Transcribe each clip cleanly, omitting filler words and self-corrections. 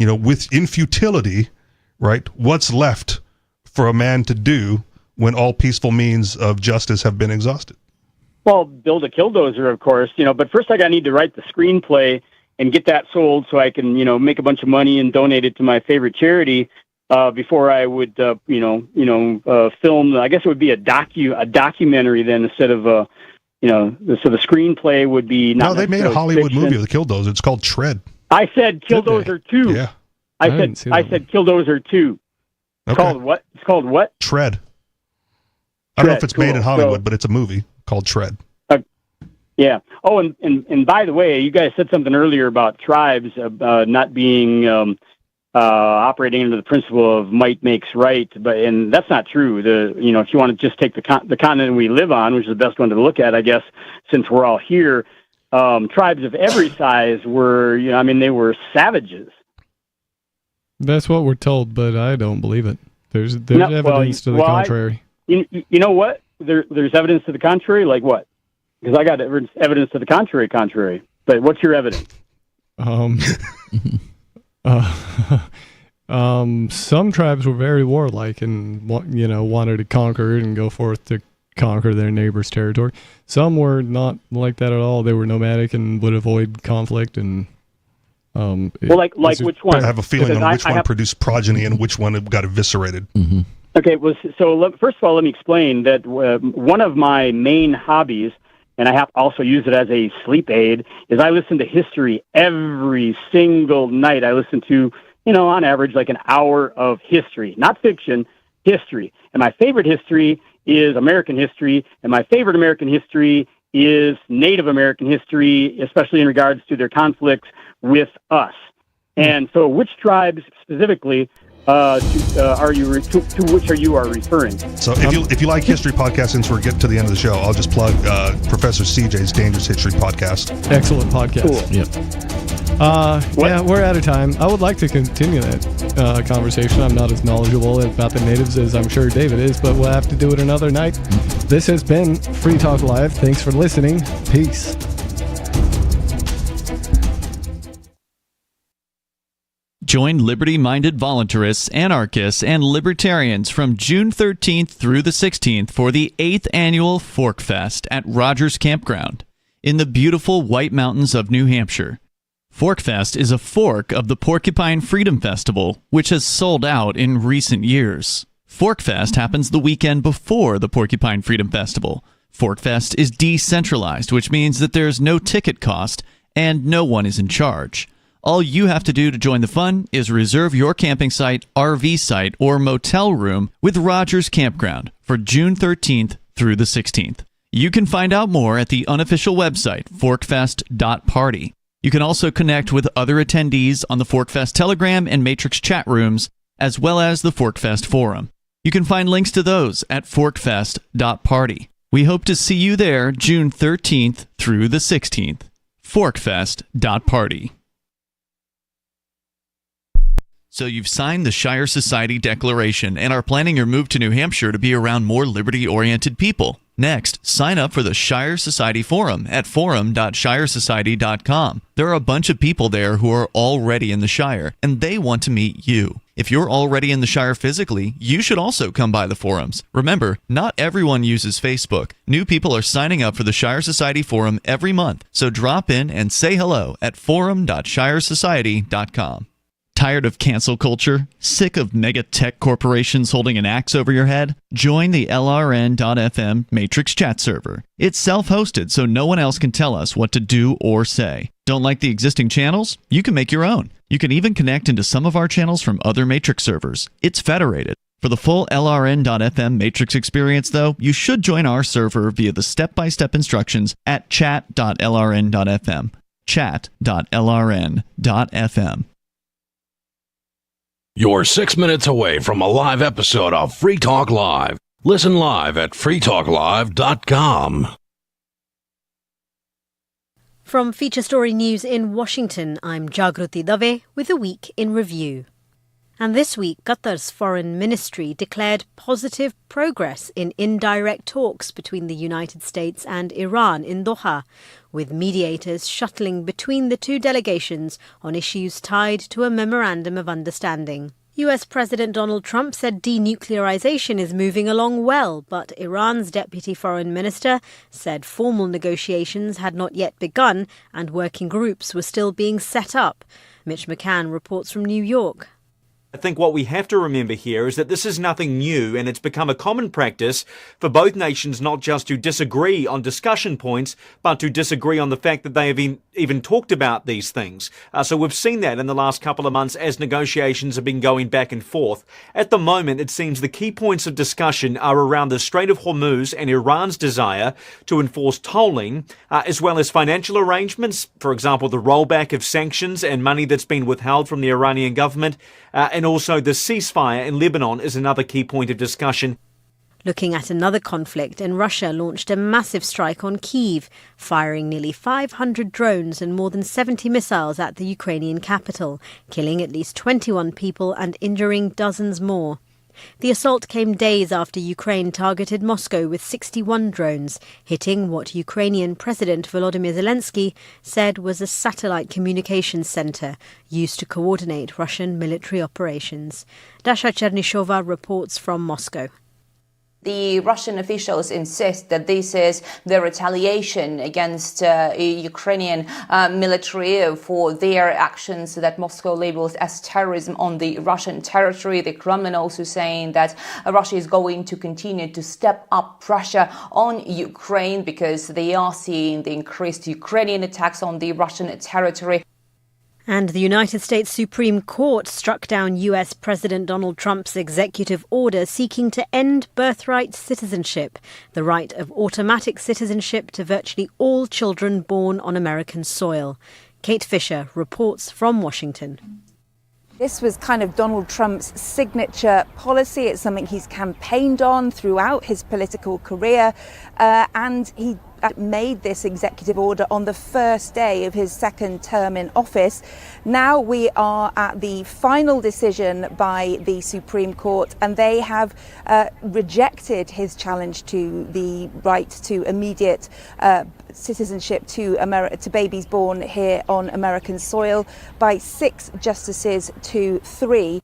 in futility, right? What's left for a man to do when all peaceful means of justice have been exhausted? Well, build a killdozer, of course, but first I need to write the screenplay and get that sold so I can, make a bunch of money and donate it to my favorite charity before I would, film. I guess it would be a documentary then instead of so the screenplay would be not. No, they made a Hollywood fiction. movie of the Killdozer. It's called Tread. I said Killdozer 2. Yeah. I said Killdozer 2. It's called what? It's called what? Tread. I don't know if it's made in Hollywood, but it's a movie called Tread. Yeah. Oh, and by the way, you guys said something earlier about tribes not being operating under the principle of might makes right, and that's not true. If you want to just take the continent we live on, which is the best one to look at, I guess, since we're all here, tribes of every size were, they were savages. That's what we're told, but I don't believe it. There's evidence to the contrary. You know what? There's evidence to the contrary. Like what? Because I got evidence to the contrary. But what's your evidence? Some tribes were very warlike and wanted to conquer and go forth to conquer their neighbor's territory. Some were not like that at all. They were nomadic and would avoid conflict and. Like which one? I have a feeling on which one produced progeny and which one got eviscerated. Mm-hmm. Okay, first of all, let me explain that one of my main hobbies, and I have also used it as a sleep aid, is I listen to history every single night. I listen to, on average, like an hour of history, not fiction, history. And my favorite history is American history, and my favorite American history is Native American history, especially in regards to their conflicts with us. And so which tribes specifically to which are you referring? So if you like history podcasts, since we're getting to the end of the show, I'll just plug Professor CJ's Dangerous History Podcast. Excellent podcast. Cool. Yep. Yeah, we're out of time. I would like to continue that conversation. I'm not as knowledgeable about the natives as I'm sure David is, but we'll have to do it another night. This has been Free Talk Live. Thanks for listening. Peace. Join liberty-minded voluntarists, anarchists, and libertarians from June 13th through the 16th for the 8th annual Fork Fest at Rogers Campground in the beautiful White Mountains of New Hampshire. Fork Fest is a fork of the Porcupine Freedom Festival, which has sold out in recent years. Fork Fest happens the weekend before the Porcupine Freedom Festival. Fork Fest is decentralized, which means that there's no ticket cost and no one is in charge. All you have to do to join the fun is reserve your camping site, RV site, or motel room with Rogers Campground for June 13th through the 16th. You can find out more at the unofficial website, forkfest.party. You can also connect with other attendees on the Forkfest Telegram and Matrix chat rooms, as well as the Forkfest Forum. You can find links to those at forkfest.party. We hope to see you there June 13th through the 16th. Forkfest.party. So you've signed the Shire Society Declaration and are planning your move to New Hampshire to be around more liberty-oriented people. Next, sign up for the Shire Society Forum at forum.shiresociety.com. There are a bunch of people there who are already in the Shire, and they want to meet you. If you're already in the Shire physically, you should also come by the forums. Remember, not everyone uses Facebook. New people are signing up for the Shire Society Forum every month, so drop in and say hello at forum.shiresociety.com. Tired of cancel culture? Sick of mega tech corporations holding an axe over your head? Join the LRN.FM Matrix chat server. It's self-hosted, so no one else can tell us what to do or say. Don't like the existing channels? You can make your own. You can even connect into some of our channels from other Matrix servers. It's federated. For the full LRN.FM Matrix experience, though, you should join our server via the step-by-step instructions at chat.lrn.fm. Chat.lrn.fm. You're 6 minutes away from a live episode of Free Talk Live. Listen live at freetalklive.com. From Feature Story News in Washington, I'm Jagruti Dave with a week in review. And this week, Qatar's foreign ministry declared positive progress in indirect talks between the United States and Iran in Doha, with mediators shuttling between the two delegations on issues tied to a memorandum of understanding. US President Donald Trump said denuclearization is moving along well, but Iran's deputy foreign minister said formal negotiations had not yet begun and working groups were still being set up. Mitch McCann reports from New York. I think what we have to remember here is that this is nothing new, and it's become a common practice for both nations not just to disagree on discussion points, but to disagree on the fact that they have even talked about these things. So we've seen that in the last couple of months as negotiations have been going back and forth. At the moment, it seems the key points of discussion are around the Strait of Hormuz and Iran's desire to enforce tolling, as well as financial arrangements, for example, the rollback of sanctions and money that's been withheld from the Iranian government, and also the ceasefire in Lebanon is another key point of discussion. Looking at another conflict, and Russia launched a massive strike on Kyiv, firing nearly 500 drones and more than 70 missiles at the Ukrainian capital, killing at least 21 people and injuring dozens more. The assault came days after Ukraine targeted Moscow with 61 drones, hitting what Ukrainian President Volodymyr Zelensky said was a satellite communications centre used to coordinate Russian military operations. Dasha Chernyshova reports from Moscow. The Russian officials insist that this is the retaliation against Ukrainian military for their actions that Moscow labels as terrorism on the Russian territory. The Kremlin also saying that Russia is going to continue to step up pressure on Ukraine because they are seeing the increased Ukrainian attacks on the Russian territory. And the United States Supreme Court struck down US President Donald Trump's executive order seeking to end birthright citizenship, the right of automatic citizenship to virtually all children born on American soil. Kate Fisher reports from Washington. This was kind of Donald Trump's signature policy. It's something he's campaigned on throughout his political career, and he made this executive order on the first day of his second term in office. Now we are at the final decision by the Supreme Court, and they have rejected his challenge to the right to immediate citizenship to babies born here on American soil by 6 justices to 3.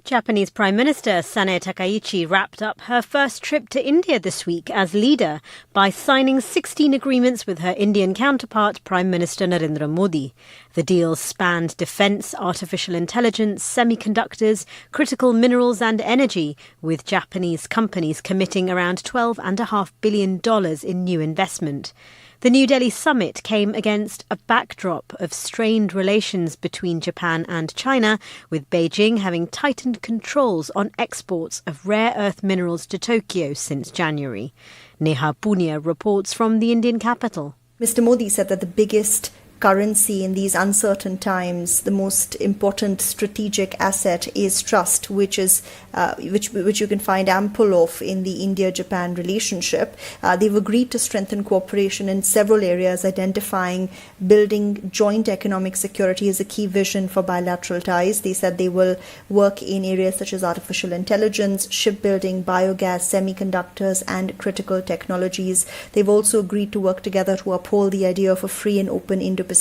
Japanese Prime Minister Sanae Takaichi wrapped up her first trip to India this week as leader by signing 16 agreements with her Indian counterpart, Prime Minister Narendra Modi. The deals spanned defence, artificial intelligence, semiconductors, critical minerals and energy, with Japanese companies committing around $12.5 billion in new investment. The New Delhi summit came against a backdrop of strained relations between Japan and China, with Beijing having tightened controls on exports of rare earth minerals to Tokyo since January. Neha Punia reports from the Indian capital. Mr. Modi said that the biggest currency in these uncertain times, the most important strategic asset is trust, which you can find ample of in the India-Japan relationship. They've agreed to strengthen cooperation in several areas, identifying building joint economic security as a key vision for bilateral ties. They said they will work in areas such as artificial intelligence, shipbuilding, biogas, semiconductors, and critical technologies. They've also agreed to work together to uphold the idea of a free and open Indo-Pacific.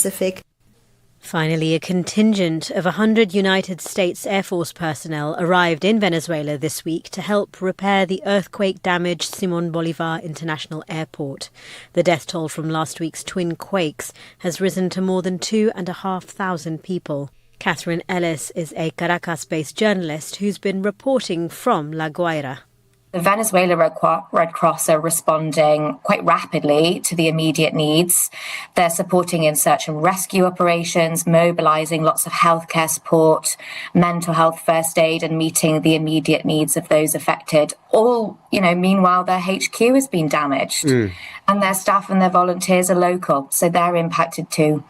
Finally, a contingent of 100 United States Air Force personnel arrived in Venezuela this week to help repair the earthquake-damaged Simón Bolívar International Airport. The death toll from last week's twin quakes has risen to more than 2,500 people. Catherine Ellis is a Caracas-based journalist who's been reporting from La Guaira. The Venezuela Red Cross are responding quite rapidly to the immediate needs. They're supporting in search and rescue operations, mobilizing lots of healthcare support, mental health first aid, and meeting the immediate needs of those affected. All, meanwhile, their HQ has been damaged. And their staff and their volunteers are local, so they're impacted too.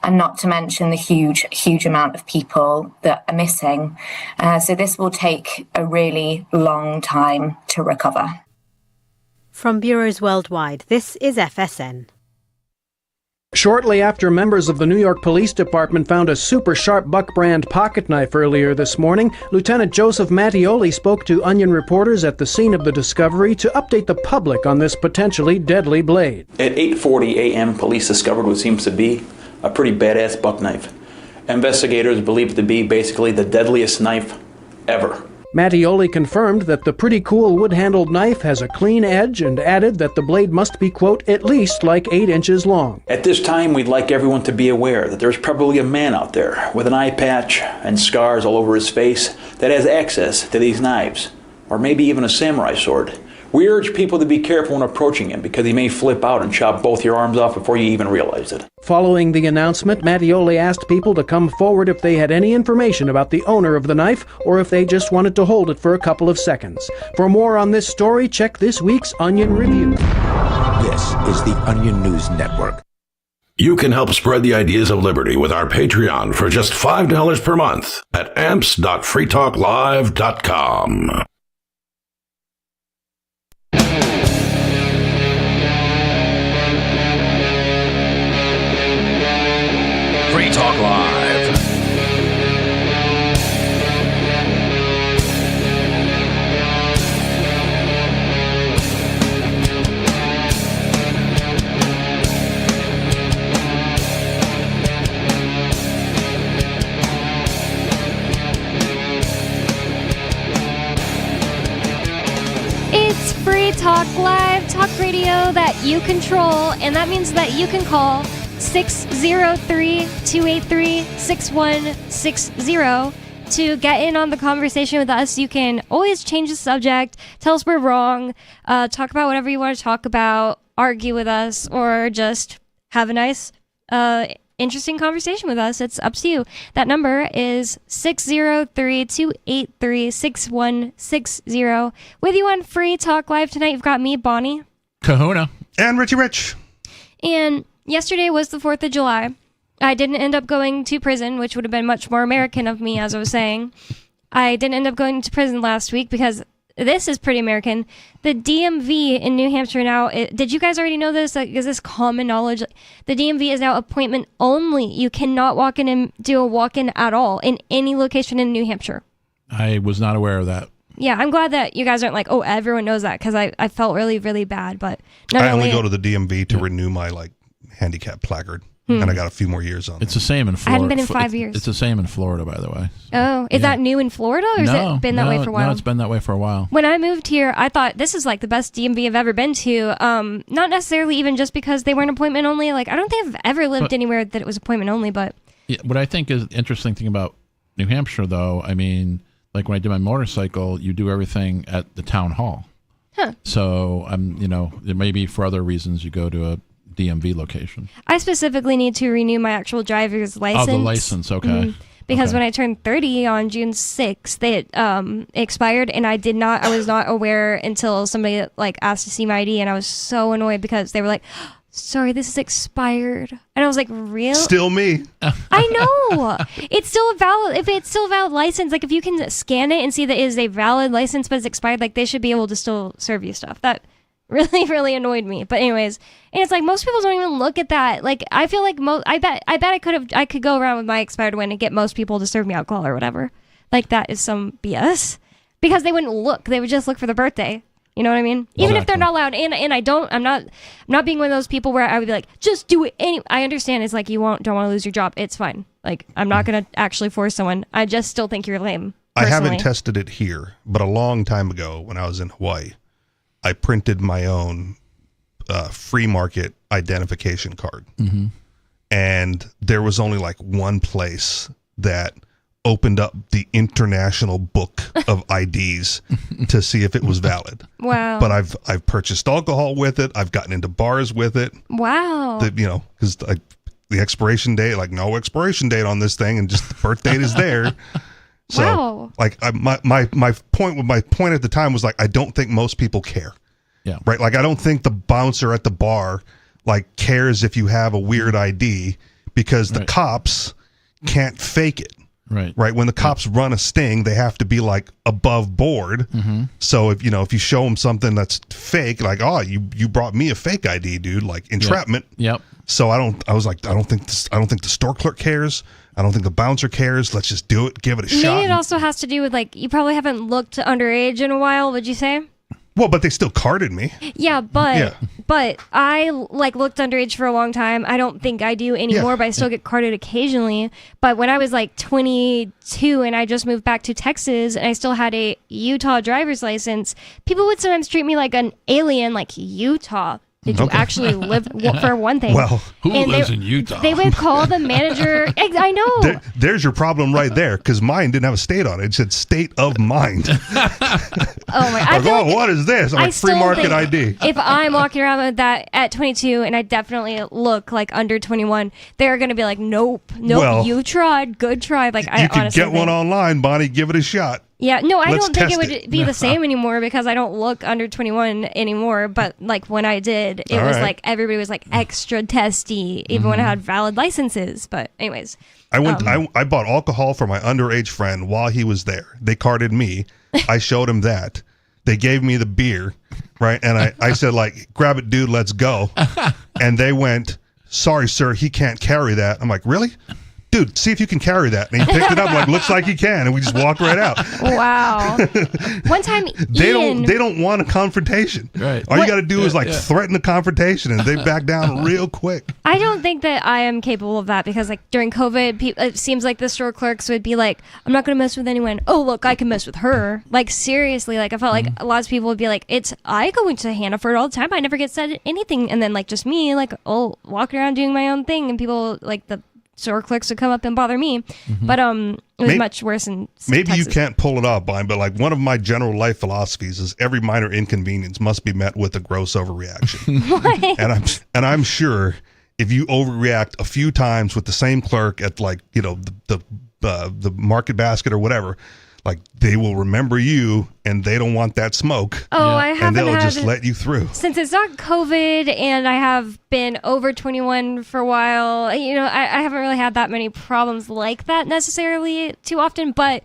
And not to mention the huge amount of people that are missing. So this will take a really long time to recover. From bureaus worldwide, this is FSN. Shortly after members of the New York Police Department found a super sharp Buck brand pocket knife earlier this morning, Lieutenant Joseph Mattioli spoke to Onion reporters at the scene of the discovery to update the public on this potentially deadly blade. At 8:40 a.m., police discovered what seems to be a pretty badass buck knife. Investigators believe it to be basically the deadliest knife ever. Mattioli confirmed that the pretty cool wood-handled knife has a clean edge and added that the blade must be, quote, at least like 8 inches long. At this time, we'd like everyone to be aware that there's probably a man out there with an eye patch and scars all over his face that has access to these knives, or maybe even a samurai sword. We urge people to be careful when approaching him because he may flip out and chop both your arms off before you even realize it. Following the announcement, Mattioli asked people to come forward if they had any information about the owner of the knife or if they just wanted to hold it for a couple of seconds. For more on this story, check this week's Onion Review. This is the Onion News Network. You can help spread the ideas of liberty with our Patreon for just $5 per month at amps.freetalklive.com. Free Talk Live. It's Free Talk Live, talk radio that you control, and that means that you can call 603-283-6160 to get in on the conversation with us. You can always change the subject, tell us we're wrong, talk about whatever you want to talk about, argue with us, or just have a nice, interesting conversation with us. It's up to you. That number is 603-283-6160. With you on Free Talk Live tonight, you've got me, Bonnie. Kahuna. And Richie Rich. And yesterday was the 4th of July. I didn't end up going to prison, which would have been much more American of me, as I was saying. I didn't end up going to prison last week because this is pretty American. The DMV in New Hampshire now, did you guys already know this? Like, is this common knowledge? The DMV is now appointment only. You cannot walk in and do a walk-in at all in any location in New Hampshire. I was not aware of that. Yeah, I'm glad that you guys aren't like, oh, everyone knows that, because I felt really, really bad. But I only go to the DMV to renew my handicap placard, and I got a few more years on it. It's the same in Florida. I hadn't been in 5 years. It's the same in Florida, by the way. Oh, is that new in Florida, or has it been that way for a while? No, it's been that way for a while. When I moved here, I thought this is like the best DMV I've ever been to. Not necessarily even just because they weren't appointment only. Like, I don't think I've ever lived anywhere that it was appointment only, but... Yeah, what I think is the interesting thing about New Hampshire, though, I mean, like when I did my motorcycle, you do everything at the town hall. Huh. So, there may be for other reasons you go to a DMV location. I specifically need to renew my actual driver's license. Oh, the license, okay. Mm-hmm. Because when I turned 30 on June 6th, it expired, and I was not aware until somebody asked to see my ID, and I was so annoyed because they were like, sorry, this is expired. And I was like, really? Still me. I know. It's still a valid, if it's still a valid license, like if you can scan it and see that it is a valid license but it's expired, like they should be able to still serve you stuff. That really, really annoyed me. But anyways, and it's like most people don't even look at that. Like I feel like I bet I could go around with my expired one and get most people to serve me alcohol or whatever. Like that is some BS. Because they wouldn't look. They would just look for the birthday. You know what I mean? Even if they're not allowed. And I'm not being one of those people where I would be like, just do it I understand it's like you don't want to lose your job. It's fine. Like I'm not gonna actually force someone. I just still think you're lame. Personally. I haven't tested it here, but a long time ago when I was in Hawaii, I printed my own free market identification card. Mm-hmm. And there was only one place that opened up the international book of IDs to see if it was valid. Wow. But I've purchased alcohol with it. I've gotten into bars with it. Wow. Because the expiration date, no expiration date on this thing, and just the birth date is there. So, wow. My point at the time was I don't think most people care. Yeah. Right. I don't think the bouncer at the bar cares if you have a weird ID, because the cops can't fake it. Right. Right. When the cops run a sting, they have to be above board. Mm-hmm. So if you show them something that's fake, you brought me a fake ID, dude, entrapment. Yep. So I was like, I don't think the store clerk cares. I don't think the bouncer cares. Let's just do it. Give it a shot. Maybe it also has to do with like you probably haven't looked underage in a while. Would you say? Well, but they still carded me. Yeah, but I like looked underage for a long time. I don't think I do anymore, but I still get carded occasionally. But when I was like 22 and I just moved back to Texas and I still had a Utah driver's license, people would sometimes treat me like an alien, like Utah. Did you actually live for one thing? Well, who lives in Utah? They would call the manager. I know. There's your problem right there, because mine didn't have a state on it. It said state of mind. Oh my! What is this? I'm like, free market ID. If I'm walking around with that at 22 and I definitely look like under 21, they're gonna be like, nope, Well, you tried, good try. Like You can honestly get one online, Bonnie. Give it a shot. Yeah, no, I Let's don't think it test would be the same anymore because I don't look under 21 anymore. But like when I did, it All was right. like everybody was like extra testy, even when I had valid licenses. But anyways, I bought alcohol for my underage friend while he was there. They carded me. I showed him that. They gave me the beer, right? And I said, like, grab it, dude, let's go. And they went, sorry, sir, he can't carry that. I'm like, really? Dude, see if you can carry that. And he picked it up, like, looks like he can. And we just walked right out. Wow. One time, They Ian, don't want a confrontation. Right. All you got to do is threaten a confrontation, and they back down real quick. I don't think that I am capable of that because, like, during COVID, it seems like the store clerks would be like, I'm not going to mess with anyone. Oh, look, I can mess with her. Like, seriously. Like, I felt like a lot of people would be like, I go into Hannaford all the time. I never get said anything. And then, like, just me, like, walking around doing my own thing. And people, like, the store clerks would come up and bother me. But it was much worse in Maybe Texas. you can't pull it off, Brian, but like one of my general life philosophies is every minor inconvenience must be met with a gross overreaction. and I'm sure if you overreact a few times with the same clerk at like, you know, the market basket or whatever, like they will remember you and they don't want that smoke. Oh, I haven't And they'll had just let you through. Since it's not COVID and I have been over 21 for a while, you know, I haven't really had that many problems like that necessarily too often, but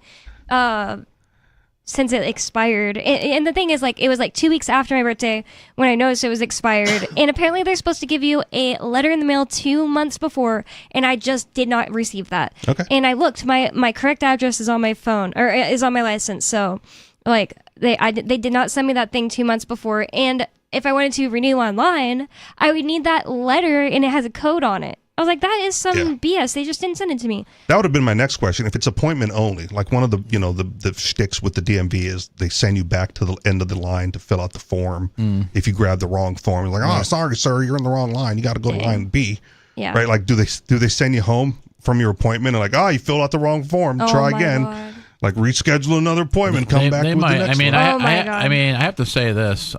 since it expired, and the thing is, like, it was like 2 weeks after my birthday when I noticed it was expired, and apparently they're supposed to give you a letter in the mail 2 months before, and I just did not receive that. Okay. And I looked, my correct address is on my phone, or is on my license, so like they did not send me that thing 2 months before, and if I wanted to renew online, I would need that letter, and it has a code on it. I was like, that is some BS. They just didn't send it to me. That would have been my next question. If it's appointment only, like one of the, you know, the shticks with the DMV is they send you back to the end of the line to fill out the form. If you grab the wrong form, you're like, oh, sorry, sir, you're in the wrong line. You got to go to line B. Yeah. Right? Like, do they send you home from your appointment and like, oh, you filled out the wrong form. Try again. God. Like reschedule another appointment. Come back with the next one. I mean, I have to say this.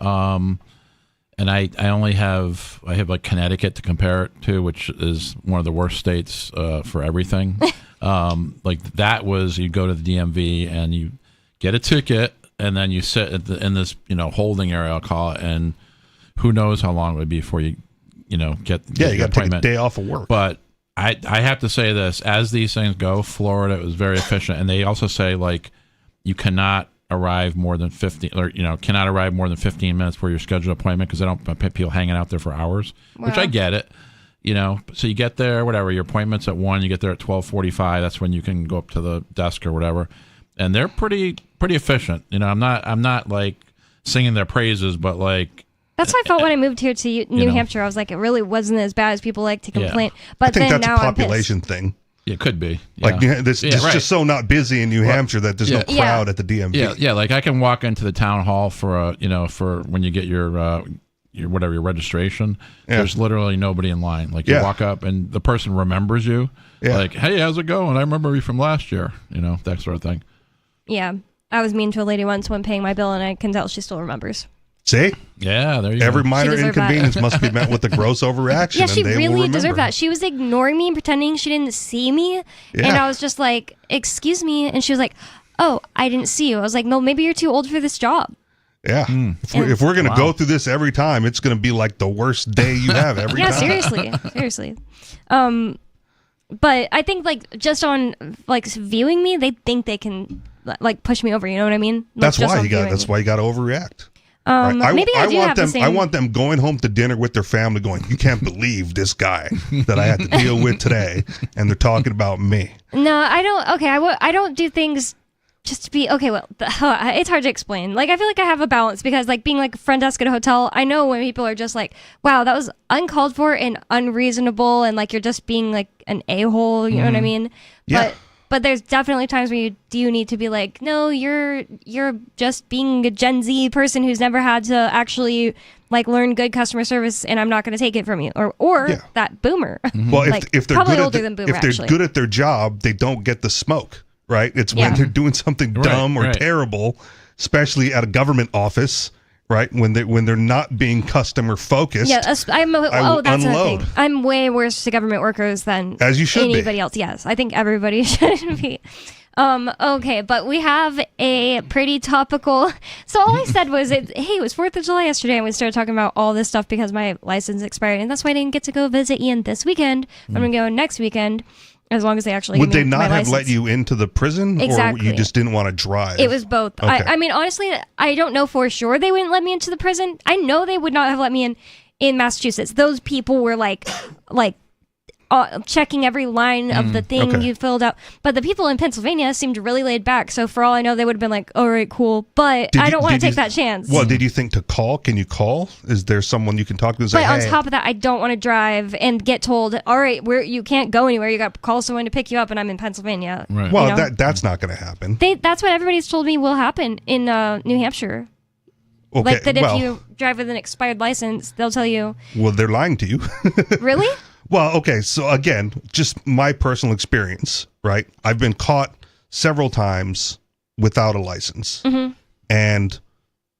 And I have like Connecticut to compare it to, which is one of the worst states for everything. Like that was, you go to the DMV and you get a ticket and then you sit in this, you know, holding area, I'll call it, and who knows how long it would be before you get you your got to take a appointment. day off of work. But I have to say this, as these things go, Florida was very efficient, and they also say like you cannot arrive more than 15 minutes before your scheduled appointment because they don't want people hanging out there for hours. Wow. Which I get it, you know. So you get there, whatever, your appointment's at 1, you get there at 12:45. That's when you can go up to the desk or whatever, and they're pretty efficient. You know, I'm not like singing their praises, but like That's how I felt when I moved here to New know. Hampshire. I was like, it really wasn't as bad as people like to complain. I But think then that's now a population I'm pissed. thing. it could be Like this right. just so not busy in New Hampshire that there's no crowd at the DMV. Yeah, like I can walk into the town hall for for when you get your registration. Yeah. There's literally nobody in line. Like you walk up and the person remembers you. Yeah. Like, hey, how's it going? I remember you from last year. You know, that sort of thing. Yeah. I was mean to a lady once when paying my bill, and I can tell she still remembers. See? Yeah, there you Every go. minor She deserved inconvenience that. must be met with a gross overreaction. Yeah, she and they will really remember. deserved that. She was ignoring me and pretending she didn't see me. And Yeah. I was just like, excuse me. And she was like, oh, I didn't see you. I was like, no, maybe you're too old for this job. Yeah. If we're going to go through this every time, it's going to be like the worst day you have every Yeah, time. seriously. But I think like just on like viewing me, they think they can like push me over. You know what I mean? Like, That's just why on you got. viewing That's me. why you got to overreact. Right? Maybe I do want have them. the same. I want them going home to dinner with their family, going, "You can't believe this guy that I had to deal with today," and they're talking about me. No, I don't. Okay, I don't do things just to be okay. Well, it's hard to explain. Like, I feel like I have a balance because, like, being like a front desk at a hotel, I know when people are just like, "Wow, that was uncalled for and unreasonable," and like you're just being like an a-hole. You know what I mean? Yeah. But there's definitely times when you do need to be like, no, you're just being a Gen Z person who's never had to actually like learn good customer service, and I'm not going to take it from you, or that boomer. Well, like, if they're probably good older at than boomer, if they're actually. good at their job, they don't get the smoke. Right? It's when they're doing something dumb or terrible, especially at a government office. Right, when they're not being customer focused, Yeah, that's unload. another thing. I'm way worse to government workers than As you should be. anybody else. Yes, I think everybody should be. Okay, but we have a pretty topical. So all I said was, hey, it was 4th of July yesterday, and we started talking about all this stuff because my license expired, and that's why I didn't get to go visit Ian this weekend. I'm gonna go next weekend. As long as they actually would give they me not my have license. let you into the prison, Exactly. or you just didn't want to drive? It was both. Okay. I mean, honestly, I don't know for sure they wouldn't let me into the prison. I know they would not have let me in Massachusetts. Those people were like checking every line of the thing you filled out. But the people in Pennsylvania seemed really laid back. So for all I know, they would have been like, all right, cool. But I don't want to take that chance. Well, did you think to call? Can you call? Is there someone you can talk to and say, But on hey, top of that, I don't want to drive and get told, all right, you can't go anywhere. You got to call someone to pick you up, and I'm in Pennsylvania. Right. Well, you know? that's not going to happen. That's what everybody's told me will happen in New Hampshire. Okay, Like that well, if you drive with an expired license, they'll tell you. Well, they're lying to you. Really? Well, okay. So again, just my personal experience, right? I've been caught several times without a license. Mm-hmm. And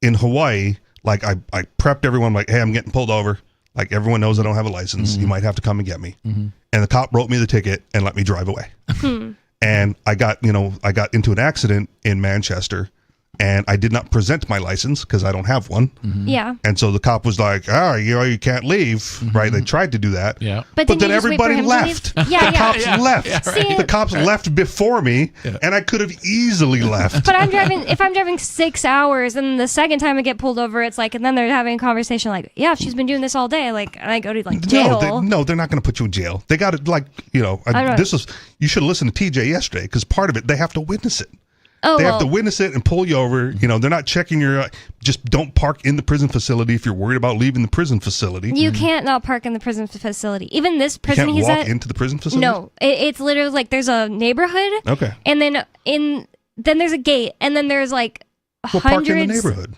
in Hawaii, like I prepped everyone, like, hey, I'm getting pulled over. Like everyone knows I don't have a license. You might have to come and get me. And the cop wrote me the ticket and let me drive away. And I got into an accident in Manchester, and I did not present my license because I don't have one. Yeah. And so the cop was like, you can't leave, right? They tried to do that. Yeah. But then didn't you just wait for everybody him to left. leave? Yeah, the yeah. cops left. Yeah, right. See, The cops left before me, and I could have easily left. But if I'm driving 6 hours, and the second time I get pulled over, it's like, and then they're having a conversation like, yeah, she's been doing this all day. Like, and I go to like jail. No, they're not going to put you in jail. They got to you should have listened to TJ yesterday, because part of it, they have to witness it. They have to witness it and pull you over. They're not checking just don't park in the prison facility if you're worried about leaving the prison facility. You can't not park in the prison facility. Even this You prison can't he's walk at. into the prison facility? No, it's literally like there's a neighborhood. Okay. And then then there's a gate, and then there's like Well, park hundreds, in the neighborhood.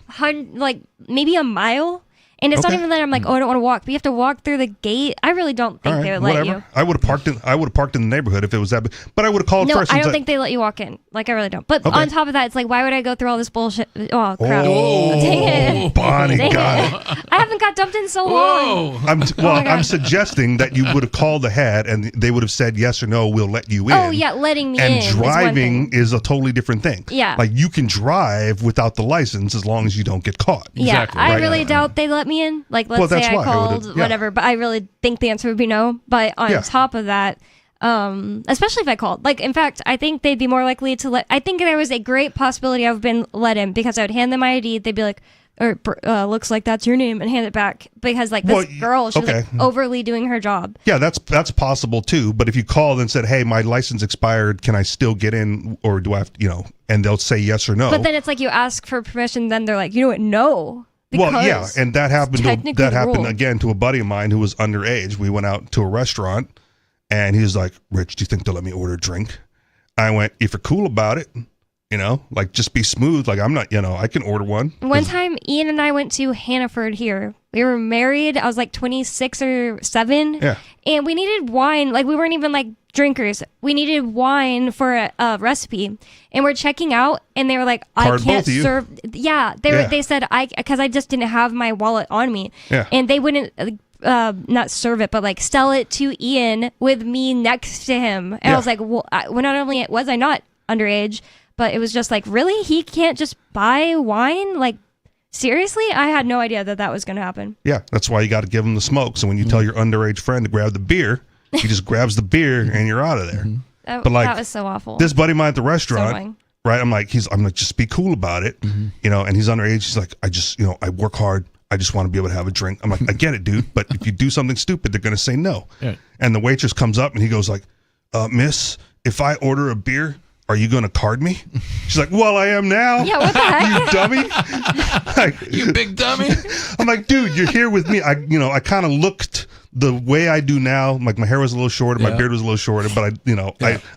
like maybe a mile. And it's not Okay. even that I'm like, oh, I don't want to walk. But you have to walk through the gate. I really don't think All right, they would let whatever. you. I would have parked in the neighborhood if it was that. But I would have called No, first. I and don't said- think they let you walk in. Like, I really don't. But Okay. on top of that, it's like, why would I go through all this bullshit? Oh, crap. Oh, Dang it. Bonnie Dang got it. I haven't got dumped in so long. I'm God. I'm suggesting that you would have called ahead and they would have said yes or no, we'll let you in. Oh, yeah, letting me in. And is one driving thing. is a totally different thing. Yeah. Like you can drive without the license as long as you don't get caught. Yeah, I Right? really doubt they let me in. Like, let's Well, say that's I why I called, would've- yeah. whatever, but I really think the answer would be no. But on Yeah. top of that, especially if I called, like, in fact, I think they'd be more likely to I think there was a great possibility I've been let in because I would hand them my ID. They'd be like, looks like that's your name, and hand it back because like this Well, girl, she was okay. like overly doing her job. Yeah, that's possible too. But if you called and said, "Hey, my license expired. Can I still get in, or do I have to?" And they'll say yes or no. But then it's like you ask for permission, then they're like, you know what, no. Well, yeah, because and that happened. technically That the happened rule. again to a buddy of mine who was underage. We went out to a restaurant, and he was like, "Rich, do you think they'll let me order a drink?" I went, "If you're cool about it, like just be smooth. Like I'm not, I can order one." One time, Ian and I went to Hannaford here. We were married. I was like 26 or 7. Yeah. And we needed wine. Like, we weren't even like drinkers. We needed wine for a recipe. And we're checking out, and they were like, I Card can't both of you? serve. Yeah. They said, because I just didn't have my wallet on me. Yeah. And they wouldn't. Not serve it, but like sell it to Ian with me next to him. And I was like, well, not only was I not underage, but it was just like, really? He can't just buy wine? Like, seriously? I had no idea that was going to happen. Yeah, that's why you got to give them the smoke. So when you tell your underage friend to grab the beer, he just grabs the beer and you're out of there. That, But like that was so awful. this buddy of mine at the So restaurant, annoying. right? I'm like, just be cool about it, you know. And he's underage. He's like, I work hard. I just want to be able to have a drink. I'm like, I get it, dude. But if you do something stupid, they're going to say no. Yeah. And the waitress comes up and he goes like, miss, if I order a beer, are you going to card me? She's like, well, I am now. Yeah, what the heck? You dummy. Like, you big dummy. I'm like, dude, you're here with me. I kind of looked the way I do now. Like my hair was a little shorter, my beard was a little shorter, but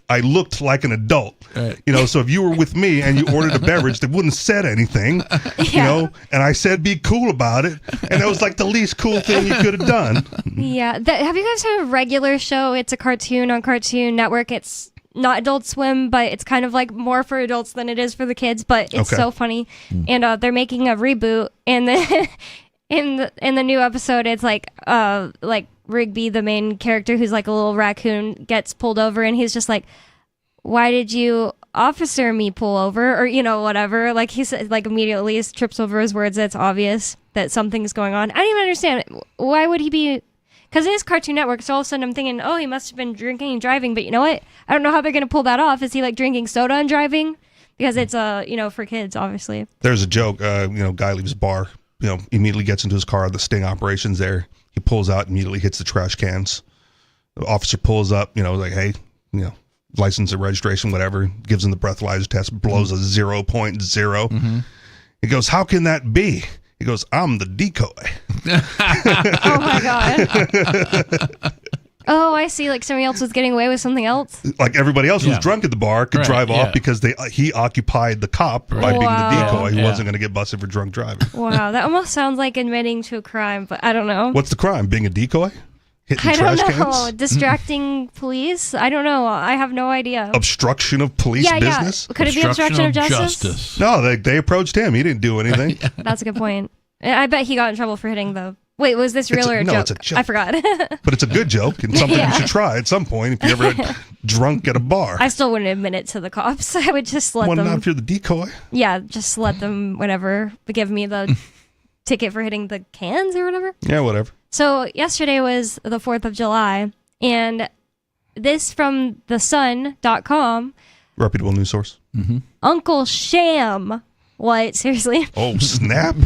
I looked like an adult. Right. You know, so if you were with me and you ordered a beverage, they wouldn't have said anything. You know, and I said be cool about it, and that was like the least cool thing you could have done. Yeah. Have you guys heard of Regular Show? It's a cartoon on Cartoon Network. It's not Adult Swim, but it's kind of like more for adults than it is for the kids, but it's so funny. And they're making a reboot, and then in the new episode, it's like Rigby, the main character, who's like a little raccoon, gets pulled over, and he's just like, why did you officer me pull over? Or, you know, whatever. Like, he said, like, immediately trips over his words. It's obvious that something's going on. I don't even understand. Why would he be... Because it is Cartoon Network, so all of a sudden I'm thinking, oh, he must have been drinking and driving. But you know what? I don't know how they're going to pull that off. Is he, like, drinking soda and driving? Because it's, for kids, obviously. There's a joke, guy leaves a bar, immediately gets into his car, the sting operation's there. He pulls out, immediately hits the trash cans. The officer pulls up, like, hey, license and registration, whatever, gives him the breathalyzer test, blows a 0.0. Mm-hmm. He goes, how can that be? He goes, I'm the decoy. Oh, my God. Oh, I see. Like somebody else was getting away with something else? Like everybody else who was drunk at the bar could drive off because he occupied the cop by being the decoy. He wasn't going to get busted for drunk driving. Wow, that almost sounds like admitting to a crime, but I don't know. What's the crime? Being a decoy? Hitting I don't trash know. cans? Distracting police? I don't know. I have no idea. Obstruction of police business? Could it be obstruction of justice? No, they approached him. He didn't do anything. That's a good point. I bet he got in trouble for hitting the... Wait, was this real or a joke? No, it's a joke. I forgot. But it's a good joke and something you should try at some point if you ever had drunk at a bar. I still wouldn't admit it to the cops. I would just let them... Not if you're the decoy. Yeah, just let them, whatever, give me the ticket for hitting the cans or whatever. Yeah, whatever. So yesterday was the 4th of July, and this from thesun.com. Reputable news source. Mm-hmm. Uncle Sham. What? Seriously? Oh, snap.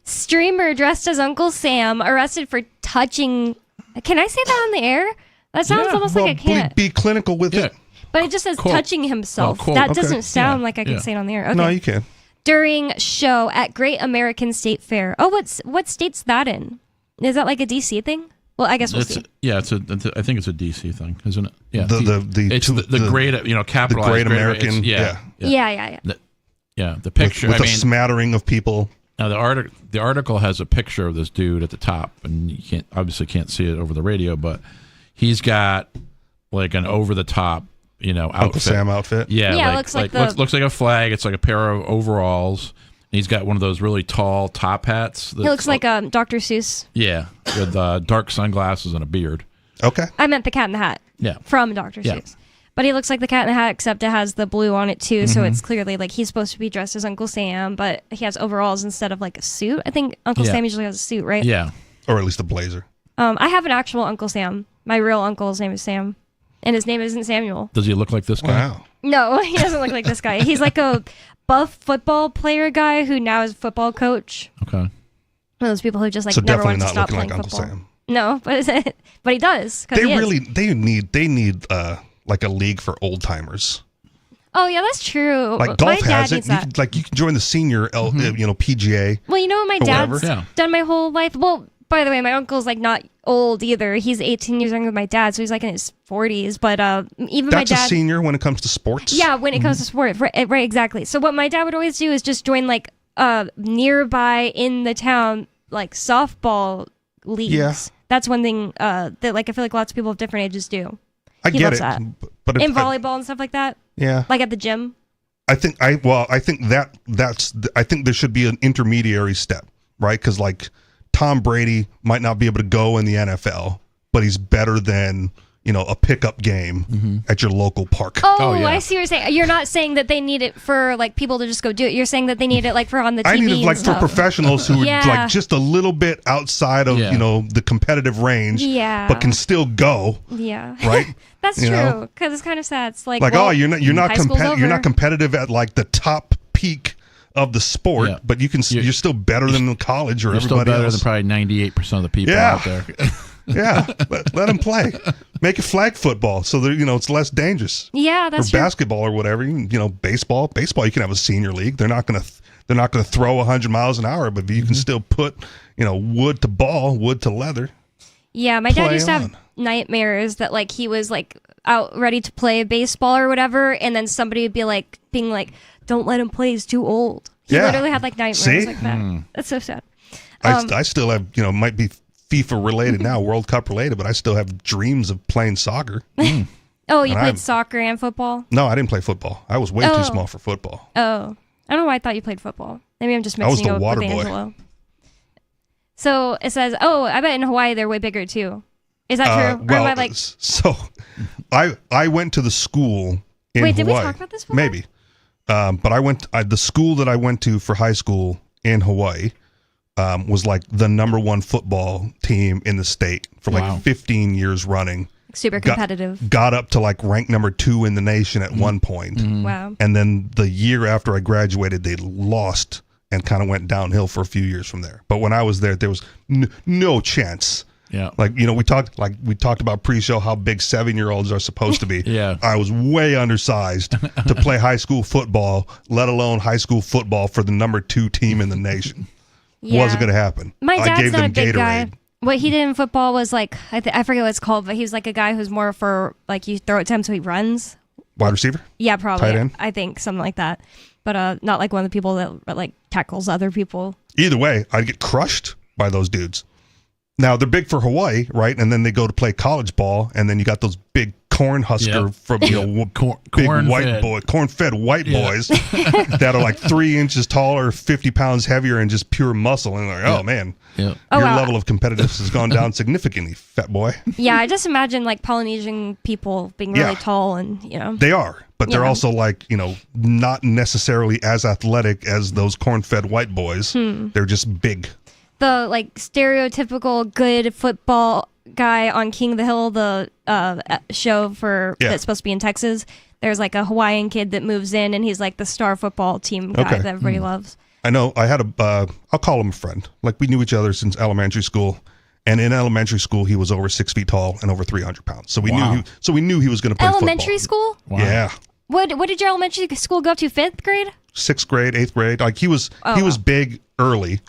Streamer dressed as Uncle Sam arrested for touching... Can I say that on the air? That sounds almost like I can't. Be clinical with it. But it just says touching himself. That doesn't sound like I can say it on the air. Okay. No, you can. During show at Great American State Fair. Oh, what state's that in? Is that like a DC thing? Well, I guess we'll see. Yeah, I think it's a DC thing, isn't it? Yeah. It's the great, capitalized. The Great American. Yeah. The picture with a smattering of people. Now the article has a picture of this dude at the top, and you obviously can't see it over the radio, but he's got like an over the top, outfit. Uncle Sam outfit. Yeah, it looks like a flag. It's like a pair of overalls. And he's got one of those really tall top hats. He looks like Dr. Seuss. Yeah, with dark sunglasses and a beard. Okay. I meant the Cat in the Hat. Yeah. From Dr. Seuss. But he looks like the Cat in the Hat, except it has the blue on it too. So it's clearly like he's supposed to be dressed as Uncle Sam, but he has overalls instead of like a suit. I think Uncle Sam usually has a suit, right? Yeah. Or at least a blazer. I have an actual Uncle Sam. My real uncle's name is Sam. And his name isn't Samuel. Does he look like this guy? Wow. No, he doesn't look like this guy. He's like a buff football player guy who now is a football coach. Okay. One of those people who just like so never definitely wanted to not stop looking playing like Uncle football. Sam. No, but he does. They need like a league for old timers. Oh yeah, that's true. Like golf has it. You can join the senior PGA. Well, you know what my dad's done my whole life. Well, by the way, my uncle's like not old either. He's 18 years younger than my dad, so he's like in his 40s. But even that's my dad, a senior when it comes to sports. Yeah, when it comes to sport, right, exactly. So what my dad would always do is just join like nearby in the town like softball leagues. Yeah. That's one thing that like I feel like lots of people of different ages do. I get it, that. but in volleyball and stuff like that. Yeah, like at the gym. I think there should be an intermediary step, right? Because like Tom Brady might not be able to go in the NFL, but he's better than a pickup game at your local park. Oh, I see what you're saying. You're not saying that they need it for like people to just go do it. You're saying that they need it like for on the TV. I need it like and for stuff. professionals who are like just a little bit outside of the competitive range, but can still go. Yeah, right. That's true, because it's kind of sad. It's like, oh, you're not you're not competitive at like the top peak of the sport, but you're still better than college or You're everybody still better else. than probably 98% of the people out there. Yeah, let them play. Make it flag football so that it's less dangerous. Yeah, that's or true. basketball or whatever. Baseball. You can have a senior league. They're not gonna throw 100 miles an hour, but you can still put wood to ball, wood to leather. Yeah, my dad used to have nightmares that like he was like out ready to play baseball or whatever, and then somebody would be like being like, "Don't let him play. He's too old." He literally had like nightmares like that. That's so sad. I still have might be FIFA related now, World Cup related, but I still have dreams of playing soccer. Oh, you played soccer and football? No, I didn't play football. I was way too small for football. Oh, I don't know why I thought you played football. Maybe I'm just mixing you up with Angelo. So it says, I bet in Hawaii they're way bigger too. Is that true? Well, or am I like... so I went to the school in Wait, Hawaii. did we talk about this before? Maybe. But the school that I went to for high school in Hawaii was like the number one football team in the state for like 15 years running. Super competitive. Got up to like rank number 2 in the nation at one point. Wow. And then the year after I graduated, they lost and kind of went downhill for a few years from there. But when I was there was no chance. Yeah. Like, we talked about pre-show how big 7-year-olds are supposed to be. Yeah. I was way undersized to play high school football, let alone high school football for the number 2 team in the nation. Yeah. Wasn't going to happen. My I dad's gave not them a big Gatorade. guy. What he did in football was like, I forget what it's called, but he was like a guy who's more for like you throw it to him so he runs. Wide receiver? Yeah, probably. Tight end? I think something like that. But not like one of the people that like tackles other people. Either way, I'd get crushed by those dudes. Now, they're big for Hawaii, right? And then they go to play college ball, and then you got those big corn husker from big corn-fed white boys that are like 3 inches taller, 50 pounds heavier, and just pure muscle. And like, oh man, your level of competitiveness has gone down significantly, fat boy. Yeah, I just imagine like Polynesian people being really tall and They are, but they're also like not necessarily as athletic as those corn-fed white boys. They're just big. The like stereotypical good football guy on King of the Hill, the show that's supposed to be in Texas. There's like a Hawaiian kid that moves in, and he's like the star football team guy that everybody loves. I know. I had I'll call him a friend. Like, we knew each other since elementary school, and in elementary school he was over 6 feet tall and over 300 pounds. So we knew he was going to play Elementary football. school? Wow. Yeah. What did your elementary school go up to? 5th grade? 6th grade, 8th grade. Like, he was big early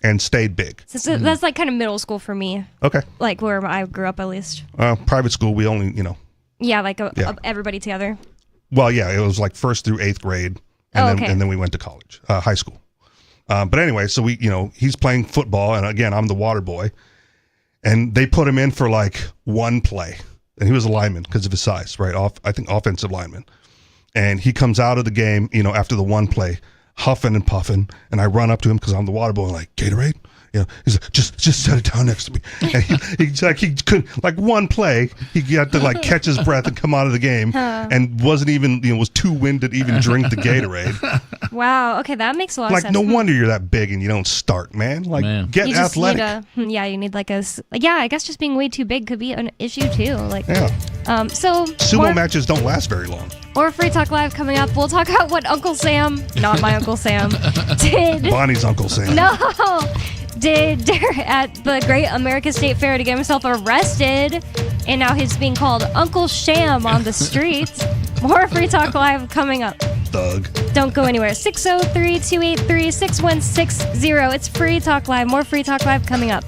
and stayed big. So that's like kind of middle school for me. Okay. Like where I grew up, at least. Private school, we only, Yeah, like everybody together. Well, yeah, it was like 1st through 8th grade, and then we went to college, high school. But anyway, so he's playing football, and again, I'm the water boy, and they put him in for like one play, and he was a lineman because of his size, right? I think offensive lineman, and he comes out of the game, after the one play, huffing and puffing, and I run up to him because I'm the water boy, like, Gatorade? He's like, just set it down next to me. And he couldn't, like, one play, he got to like catch his breath and come out of the game, and wasn't even, was too winded to even drink the Gatorade. Wow. Okay, that makes a lot of sense. Like, no wonder you're that big and you don't start, man. Like, get you just athletic. You need like I guess just being way too big could be an issue too. Like, so sumo matches don't last very long. Or Free Talk Live coming up. We'll talk about what Uncle Sam, not my Uncle Sam, did. Bonnie's Uncle Sam. No, did at the Great America State Fair to get himself arrested, and now he's being called Uncle Sham on the streets. More Free Talk Live coming up. Thug. Don't go anywhere. 603-283-6160. It's Free Talk Live. More Free Talk Live coming up.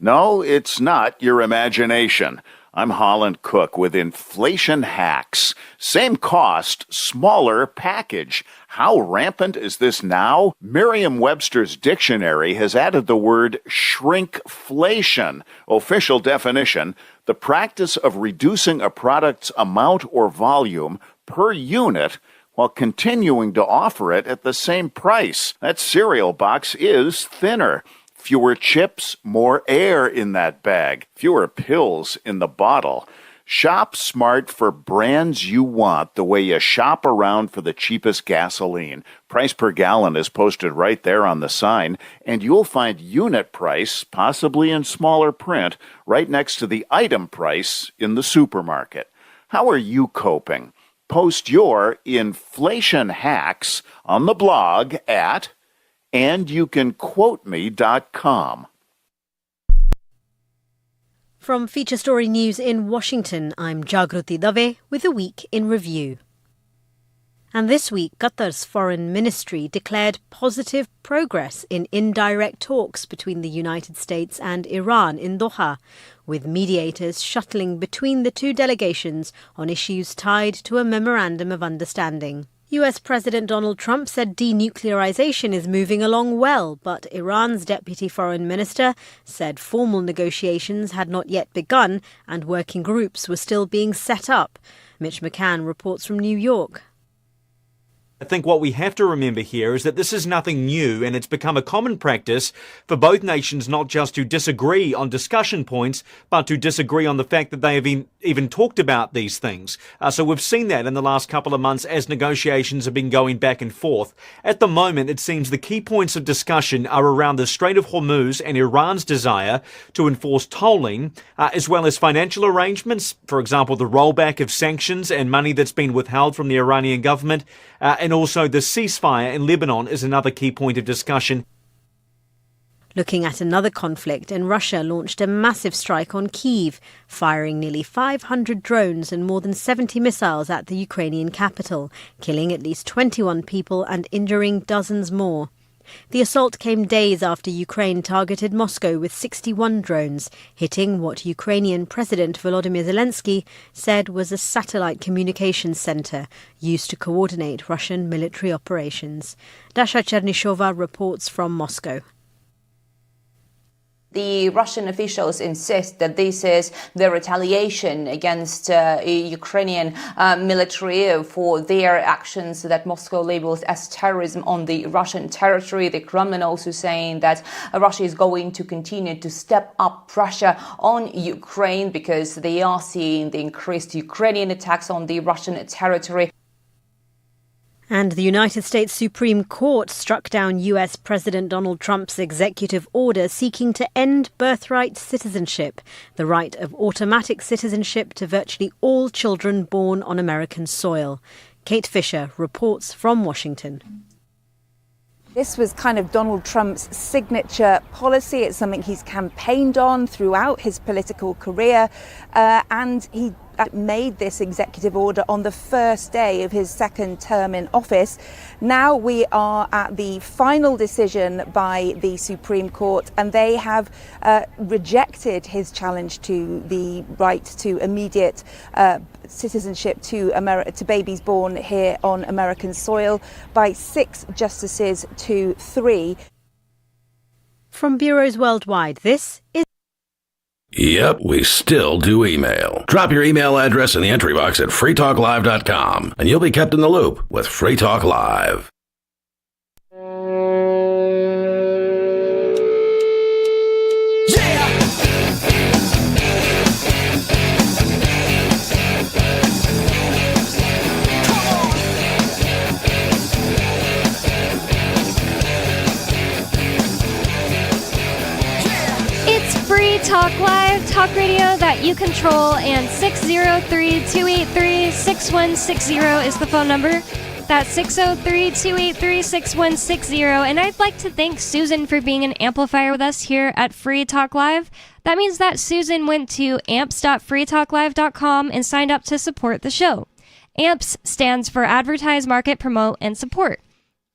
No, it's not your imagination. I'm Holland Cook with Inflation Hacks. Same cost, smaller package. How rampant is this now? Merriam-Webster's dictionary has added the word shrinkflation. Official definition, the practice of reducing a product's amount or volume per unit while continuing to offer it at the same price. That cereal box is thinner. Fewer chips, more air in that bag. Fewer pills in the bottle. Shop smart for brands you want the way you shop around for the cheapest gasoline. Price per gallon is posted right there on the sign, and you'll find unit price, possibly in smaller print, right next to the item price in the supermarket. How are you coping? Post your inflation hacks on the blog at andyoucanquoteme.com. From Feature Story News in Washington, I'm Jagruti Dave with a week in review. And this week, Qatar's foreign ministry declared positive progress in indirect talks between the United States and Iran in Doha, with mediators shuttling between the two delegations on issues tied to a memorandum of understanding. US President Donald Trump said denuclearization is moving along well, but Iran's deputy foreign minister said formal negotiations had not yet begun and working groups were still being set up. Mitch McCann reports from New York. I think what we have to remember here is that this is nothing new, and it's become a common practice for both nations not just to disagree on discussion points, but to disagree on the fact that they have even talked about these things. So we've seen that in the last couple of months as negotiations have been going back and forth. At the moment, it seems the key points of discussion are around the Strait of Hormuz and Iran's desire to enforce tolling, as well as financial arrangements, for example, the rollback of sanctions and money that's been withheld from the Iranian government, and also the ceasefire in Lebanon is another key point of discussion. Looking at another conflict, and Russia launched a massive strike on Kyiv, firing nearly 500 drones and more than 70 missiles at the Ukrainian capital, killing at least 21 people and injuring dozens more. The assault came days after Ukraine targeted Moscow with 61 drones, hitting what Ukrainian President Volodymyr Zelensky said was a satellite communications center used to coordinate Russian military operations. Dasha Chernyshova reports from Moscow. The Russian officials insist that this is the retaliation against Ukrainian military for their actions that Moscow labels as terrorism on the Russian territory. The Kremlin also saying that Russia is going to continue to step up pressure on Ukraine because they are seeing the increased Ukrainian attacks on the Russian territory. And the United States Supreme Court struck down US President Donald Trump's executive order seeking to end birthright citizenship, the right of automatic citizenship to virtually all children born on American soil. Kate Fisher reports from Washington. This was kind of Donald Trump's signature policy. It's something he's campaigned on throughout his political career, and he made this executive order on the first day of his second term in office. Now we are at the final decision by the Supreme Court, and they have rejected his challenge to the right to immediate citizenship to babies born here on American soil by 6 justices to 3. From bureaus worldwide, this is... Yep, we still do email. Drop your email address in the entry box at freetalklive.com, and you'll be kept in the loop with Free Talk Live. Free Talk Live, talk radio that you control, and 603-283-6160 is the phone number. That's 603-283-6160. And I'd like to thank Susan for being an amplifier with us here at Free Talk Live. That means that Susan went to amps.freetalklive.com and signed up to support the show. AMPS stands for Advertise, Market, Promote, and Support.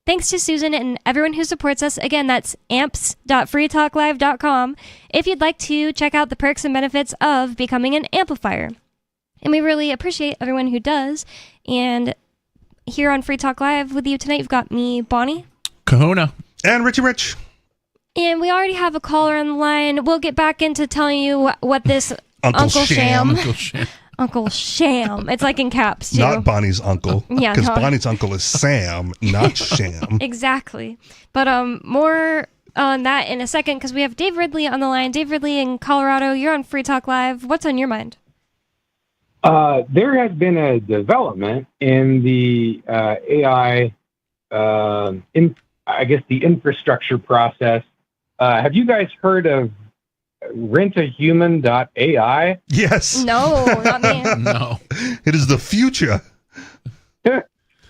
Thanks to Susan and everyone who supports us. Again, that's amps.freetalklive.com if you'd like to check out the perks and benefits of becoming an amplifier. And we really appreciate everyone who does. And here on Free Talk Live with you tonight, you've got me, Bonnie. Kahuna. And Richie Rich. And we already have a caller on the line. We'll get back into telling you what this Uncle Sham. Uncle Sham. It's like in caps, too. Not Bonnie's uncle. Yeah, because Bonnie's uncle is Sam, not Sham. Exactly. But more on that in a second because we have Dave Ridley on the line. Dave Ridley in Colorado, you're on Free Talk Live. What's on your mind? There has been a development in the AI, the infrastructure process. Have you guys heard of rentahuman.ai? Yes. No, not me. No. It is the future.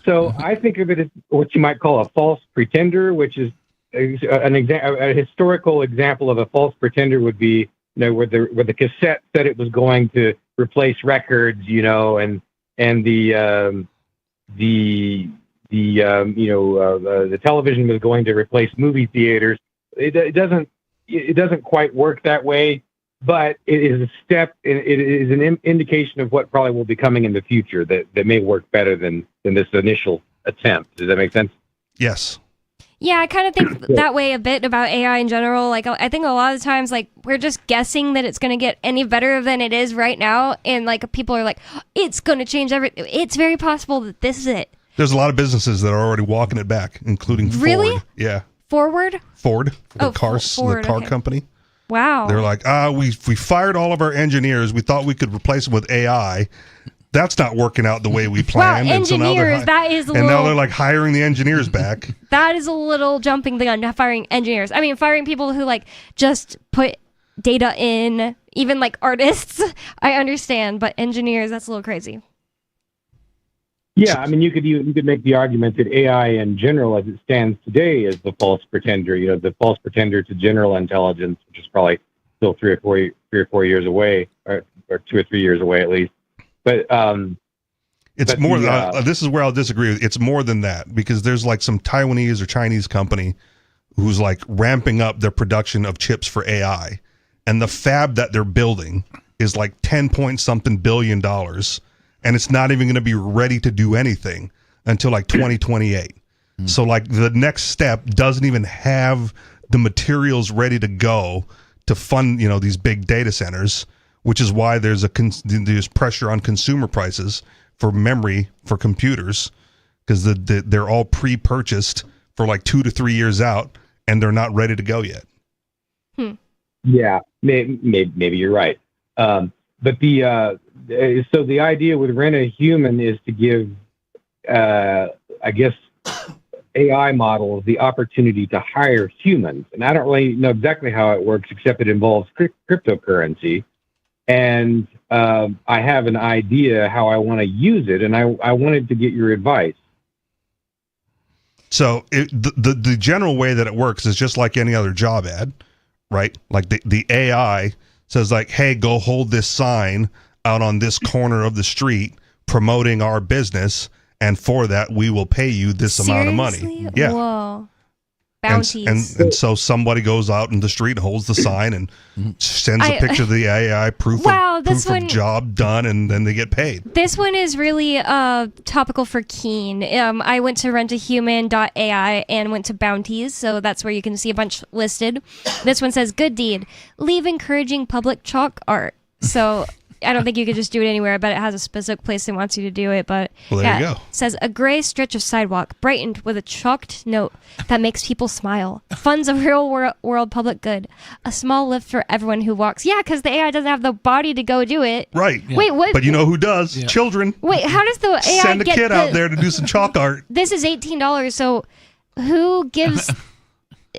So I think of it as what you might call a false pretender, which is a historical example of a false pretender would be, where the cassette said it was going to replace records, and the television was going to replace movie theaters. It doesn't quite work that way, but it is a step. It is an indication of what probably will be coming in the future that may work better than this initial attempt. Does that make sense? Yes. Yeah, I kind of think that way a bit about AI in general. Like, I think a lot of times, like, we're just guessing that it's going to get any better than it is right now. And, like, people are like, it's going to change everything. It's very possible that this is it. There's a lot of businesses that are already walking it back, including Ford. Really? Yeah. Ford, the car okay. company. Wow. They're like, we fired all of our engineers. We thought we could replace them with AI. That's not working out the way we planned. Wow, and engineers, now they're like hiring the engineers back. That is a little jumping the gun, firing engineers. I mean, firing people who, like, just put data in, even, like, artists, I understand, but engineers, that's a little crazy. Yeah, I mean, you could make the argument that AI in general, as it stands today, is the false pretender. The false pretender to general intelligence, which is probably still 3 or 4 years away, or 2 or 3 years away at least. But it's more. This is where I'll disagree. It's more than that, because there's like some Taiwanese or Chinese company who's like ramping up their production of chips for AI, and the fab that they're building is like 10 point something billion dollars. And it's not even going to be ready to do anything until like 2028. So like the next step doesn't even have the materials ready to go to fund, these big data centers, which is why there's pressure on consumer prices for memory for computers, because they're all pre-purchased for like 2 to 3 years out, and they're not ready to go yet. Yeah, maybe you're right. But so the idea with Rent a Human is to give, AI models the opportunity to hire humans. And I don't really know exactly how it works, except it involves cryptocurrency. And I have an idea how I want to use it, and I wanted to get your advice. So the general way that it works is just like any other job ad, right? Like the AI says like, hey, go hold this sign out on this corner of the street promoting our business, and for that we will pay you this amount of money. Yeah. Whoa. Bounties. And so somebody goes out in the street and holds the sign and sends a picture of the AI proof of job done, and then they get paid. This one is really topical for Keen. I went to rentahuman.ai and went to Bounties, so that's where you can see a bunch listed. This one says, good deed, leave encouraging public chalk art. So I don't think you could just do it anywhere. I bet it has a specific place it wants you to do it. But well, there you go. It says, a gray stretch of sidewalk brightened with a chalked note that makes people smile. Funds a real world public good. A small lift for everyone who walks. Yeah, because the AI doesn't have the body to go do it. Right. Yeah. Wait, what? But you know who does? Yeah. Children. Wait, how does the AI send a kid out there to do some chalk art? This is $18, so who gives...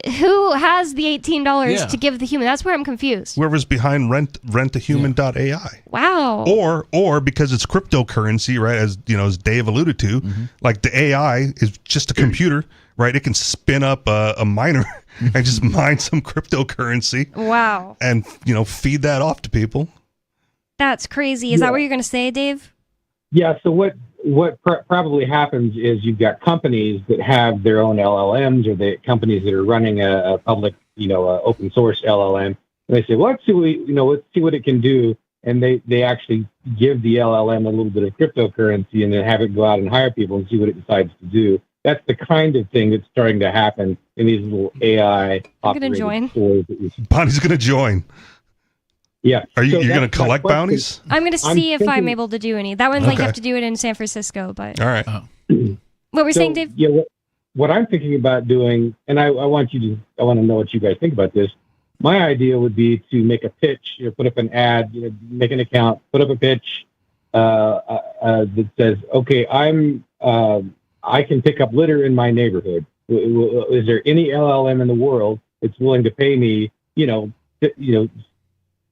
Who has the $18 to give the human? That's where I'm confused. Whoever's behind rentahuman.ai. Wow. Or because it's cryptocurrency, right? As Dave alluded to, like the AI is just a computer, right? It can spin up a miner and just mine some cryptocurrency. Wow. And feed that off to people. That's crazy. Is that what you're going to say, Dave? Yeah. So what probably happens is you've got companies that have their own LLMs, or the companies that are running a public, open source LLM. And they say, well, let's see what it can do. And they actually give the LLM a little bit of cryptocurrency and then have it go out and hire people and see what it decides to do. That's the kind of thing that's starting to happen in these little AI operated stores. Bonnie's going to join. Yeah. Are you going to collect bounties? I'm going to see if I'm able to do any. That one's like you have to do it in San Francisco, but all right. What were you saying, Dave? Yeah. what I'm thinking about doing, and I want to know what you guys think about this. My idea would be to make a pitch, put up an ad, make an account, put up a pitch that says, okay, I can pick up litter in my neighborhood. Is there any LLM in the world that's willing to pay me, $10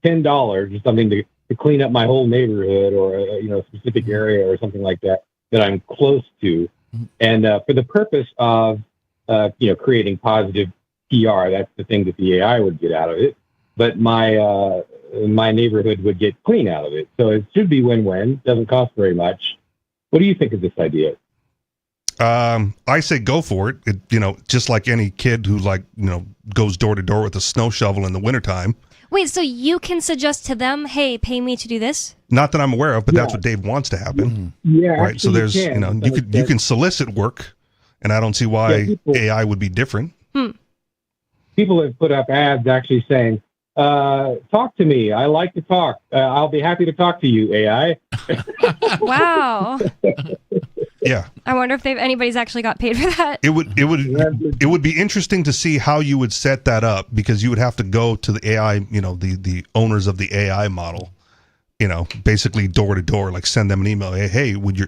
or something to clean up my whole neighborhood or a specific area or something like that I'm close to, and for the purpose of creating positive PR. That's the thing that the AI would get out of it, but my neighborhood would get clean out of it. So it should be win-win. Doesn't cost very much. What do you think of this idea? I say go for it. Just like any kid who goes door to door with a snow shovel in the wintertime. Wait, so you can suggest to them, hey, pay me to do this? Not that I'm aware of, but that's what Dave wants to happen. Yeah, right. So there's, you can solicit work, and I don't see why AI would be different. People have put up ads actually saying, talk to me. I like to talk. I'll be happy to talk to you, AI. Wow. Yeah. I wonder if anybody's actually got paid for that. It would be interesting to see how you would set that up, because you would have to go to the AI, the owners of the AI model, basically door to door, like send them an email. Hey, would you,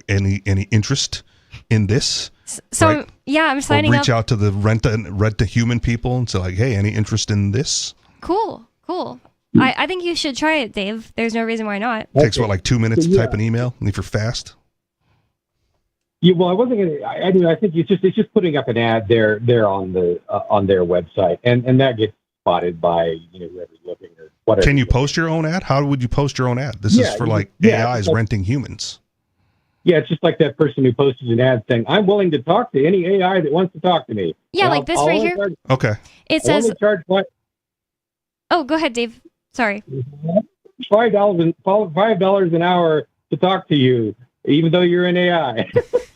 any interest in this? So right? Yeah, I'm signing or up. reach out to the rent to human people and say like, hey, any interest in this? Cool. I think you should try it, Dave. There's no reason why not. Takes 2 minutes to type an email, and if you're fast. Yeah, well, I wasn't gonna. I think it's just putting up an ad there on their website, and that gets spotted by whoever's looking or whatever. Can you post your own ad? How would you post your own ad? This is for AIs renting humans. Yeah, it's just like that person who posted an ad saying, "I'm willing to talk to any AI that wants to talk to me." Yeah, like this right here. Okay. It says. I'll charge what? Oh, go ahead, Dave. Sorry. $5 an hour to talk to you, even though you're an AI.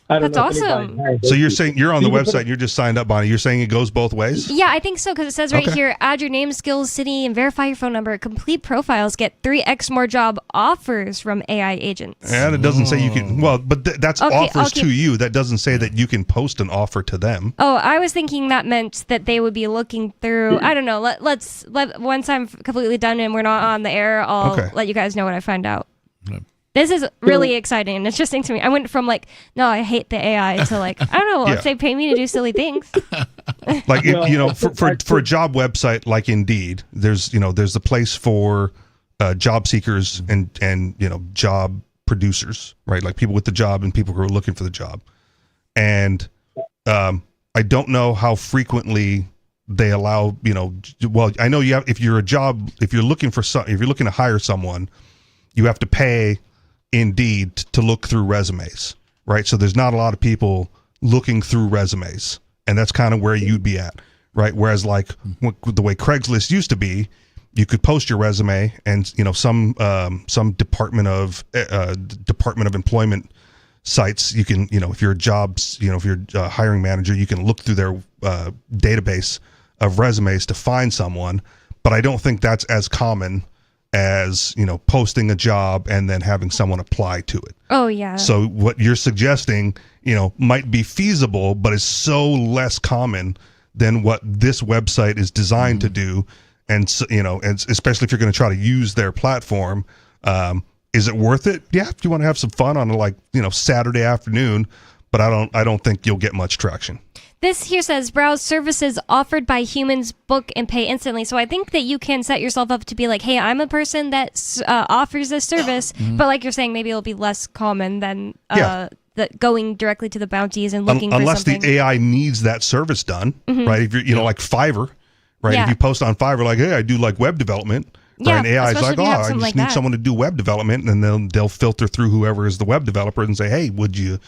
That's awesome. So you're saying you're on the website, you're just signed up on it. You're saying it goes both ways? Yeah, I think so, because it says right here, add your name, skills, city, and verify your phone number. Complete profiles get 3x more job offers from AI agents. And it doesn't say you can. Well, but that's offers to you. That doesn't say that you can post an offer to them. Oh, I was thinking that meant that they would be looking through. I don't know. Let's once I'm completely done and we're not on the air, I'll let you guys know what I find out. This is really exciting and interesting to me. I went from no, I hate the AI to I don't know, if they pay me to do silly things. For a job website like Indeed, there's a place for job seekers and job producers, right? Like people with the job and people who are looking for the job. And I don't know how frequently they allow, well, I know you have, if you're looking to hire someone, you have to pay Indeed to look through resumes, right? So there's not a lot of people looking through resumes, and that's kind of where you'd be at, right? Whereas the way Craigslist used to be, you could post your resume, and some Department of Employment sites, you can if you're if you're a hiring manager, you can look through their database of resumes to find someone. But I don't think that's as common as posting a job and then having someone apply to it. Oh yeah. So what you're suggesting might be feasible, but is so less common than what this website is designed to do. And and especially if you're going to try to use their platform, is it worth it? Yeah, if you want to have some fun on Saturday afternoon, but I don't think you'll get much traction. This here says browse services offered by humans, book and pay instantly. So I think that you can set yourself up to be like, hey, I'm a person that offers this service, but like you're saying, maybe it'll be less common than going directly to the bounties and looking for something. Unless the AI needs that service done, right? If you're like Fiverr, right? Yeah. If you post on Fiverr like, hey, I do web development. Yeah, right? And AI is like, I just like need someone to do web development, and then they'll filter through whoever is the web developer and say, hey, would you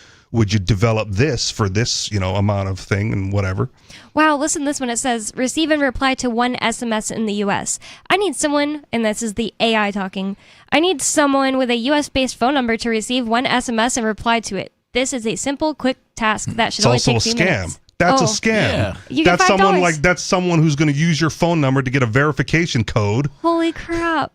develop this for this amount of thing and whatever. Wow, listen to this one. It says receive and reply to 1 SMS in the US. I need someone, and this is the AI talking, I need someone with a US based phone number to receive 1 SMS and reply to it. This is a simple, quick task that should only take 2 minutes. It's also a scam, That's Oh. a scam. Yeah. You get That's someone $5. that's someone who's going to use your phone number to get a verification code Holy crap.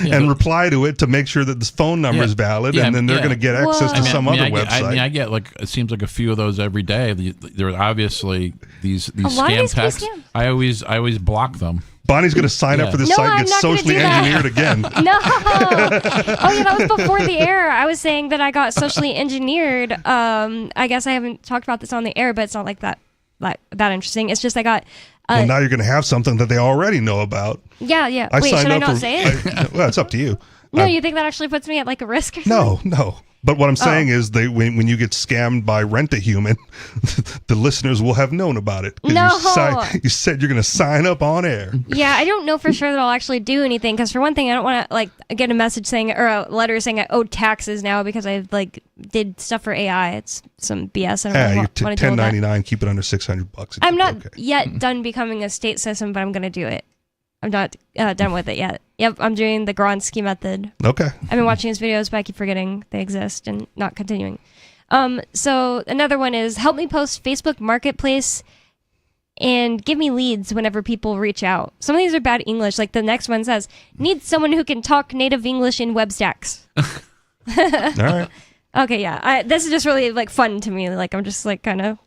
and reply to it to make sure that this phone number is valid, and then they're going to get access to some other website. I get like it seems like a few of those every day. There are obviously these lot of scam these texts. scams. I always block them. Bonnie's going to sign up for this No, site and I'm get not gonna socially do that. engineered again. No. Oh yeah, that was before the air. I was saying that I got socially engineered. I guess I haven't talked about this on the air, but it's not like that interesting. It's just I got. Well, now you're going to have something that they already know about. Yeah. I Wait, signed should I up not for, say it? well, it's up to you. No, you think that actually puts me at like a risk or something? No. But what I'm saying is, when you get scammed by Rent-A-Human, the listeners will have known about it. 'Cause No. you said you're going to sign up on air. Yeah, I don't know for sure that I'll actually do anything because for one thing, I don't want to like get a message saying or a letter saying I owe taxes now because I like did stuff for AI. It's some BS. I don't Yeah, really you're want to deal with that. 1099. Keep it under $600. I'm not yet done becoming a state citizen, but I'm going to do it. I'm not done with it yet. Yep, I'm doing the Gronsky method. Okay. I've been watching his videos, but I keep forgetting they exist and not continuing. So another one is help me post Facebook Marketplace and give me leads whenever people reach out. Some of these are bad English. Like the next one says, need someone who can talk native English in web stacks. All right. Okay, yeah. This is just really like fun to me. Like I'm just like kind of,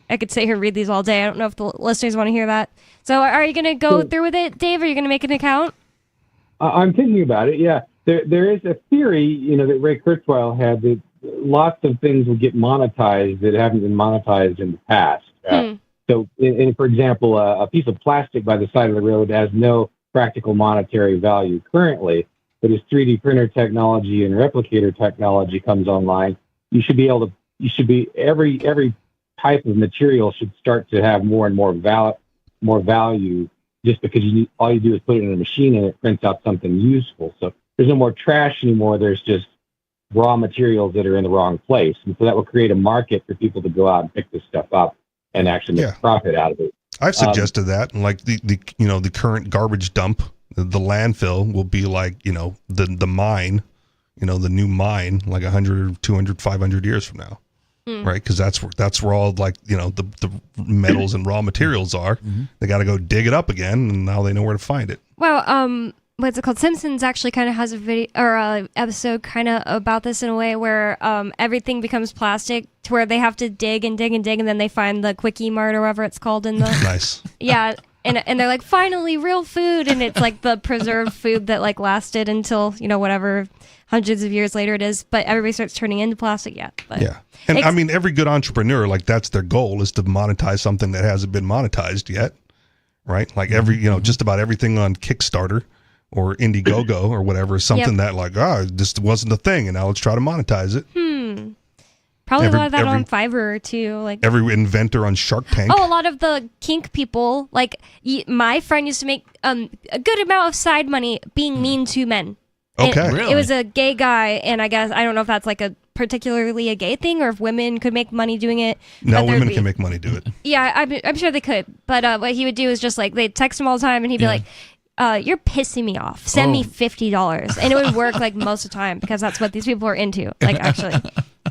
I could sit here and read these all day. I don't know if the listeners want to hear that. So are you going to go through with it, Dave? Are you going to make an account? I'm thinking about it. Yeah, there is a theory, that Ray Kurzweil had that lots of things will get monetized that haven't been monetized in the past. So, for example, a piece of plastic by the side of the road has no practical monetary value currently, but as 3D printer technology and replicator technology comes online, every type of material should start to have more and more value just because all you do is put it in a machine and it prints out something useful. So there's no more trash anymore. There's just raw materials that are in the wrong place. And so that will create a market for people to go out and pick this stuff up and actually make a profit out of it. I've suggested that, like the current garbage dump, the landfill will be like, the mine, the new mine, like 100, 200, 500 years from now. Right, because that's where all like the metals and raw materials are. They got to go dig it up again, and now they know where to find it. Well, what's it called? Simpsons actually kind of has a video or a episode kind of about this in a way where everything becomes plastic to where they have to dig and dig and dig, and then they find the Quickie Mart or whatever it's called in the nice. Yeah, and they're like finally real food, and it's like the preserved food that like lasted until whatever hundreds of years later it is, but everybody starts turning into plastic. Yeah. And I mean, every good entrepreneur, like that's their goal, is to monetize something that hasn't been monetized yet, right? Like just about everything on Kickstarter or Indiegogo or whatever is something that like, this wasn't a thing, and now let's try to monetize it. Probably a lot of that on Fiverr too. Like every inventor on Shark Tank. Oh, a lot of the kink people. Like my friend used to make a good amount of side money being mean to men. Okay. It was a gay guy, and I guess I don't know if that's like a particularly a gay thing or if women could make money doing it. No, women can make money do it. Yeah, I'm sure they could. But what he would do is just like they'd text him all the time, and he'd be like, "You're pissing me off. Send me $50," and it would work like most of the time because that's what these people are into. Like actually.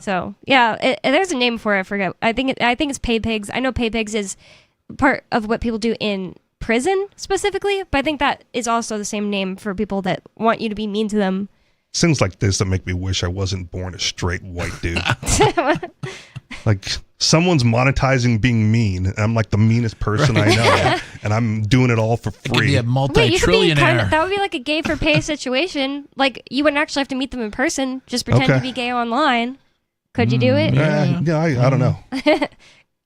So yeah, there's a name for it. I forget. I think it's pay pigs. I know pay pigs is part of what people do in prison specifically, but I think that is also the same name for people that want you to be mean to them. Things like this that make me wish I wasn't born a straight white dude. Like someone's monetizing being mean, and I'm like the meanest person I know, and I'm doing it all for free. A multi-trillionaire. That would be like a gay for pay situation. Like you wouldn't actually have to meet them in person. Just pretend to be gay online. Could you do it? Yeah, I don't know.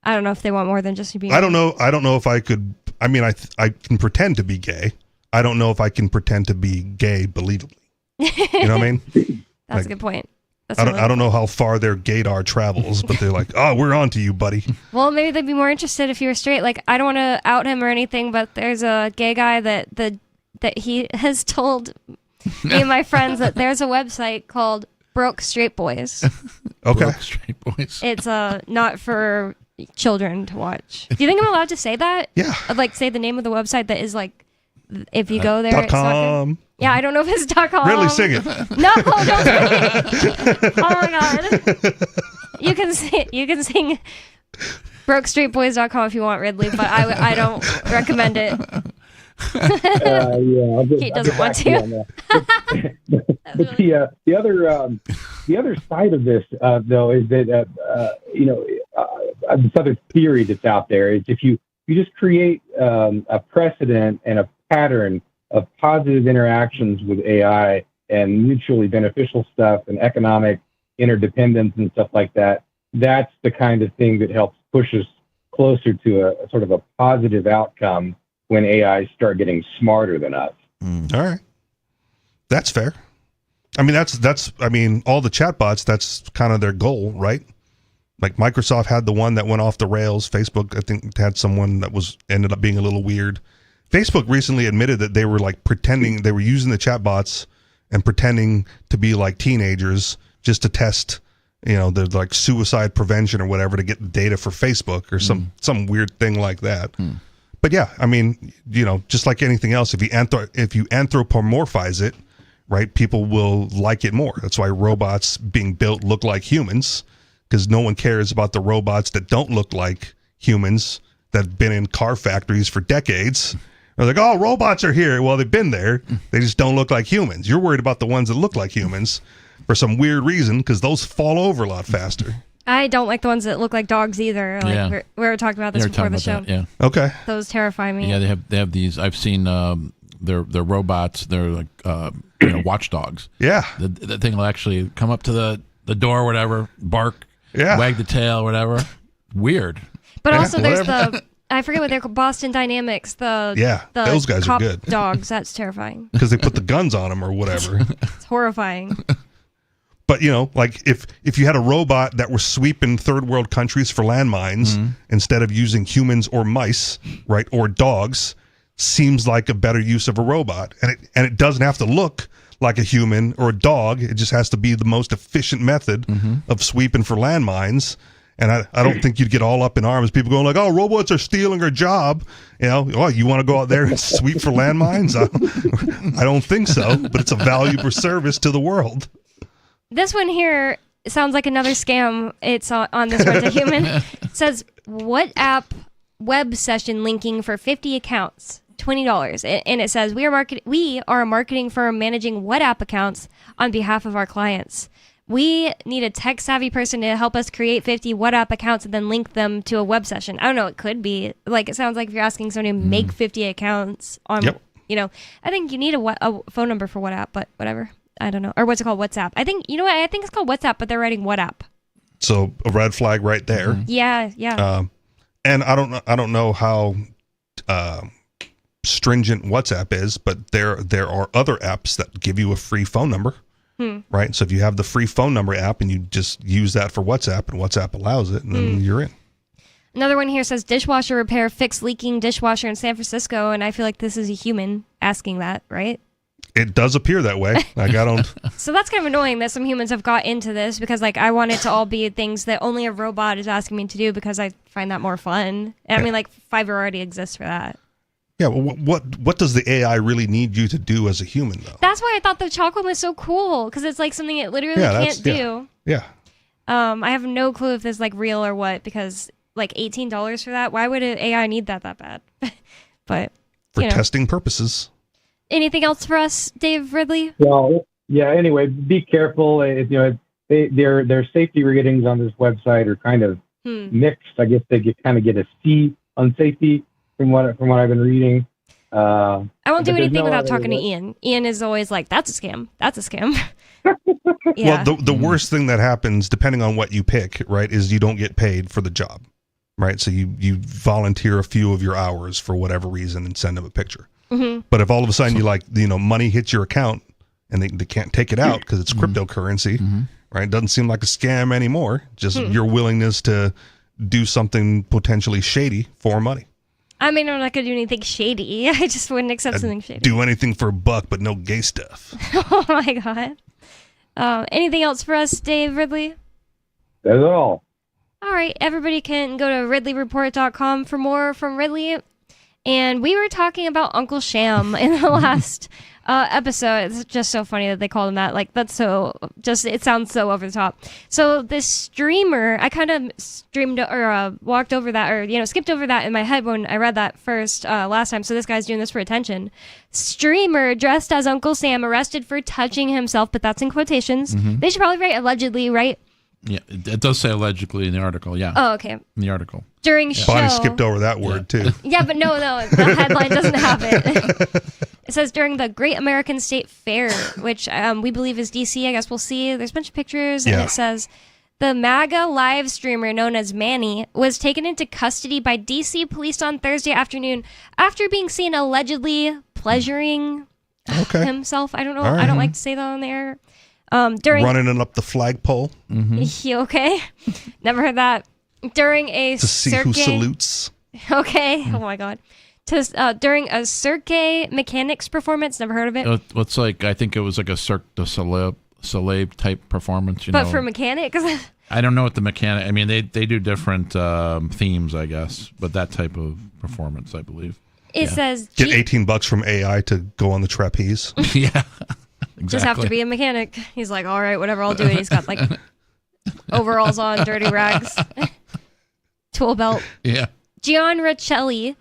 I don't know if they want more than just you being. I don't know if I could. I mean, I can pretend to be gay. I don't know if I can pretend to be gay believably. You know what I mean? That's a good point. I don't know how far their gaydar travels, but they're like, oh, we're on to you, buddy. Well, maybe they'd be more interested if you were straight. Like, I don't want to out him or anything, but there's a gay guy that he has told me and my friends that there's a website called Broke Straight Boys. Okay. Broke Straight Boys. It's not for children to watch. Do you think I'm allowed to say that? Yeah. Like, say the name of the website that is like, if you go there, .com. it's not good. Yeah, I don't know if it's .com. Really, sing it. No, don't sing it. Oh my god. You can sing BrokeStreetBoys.com if you want Ridley, but I don't recommend it. He doesn't want to. But the other side of this, though, is that this other theory that's out there is if you just create a precedent and a pattern of positive interactions with AI and mutually beneficial stuff and economic interdependence and stuff like that, that's the kind of thing that helps push us closer to a sort of a positive outcome when AI start getting smarter than us. All right. That's fair. I mean, all the chatbots, that's kind of their goal, right? Like Microsoft had the one that went off the rails. Facebook, I think, had someone that ended up being a little weird. Facebook recently admitted that they were like pretending, they were using the chatbots and pretending to be like teenagers just to test, the like suicide prevention or whatever to get the data for Facebook or some weird thing like that. But yeah, I mean, just like anything else, if you anthropomorphize it, right, people will like it more. That's why robots being built look like humans, because no one cares about the robots that don't look like humans that have been in car factories for decades. They're like, oh, robots are here. Well, they've been there. They just don't look like humans. You're worried about the ones that look like humans for some weird reason, because those fall over a lot faster. I don't like the ones that look like dogs either. Like we were talking about this before the show. That, yeah. Okay. Those terrify me. Yeah, they have these. I've seen they're robots. They're like watchdogs. Yeah. The thing will actually come up to the door, or whatever, bark, wag the tail, whatever. Weird. But also there's I forget what they're called, Boston Dynamics. Those guys cop are good. Dogs. That's terrifying. Because they put the guns on them or whatever. It's horrifying. But, like if you had a robot that was sweeping third world countries for landmines instead of using humans or mice, right, or dogs, seems like a better use of a robot. And it doesn't have to look like a human or a dog. It just has to be the most efficient method of sweeping for landmines. And I don't think you'd get all up in arms. People going like, oh, robots are stealing our job. You want to go out there and sweep for landmines? I don't think so, but it's a valuable service to the world. This one here sounds like another scam. It's on this Rent a Human. It says, WhatsApp web session linking for 50 accounts, $20. And it says, we are a marketing firm managing WhatsApp accounts on behalf of our clients. We need a tech-savvy person to help us create 50 WhatsApp accounts and then link them to a web session. I don't know. It could be. Like, it sounds like if you're asking someone to make 50 accounts on, I think you need a phone number for WhatsApp, but whatever. I don't know. Or what's it called? WhatsApp. I think it's called WhatsApp, but they're writing WhatsApp. So a red flag right there. Yeah. And I don't know how stringent WhatsApp is, but there are other apps that give you a free phone number. Right. So if you have the free phone number app and you just use that for WhatsApp and WhatsApp allows it, and then you're in. Another one here says dishwasher repair fix leaking dishwasher in San Francisco. And I feel like this is a human asking that, right? It does appear that way. So that's kind of annoying that some humans have got into this, because like I want it to all be things that only a robot is asking me to do, because I find that more fun. And I mean, like Fiverr already exists for that. Yeah, well, what does the AI really need you to do as a human, though? That's why I thought the chocolate was so cool, because it's like something it literally can't do. Yeah. I have no clue if this is like real or what, because like $18 for that, why would an AI need that bad? But for testing purposes. Anything else for us, Dave Ridley? Well, yeah. Anyway, be careful. Their safety ratings on this website are kind of mixed. I guess they kind of get a C on safety from what I've been reading. I won't do anything without talking to Ian. Ian is always like, "That's a scam. That's a scam." Yeah. Well, the worst thing that happens, depending on what you pick, right, is you don't get paid for the job, right? So you volunteer a few of your hours for whatever reason and send them a picture. But if all of a sudden money hits your account and they can't take it out because it's cryptocurrency, right? It doesn't seem like a scam anymore. Just your willingness to do something potentially shady for money. I mean, I'm not going to do anything shady. I just wouldn't accept something shady. Do anything for $1, but no gay stuff. Oh my God. Anything else for us, Dave Ridley? That's all. All right. Everybody can go to RidleyReport.com for more from Ridley. And we were talking about Uncle Sham in the last episode. It's just so funny that they called him that. Like, that's so, just, it sounds so over the top. So this streamer, I kind of streamed or walked over that, or, you know, skipped over that in my head when I read that first last time. So this guy's doing this for attention. Streamer dressed as Uncle Sam arrested for touching himself, but that's in quotations. Mhm. They should probably write allegedly, right? Yeah, it does say allegedly in the article. Yeah. Oh, okay. In the article. During show. Bonnie skipped over that word too. Yeah, but no, the headline doesn't have it. It says during the Great American State Fair, which we believe is DC. I guess we'll see. There's a bunch of pictures, and it says the MAGA live streamer known as Manny was taken into custody by DC police on Thursday afternoon after being seen allegedly pleasuring himself. I don't know. All right. I don't like to say that on the air. During running it up the flagpole You okay? Never heard that. During a to see who salutes. Okay. Oh my god. During a Cirque Mechanics performance. Never heard of it. It's like, I think it was like a Cirque du Soleil type performance. But for mechanics. I don't know what the mechanic. I mean, they do different themes, I guess, but that type of performance, I believe. It says Get $18 from AI to go on the trapeze. Yeah. Just have to be a mechanic. He's like, all right, whatever, I'll do it. He's got like overalls on, dirty rags, tool belt. Yeah. Gian Riccelli,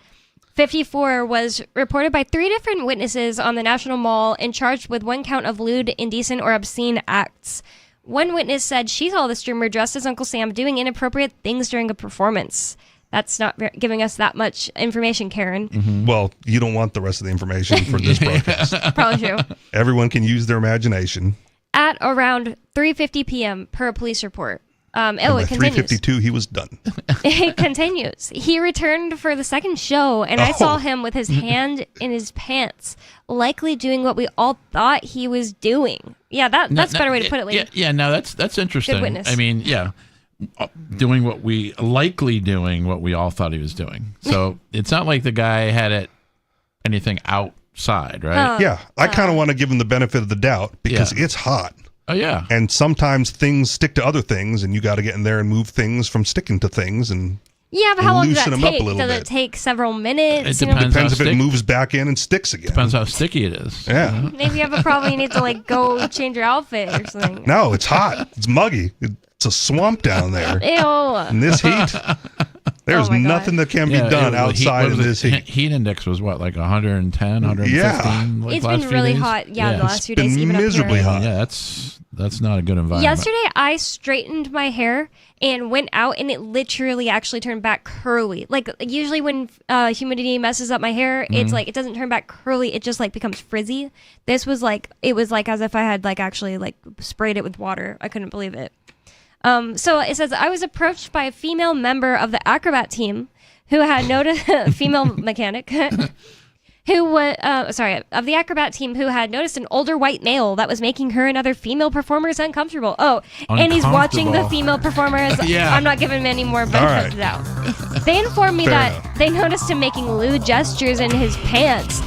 54, was reported by 3 different witnesses on the National Mall and charged with 1 count of lewd, indecent, or obscene acts. One witness said she saw the streamer dressed as Uncle Sam doing inappropriate things during a performance. That's not giving us that much information, Karen. Well, you don't want the rest of the information for this broadcast. Probably true. Everyone can use their imagination. At around 3:50 p.m. per a police report. And It by continues. 3:52, he was done. It continues. He returned for the second show, and I saw him with his hand in his pants, likely doing what we all thought he was doing. Yeah, that's a better way to put it, Lee. Yeah, no, that's interesting. Good witness. I mean, yeah. Doing what we all thought he was doing. So it's not like the guy had anything outside, right? Yeah, I kind of want to give him the benefit of the doubt because it's hot. Oh, yeah. And sometimes things stick to other things, and you got to get in there and move things from sticking to things and Yeah, but how long does loosen that them up a take? little Does bit. it take several minutes? It You know? Depends if it moves back in and sticks again. Depends how sticky it is. Yeah. Maybe you have a problem. You need to like go change your outfit or something. No, it's hot. It's muggy. It's a swamp down there. Ew. In this heat, there's Oh my God. nothing that can be done outside of this heat. Heat index was what, like 110, 115? Yeah. Like It's last been few really days? hot, the last few days. been Even miserably up here. hot. Yeah, that's not a good environment. Yesterday, I straightened my hair and went out, and it literally actually turned back curly. Like usually when humidity messes up my hair, it's like it doesn't turn back curly. It just like becomes frizzy. This was like it was like as if I had like actually like sprayed it with water. I couldn't believe it. So it says I was approached by a female member of the acrobat team who had noticed female mechanic. Who was, of the acrobat team who had noticed an older white male that was making her and other female performers uncomfortable. Oh, and he's watching the female performers. Yeah. I'm not giving him any more benefit of the doubt. They informed me Fair that enough. they noticed him making lewd gestures in his pants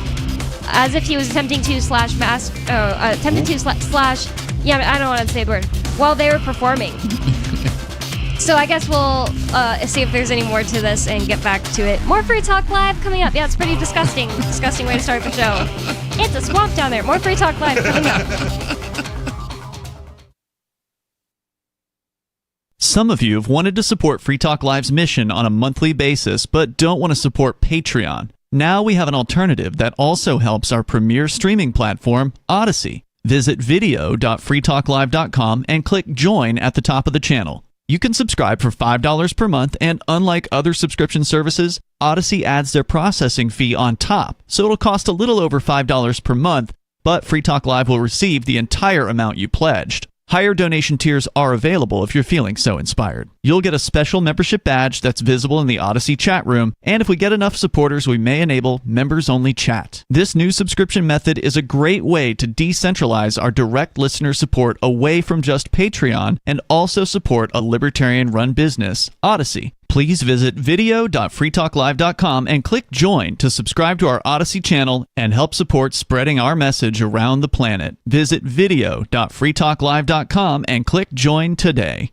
as if he was attempting to slash, I don't want to say the word, while they were performing. So I guess we'll see if there's any more to this and get back to it. More Free Talk Live coming up. Yeah, it's pretty disgusting. Disgusting way to start the show. It's a swamp down there. More Free Talk Live coming up. Some of you have wanted to support Free Talk Live's mission on a monthly basis, but don't want to support Patreon. Now we have an alternative that also helps our premier streaming platform, Odyssey. Visit video.freetalklive.com and click join at the top of the channel. You can subscribe for $5 per month, and unlike other subscription services, Odyssey adds their processing fee on top, so it'll cost a little over $5 per month, but Free Talk Live will receive the entire amount you pledged. Higher donation tiers are available if you're feeling so inspired. You'll get a special membership badge that's visible in the Odyssey chat room, and if we get enough supporters, we may enable members-only chat. This new subscription method is a great way to decentralize our direct listener support away from just Patreon and also support a libertarian-run business, Odyssey. Please visit video.freetalklive.com and click join to subscribe to our Odyssey channel and help support spreading our message around the planet. Visit video.freetalklive.com and click join today.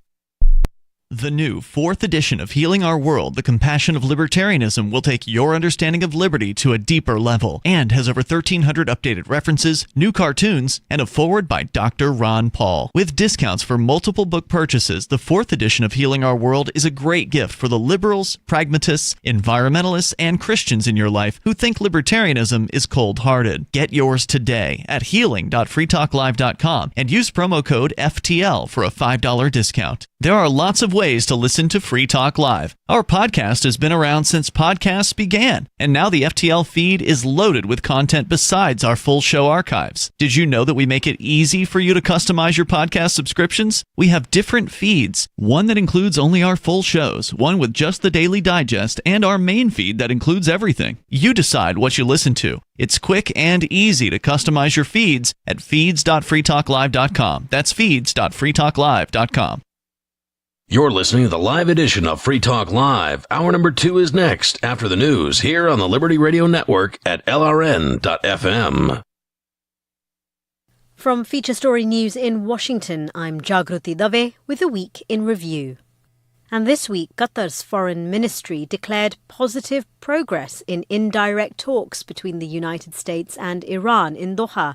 The new 4th edition of Healing Our World, The Compassion of Libertarianism will take your understanding of liberty to a deeper level and has over 1,300 updated references, new cartoons, and a foreword by Dr. Ron Paul. With discounts for multiple book purchases, the 4th edition of Healing Our World is a great gift for the liberals, pragmatists, environmentalists, and Christians in your life who think libertarianism is cold-hearted. Get yours today at healing.freetalklive.com and use promo code FTL for a $5 discount. There are lots of ways to listen to Free Talk Live. Our podcast has been around since podcasts began, and now the FTL feed is loaded with content besides our full show archives. Did you know that we make it easy for you to customize your podcast subscriptions? We have different feeds, one that includes only our full shows, one with just the Daily Digest, and our main feed that includes everything. You decide what you listen to. It's quick and easy to customize your feeds at feeds.freetalklive.com. That's feeds.freetalklive.com. You're listening to the live edition of Free Talk Live. Hour number 2 is next after the news here on the Liberty Radio Network at LRN.FM. From Feature Story News in Washington, I'm Jagruti Dave with a week in review. And this week, Qatar's foreign ministry declared positive progress in indirect talks between the United States and Iran in Doha,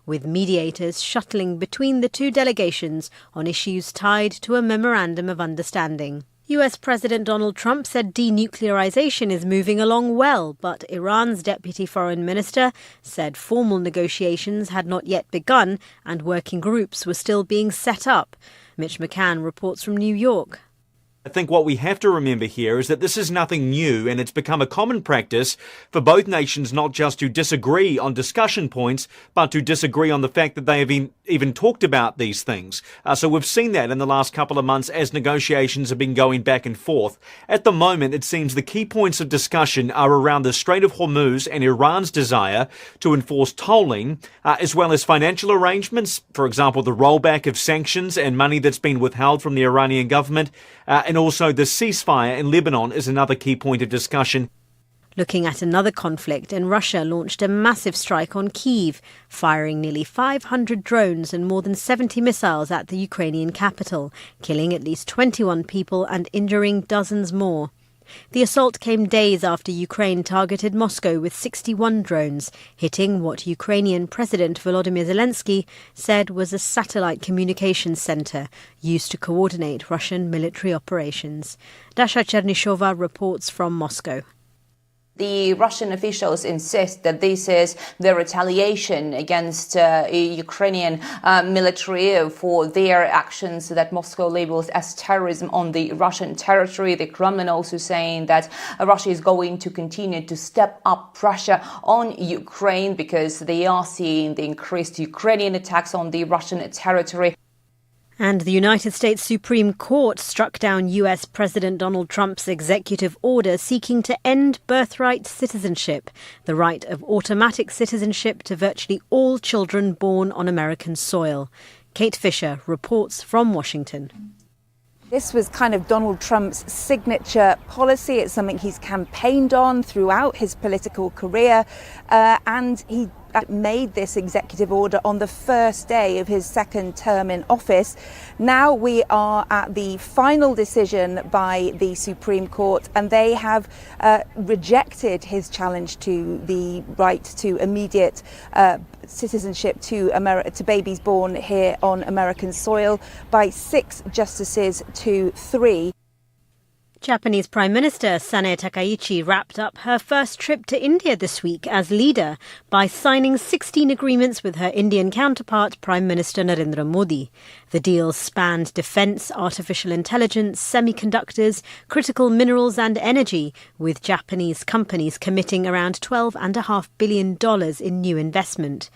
with mediators shuttling between the two delegations on issues tied to a memorandum of understanding. US President Donald Trump said denuclearization is moving along well, but Iran's deputy foreign minister said formal negotiations had not yet begun and working groups were still being set up. Mitch McCann reports from New York. I think what we have to remember here is that this is nothing new, and it's become a common practice for both nations not just to disagree on discussion points, but to disagree on the fact that they have even talked about these things. So we've seen that in the last couple of months as negotiations have been going back and forth. At the moment, it seems the key points of discussion are around the Strait of Hormuz and Iran's desire to enforce tolling, as well as financial arrangements, for example, the rollback of sanctions and money that's been withheld from the Iranian government, and also the ceasefire in Lebanon is another key point of discussion. Looking at another conflict, and Russia launched a massive strike on Kyiv, firing nearly 500 drones and more than 70 missiles at the Ukrainian capital, killing at least 21 people and injuring dozens more. The assault came days after Ukraine targeted Moscow with 61 drones, hitting what Ukrainian President Volodymyr Zelensky said was a satellite communications center used to coordinate Russian military operations. Dasha Chernyshova reports from Moscow. The Russian officials insist that this is the retaliation against Ukrainian military for their actions that Moscow labels as terrorism on the Russian territory. The Kremlin also saying that Russia is going to continue to step up pressure on Ukraine because they are seeing the increased Ukrainian attacks on the Russian territory. And the United States Supreme Court struck down US President Donald Trump's executive order seeking to end birthright citizenship, the right of automatic citizenship to virtually all children born on American soil. Kate Fisher reports from Washington. This was kind of Donald Trump's signature policy. It's something he's campaigned on throughout his political career, and he made this executive order on the first day of his second term in office. Now we are at the final decision by the Supreme Court, and they have rejected his challenge to the right to immediate citizenship to babies born here on American soil by 6 justices to 3. Japanese Prime Minister Sanae Takaichi wrapped up her first trip to India this week as leader by signing 16 agreements with her Indian counterpart, Prime Minister Narendra Modi. The deals spanned defence, artificial intelligence, semiconductors, critical minerals and energy, with Japanese companies committing around $12.5 billion in new investment.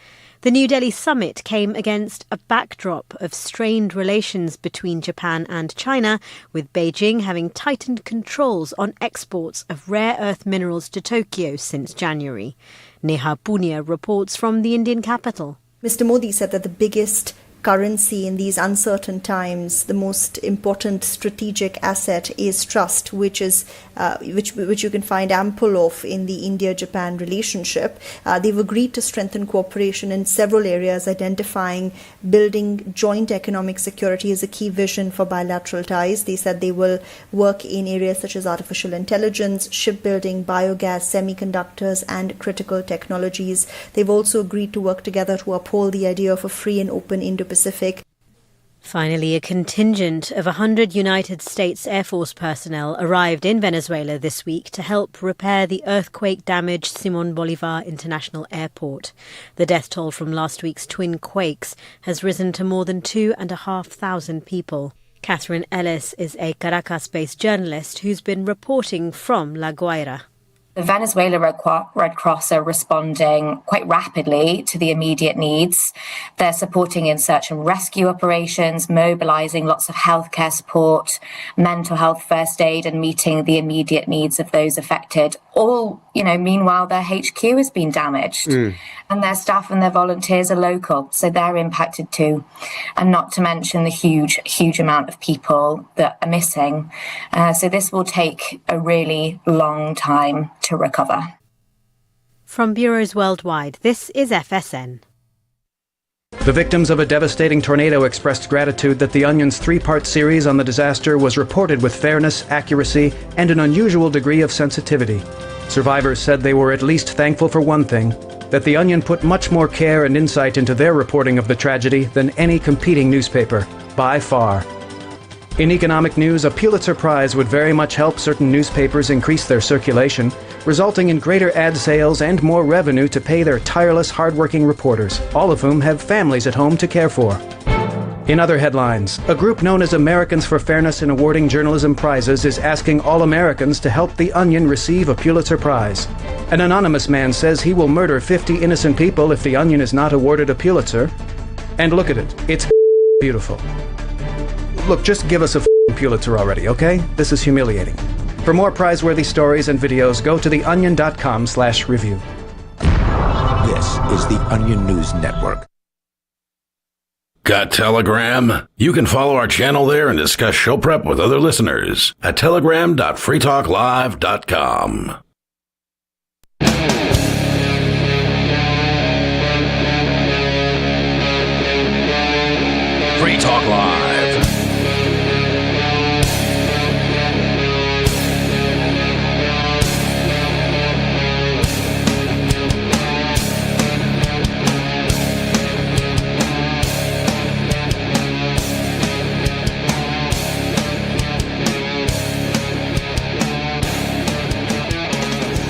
The New Delhi summit came against a backdrop of strained relations between Japan and China, with Beijing having tightened controls on exports of rare earth minerals to Tokyo since January. Neha Punia reports from the Indian capital. Mr. Modi said that the biggest currency in these uncertain times, the most important strategic asset is trust, which you can find ample of in the India-Japan relationship. They've agreed to strengthen cooperation in several areas, identifying building joint economic security as a key vision for bilateral ties. They said they will work in areas such as artificial intelligence, shipbuilding, biogas, semiconductors, and critical technologies. They've also agreed to work together to uphold the idea of a free and open Indo-Pacific. Finally, a contingent of 100 United States Air Force personnel arrived in Venezuela this week to help repair the earthquake-damaged Simón Bolívar International Airport. The death toll from last week's twin quakes has risen to more than 2,500 people. Catherine Ellis is a Caracas-based journalist who's been reporting from La Guaira. The Venezuela Red Cross are responding quite rapidly to the immediate needs. They're supporting in search and rescue operations, mobilizing lots of healthcare support, mental health first aid, and meeting the immediate needs of those affected. All, meanwhile, their HQ has been damaged. And their staff and their volunteers are local, so they're impacted too. And not to mention the huge amount of people that are missing. So this will take a really long time to recover. From bureaus worldwide, this is FSN. The victims of a devastating tornado expressed gratitude that The Onion's 3-part series on the disaster was reported with fairness, accuracy, and an unusual degree of sensitivity. Survivors said they were at least thankful for one thing, that The Onion put much more care and insight into their reporting of the tragedy than any competing newspaper, by far. In economic news, a Pulitzer Prize would very much help certain newspapers increase their circulation, resulting in greater ad sales and more revenue to pay their tireless, hardworking reporters, all of whom have families at home to care for. In other headlines, a group known as Americans for Fairness in Awarding Journalism Prizes is asking all Americans to help The Onion receive a Pulitzer Prize. An anonymous man says he will murder 50 innocent people if The Onion is not awarded a Pulitzer. And look at it, it's beautiful. Look, just give us a Pulitzer already, okay? This is humiliating. For more prize-worthy stories and videos, go to theonion.com/review. This is the Onion News Network. Got Telegram? You can follow our channel there and discuss show prep with other listeners at telegram.freetalklive.com. Free Talk Live.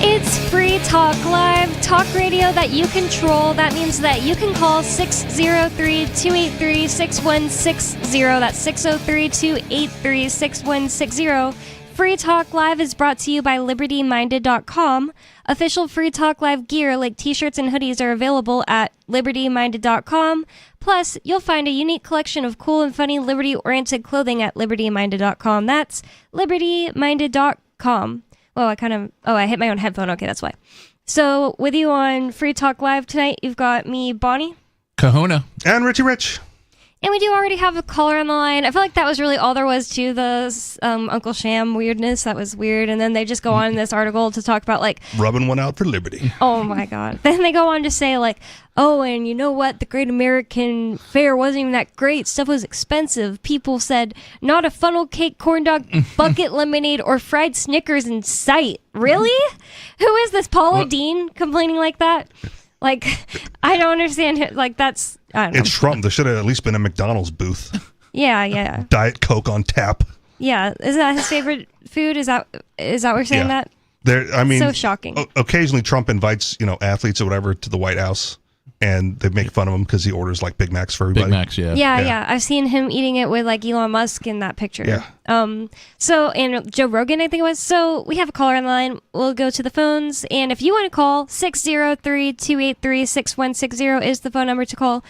It's Free Talk Live, talk radio that you control. That means that you can call 603-283-6160. That's 603-283-6160. Free Talk Live is brought to you by LibertyMinded.com. Official Free Talk Live gear like t-shirts and hoodies are available at LibertyMinded.com. Plus, you'll find a unique collection of cool and funny liberty-oriented clothing at LibertyMinded.com. That's LibertyMinded.com. Oh, I hit my own headphone. Okay, that's why. So, with you on Free Talk Live tonight, you've got me, Bonnie. Kahuna. And Richie Rich. And we do already have a caller on the line. I feel like that was really all there was to the Uncle Sham weirdness. That was weird. And then they just go on in this article to talk about, like... rubbing one out for liberty. Oh, my God. Then they go on to say, like, oh, and you know what? The Great American Fair wasn't even that great. Stuff was expensive. People said, not a funnel cake, corn dog, bucket lemonade, or fried Snickers in sight. Really? Who is this? Paula Dean complaining like that? Like, I don't understand. Like, that's... I don't know. It's Trump. There should have at least been a McDonald's booth. Yeah. Diet Coke on tap. Yeah. Is that his favorite food? Is that what you're saying that? So shocking. Occasionally Trump invites, athletes or whatever to the White House, and they make fun of him because he orders like Big Macs for everybody. Big Macs, yeah. Yeah. I've seen him eating it with like Elon Musk in that picture. Yeah. So, and Joe Rogan, I think it was. So we have a caller on the line. We'll go to the phones. And if you want to call, 603-283-6160 is the phone number to call.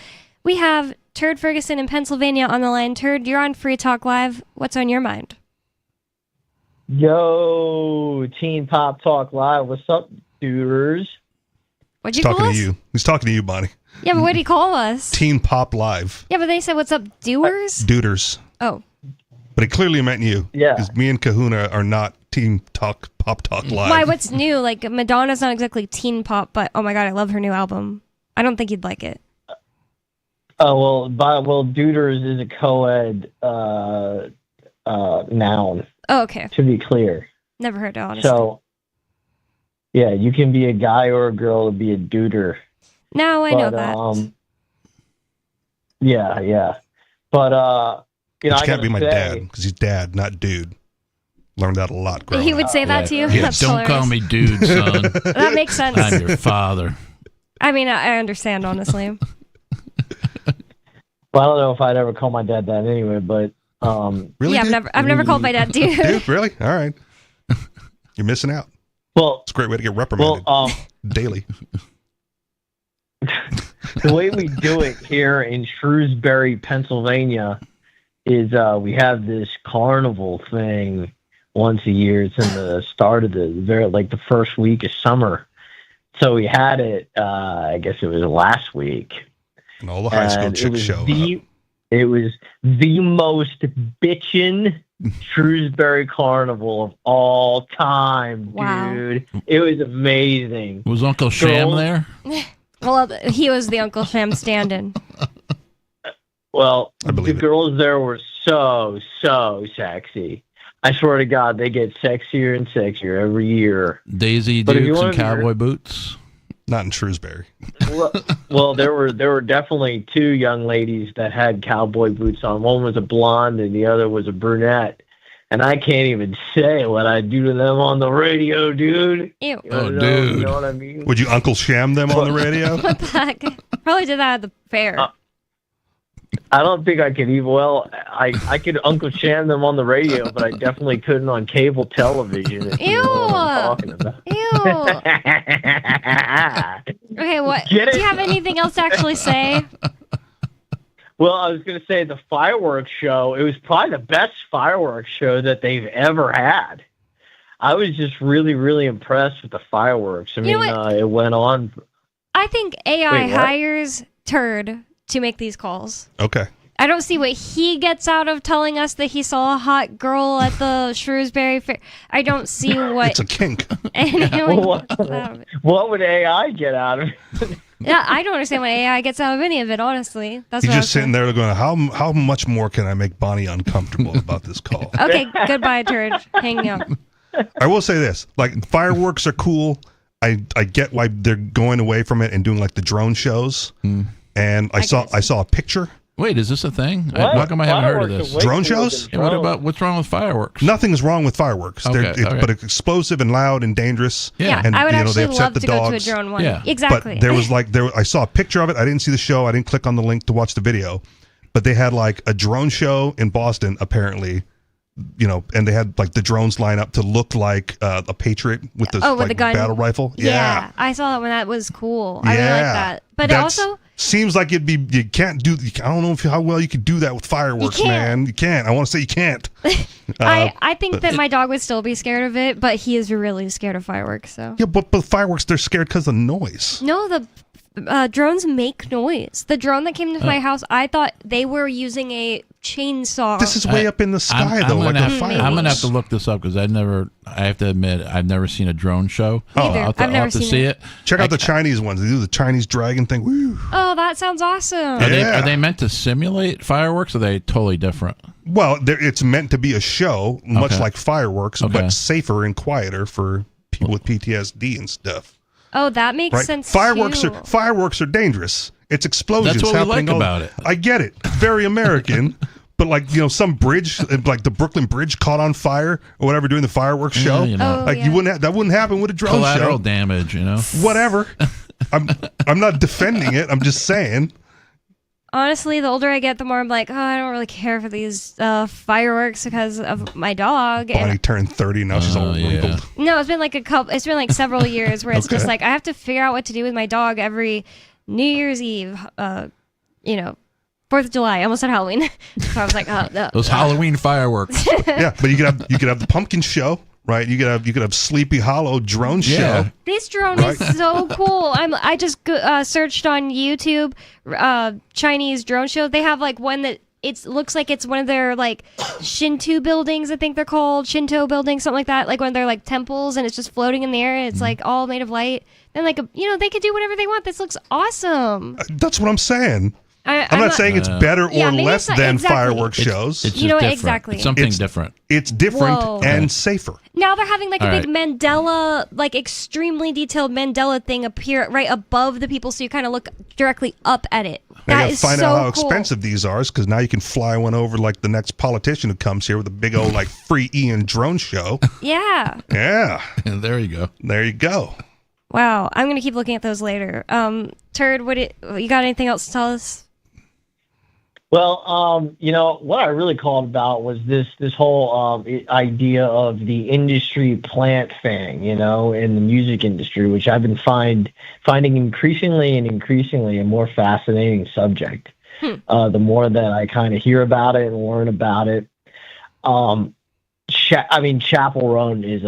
We have Turd Ferguson in Pennsylvania on the line. Turd, you're on Free Talk Live. What's on your mind? Yo, Teen Pop Talk Live. What's up, dudes? What'd you call us? He's talking to you, Bonnie. Yeah, but what did he call us? Teen Pop Live. Yeah, but they said, what's up, doers? Duders. Oh. But it clearly meant you. Yeah. Because me and Kahuna are not Teen Pop Talk Live. Why, what's new? Like, Madonna's not exactly teen pop, but oh my god, I love her new album. I don't think you'd like it. Oh, well, Duders is a co-ed noun. Oh, okay. To be clear. Never heard it, honestly. So, yeah, you can be a guy or a girl to be a duder. No, I know that. Yeah. But, you know, Which I can't be my say, dad, because he's dad, not dude. Learned that a lot growing He would up. say that to you? Yeah, That's don't hilarious. call me dude, son. That makes sense. I'm your father. I mean, I understand, honestly. Well, I don't know if I'd ever call my dad that anyway, but Really, yeah, dude? I've never called my dad dude. Dude, really? All right. You're missing out. Well, it's a great way to get reprimanded daily. The way we do it here in Shrewsbury, Pennsylvania, is we have this carnival thing once a year. It's in the start of the first week of summer. So we had it. I guess it was last week. And all the high school chicks show up. It was the most bitchin' Shrewsbury Carnival of all time, Wow. dude. It was amazing. Was Uncle Sham there? Well, he was the Uncle Sam stand-in. Well, the girls there were so sexy. I swear to God, they get sexier and sexier every year. Daisy But if you Dukes and wanna be cowboy boots? Not in Shrewsbury. Well, there were definitely two young ladies that had cowboy boots on. One was a blonde and the other was a brunette. And I can't even say what I do to them on the radio, dude. Ew. You know what I mean? Would you Uncle Sham them on the radio? What the heck? Probably did that at the fair. I don't think I could even. Well, I could Uncle Sham them on the radio, but I definitely couldn't on cable television. If you know what I'm talking about. Okay, what? Do Get it? you have anything else to actually say? Well, I was going to say the fireworks show, it was probably the best fireworks show that they've ever had. I was just really, really impressed with the fireworks. I You know mean, it went on. I think AI Wait, what? hires Turd to make these calls. Okay. I don't see what he gets out of telling us that he saw a hot girl at the Shrewsbury Fair. I don't see what. It's a kink. What would AI get out of it? Yeah, I don't understand what AI gets out of any of it, honestly. That's He's what just sitting there going, how much more can I make Bonnie uncomfortable about this call? Okay, goodbye, Turd. Hanging up. I will say this, like, fireworks are cool. I get why they're going away from it and doing like the drone shows. And I saw a picture. Wait, is this a thing? What? How come I haven't heard of Fireworks this? are way Drone cooler shows? And what about what's wrong with fireworks? Nothing's wrong with fireworks. Okay, okay. But it's explosive and loud and dangerous. Yeah, and I would they actually upset love the to go to a dogs. drone one. Yeah. Exactly. But there was I saw a picture of it. I didn't see the show. I didn't click on the link to watch the video. But they had like a drone show in Boston, apparently. And they had like the drones line up to look like a Patriot with the with the gun. battle rifle. Yeah, I saw that one. That was cool. I really like that. But That's- also, seems like you can't do. I don't know how well you could do that with fireworks, You can't. man. You can't. I want to say you can't. I think but- that my dog would still be scared of it, but he is really scared of fireworks. So Yeah, but fireworks, they're scared because of noise. no, the drones make noise. The drone that came to my house, I thought they were using a chainsaw. This is way up in the sky, though, like the fireworks. I'm gonna have to look this up because I have to admit, I've never seen a drone show. Neither. I'll I've never have to seen see it. it. Check out the Chinese ones. They do the Chinese dragon thing. Woo. Oh, that sounds awesome. Are they meant to simulate fireworks? Or are they totally different? Well, it's meant to be a show, much Okay. like fireworks, Okay. but safer and quieter for people with PTSD and stuff. Oh, that makes Right? sense. Fireworks too. are dangerous. It's explosions That's what we happening like all- about it. I get it. Very American. But some bridge, like the Brooklyn Bridge, caught on fire or whatever during the fireworks show. you know. Oh, you wouldn't that wouldn't happen with a drone Collateral show. damage, Whatever. I'm not defending it. I'm just saying. Honestly, the older I get, the more I'm like, oh, I don't really care for these fireworks because of my dog. Bonnie And turned 30 now. She's all wrinkled. no, it's been like several years where it's just Okay. like I have to figure out what to do with my dog every New Year's Eve. 4th of July. I almost said Halloween. So I was like, oh, no. Those Halloween fireworks. Yeah, but you could have the pumpkin show, right? You could have Sleepy Hollow drone show. This drone is so cool. I just searched on YouTube Chinese drone show. They have like one that looks like it's one of their like Shinto buildings. I think they're called Shinto buildings, something like that. Like one of their like temples, and it's just floating in the air. And it's like all made of light. And like they could do whatever they want. This looks awesome. That's what I'm saying. I'm not saying it's better or less than fireworks shows. It's You know just what, different. exactly. It's something It's- different. It's different Whoa. and safer. Now they're having like a All big Mandela, like extremely detailed Mandela thing appear right above the people, so you kind of look directly up at it. I That gotta is find so out how cool. expensive these are, because now you can fly one over like the next politician who comes here with a big old like free Ian drone show. Yeah. Yeah. There you go. There you go. Wow. I'm gonna keep looking at those later. Turd, you got anything else to tell us? Well, what I really called about was this whole idea of the industry plant thing, in the music industry, which I've been finding increasingly a more fascinating subject. The more that I kind of hear about it and learn about it. Chapel Roan is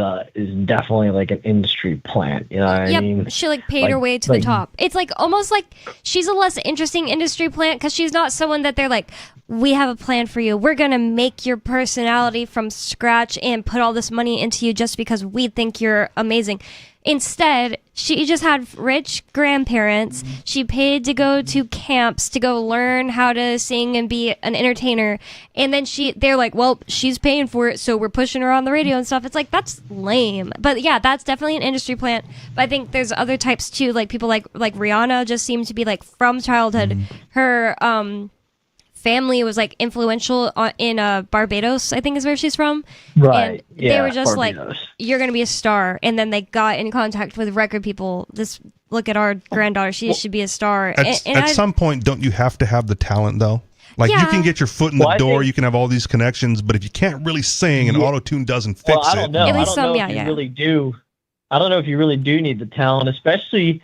definitely like an industry plant. You know what I mean? She like paid her way to the top. It's like almost like she's a less interesting industry plant because she's not someone that they're like, we have a plan for you. We're gonna make your personality from scratch and put all this money into you just because we think you're amazing. Instead, she just had rich grandparents. She paid to go to camps to go learn how to sing and be an entertainer. And then they're like, well, she's paying for it, so we're pushing her on the radio and stuff. It's like, that's lame. But yeah, that's definitely an industry plant. But I think there's other types too. Like people like Rihanna just seem to be like from childhood. Her family was like influential in Barbados, I think is where she's from. Right. And they were just Barbados. like, you're going to be a star. And then they got in contact with record people. Look at our granddaughter. She should be a star. At some point, don't you have to have the talent, though? Like, you Yeah. can get your foot in the door, you can have all these connections, but if you can't really sing and auto-tune doesn't fix I don't it. know. I don't know if you really do. I don't know if you really do need the talent, especially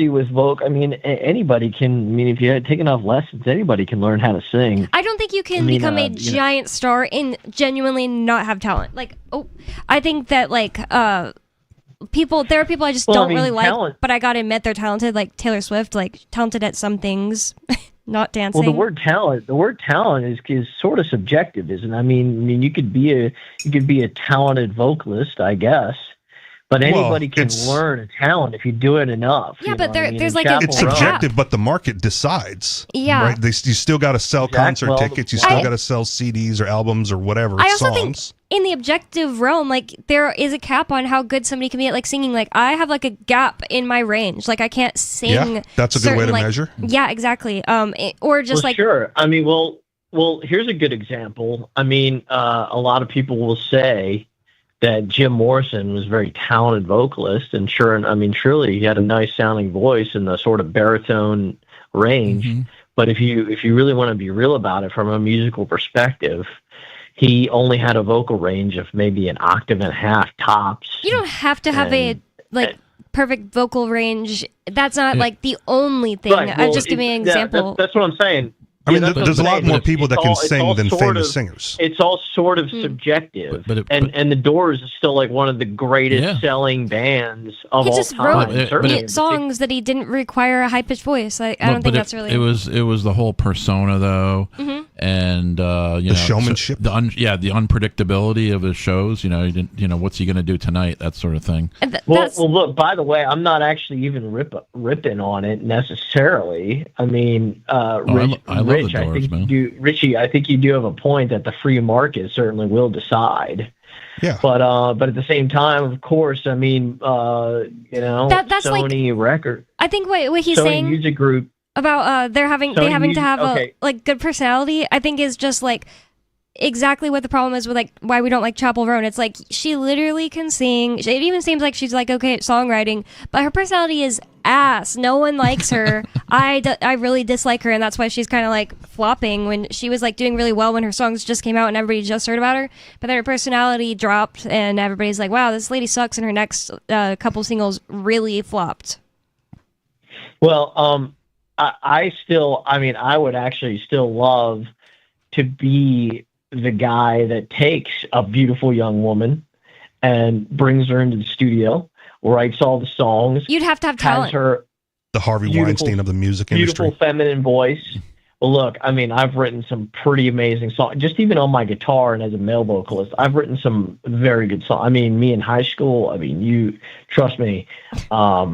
with vocal. I mean, anybody can. I mean, if you take enough lessons, anybody can learn how to sing. I don't think you can become a giant star and genuinely not have talent. Like, I think that like there are people I just don't really like, but I gotta admit they're talented. Like Taylor Swift, like talented at some things, not dancing. Well, the word talent is sort of subjective, isn't it? I mean, you could be a talented vocalist, I guess. But anybody can learn a talent if you do it enough. Yeah, but there's like it's subjective, but the market decides. Yeah. Right? You still got to sell concert tickets. You still got to sell CDs or albums or whatever. I also songs. think in the objective realm, like there is a cap on how good somebody can be at like singing. Like I have like a gap in my range. Like I can't sing. Yeah, that's a good way to like, measure. Yeah, exactly. Or just like sure. I mean, well, here's a good example. I mean, a lot of people will say that Jim Morrison was a very talented vocalist, and surely he had a nice sounding voice in the sort of baritone range. Mm-hmm. But if you really want to be real about it from a musical perspective, he only had a vocal range of maybe an octave and a half tops. You don't have to have a perfect vocal range. That's not like the only thing. Right. Well, I'm just giving an example. That's what I'm saying. I mean, there's a lot more people that can sing than famous singers. It's all sort of subjective. And the Doors is still like one of the greatest selling bands of all time. He just wrote songs that he didn't require a high-pitched voice. I don't think that's really... It was the whole persona, though, and the showmanship. The unpredictability of his shows. You know, what's he going to do tonight? That sort of thing. Well, look. By the way, I'm not actually even ripping on it necessarily. I mean, I love the Doors, man. Richie, I think you do have a point that the free market certainly will decide. Yeah. But at the same time, of course, I mean, that's Sony record. I think what he's Sony saying Music Group about they having to have a like good personality, I think is just like exactly what the problem is with like why we don't like Chapel Roan. It's like she literally can sing. It even seems like she's like okay at songwriting, but her personality is ass. No one likes her. I really dislike her, and that's why she's kind of like flopping when she was like doing really well when her songs just came out and everybody just heard about her. But then her personality dropped, and everybody's like, wow, this lady sucks, and her next couple singles really flopped. Well, I would actually still love to be the guy that takes a beautiful young woman and brings her into the studio, writes all the songs. You'd have to have has talent. her The Harvey Weinstein of the music beautiful industry. feminine voice. Well, look, I mean, I've written some pretty amazing songs. Just even on my guitar and as a male vocalist, I've written some very good songs. I mean, me in high school, I mean, you trust me.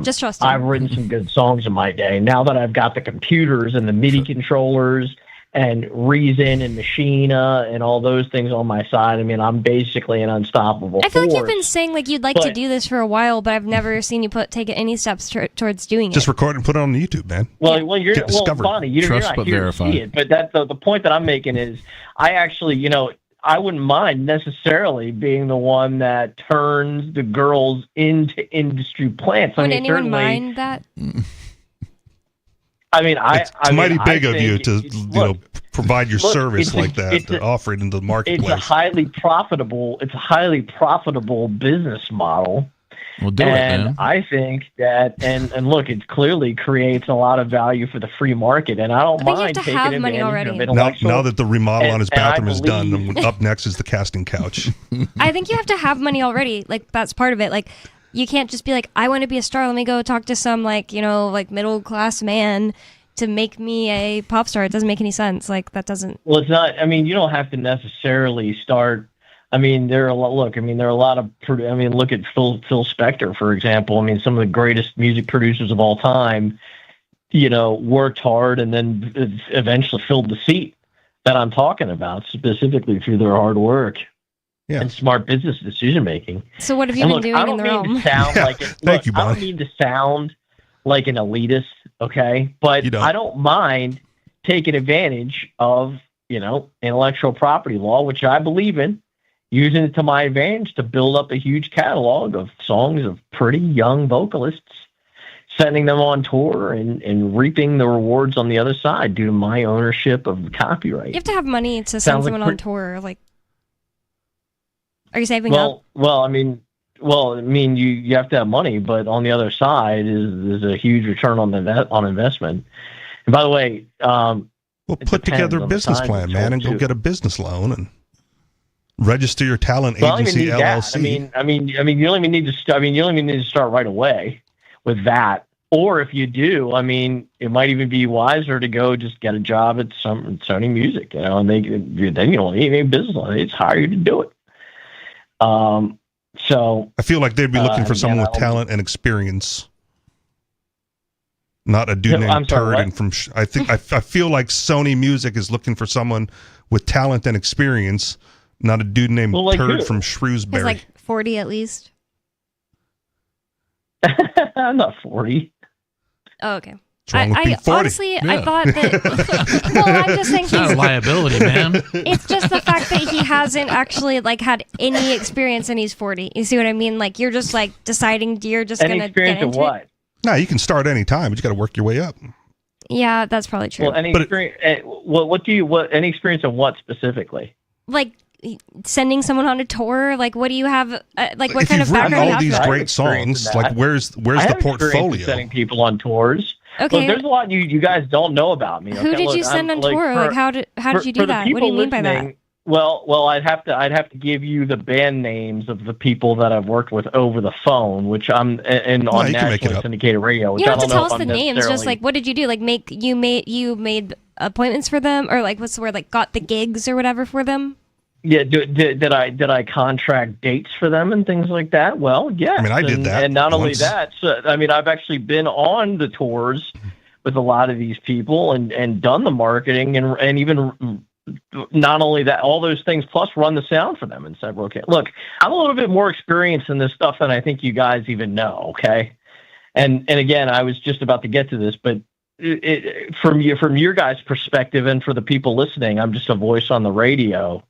Just trust me. I've written some good songs in my day. Now that I've got the computers and the MIDI controllers and Reason and Machina and all those things on my side, I mean, I'm basically an unstoppable I feel like you've force. been saying like you'd like to But- do this for a while, but I've never seen you take any steps towards doing Just it. record and put it on YouTube, man. Well, Get well, discovered. Bonnie, you're Trust not but here verify. to see it, but that's the point that I'm making is I actually, I wouldn't mind necessarily being the one that turns the girls into industry plants. Would I mean, anyone certainly, mind that? I mean, It's mighty big of you to provide your look, service it's a- like that, it's to a- offer it into the it's marketplace. a highly profitable business model. Well, do and it, man. I think that, and look, it clearly creates a lot of value for the free market, and I don't I think you have mind to taking have money advantage already. of now, intellectual. now that the remodel on his and I bathroom is done, believe- up next is the casting couch. I think you have to have money already. Like that's part of it. Like you can't just be like, I want to be a star. Let me go talk to some like middle class man to make me a pop star. It doesn't make any sense. Like that doesn't. Well, it's not. I mean, you don't have to necessarily start. I mean, there are a lot. Look, I mean, there are a lot of. I mean, look at Phil Spector, for example. I mean, some of the greatest music producers of all time. Worked hard and then eventually filled the seat that I'm talking about, specifically through their hard work and smart business decision making. So what have you And been look, doing I don't in the mean realm? to sound like it. Thank look, you, I don't Bonnie. mean to sound like an elitist, okay? But I don't mind taking advantage of, intellectual property law, which I believe in, using it to my advantage to build up a huge catalog of songs of pretty young vocalists, sending them on tour and reaping the rewards on the other side due to my ownership of copyright. You have to have money to send Sounds like someone on tour. Like, are you saving up? Well, I mean, you have to have money, but on the other side is a huge return on investment. And by the way, Well, put together a business plan, man, and go get a business loan and register your talent Well, I don't agency even need that. LLC. I mean, you only need to. You only need to start right away with that. Or if you do, I mean, it might even be wiser to go just get a job at Sony Music, and then you don't need any business loan. They just hire you to do it. So I feel like they'd be looking for again, someone with I'll- talent and experience, not a dude No, named I'm sorry, Turd. what? And from I feel like Sony Music is looking for someone with talent and experience, not a dude named Well, like Turd who? from He's Shrewsbury. like 40 at least. I'm not 40. Oh, okay. What's wrong with being 40? Honestly, I Yeah. thought that. Well, I'm just saying It's not a liability, man. It's just the fact that he hasn't actually had any experience and he's 40. You see what I mean? Like you're just deciding you're just Any gonna experience get of into what? it. No, you can start any time, but you got to work your way up. Yeah, that's probably true. Well, any experience? Any experience of what specifically? Like sending someone on a tour. Like what do you have? What If kind you've of written background do all you have these for that? great experience songs, in like that. where's I the have experience in portfolio? sending people on tours. Okay. Look, there's a lot you guys don't know about me. Who okay? did Look, you send I'm, on like, tour? for- Like how did you do for the that? What do you people mean by that? listening, Well, I'd have to give you the band names of the people that I've worked with over the phone, which I'm and on you can make it nationally up. syndicated radio. Which You don't I have to don't tell know us if the I'm names. Just necessarily- what did you do? You made appointments for them, or what's the word? Got the gigs or whatever for them. Yeah, did I contract dates for them and things like that? Well, yeah. I mean, I did that and not only once. that. So, I mean, I've actually been on the tours with a lot of these people and done the marketing and even not only that, all those things plus run the sound for them in several cases. Look, I'm a little bit more experienced in this stuff than I think you guys even know. Okay, and again, I was just about to get to this, but. From your guys' perspective and for the people listening, I'm just a voice on the radio.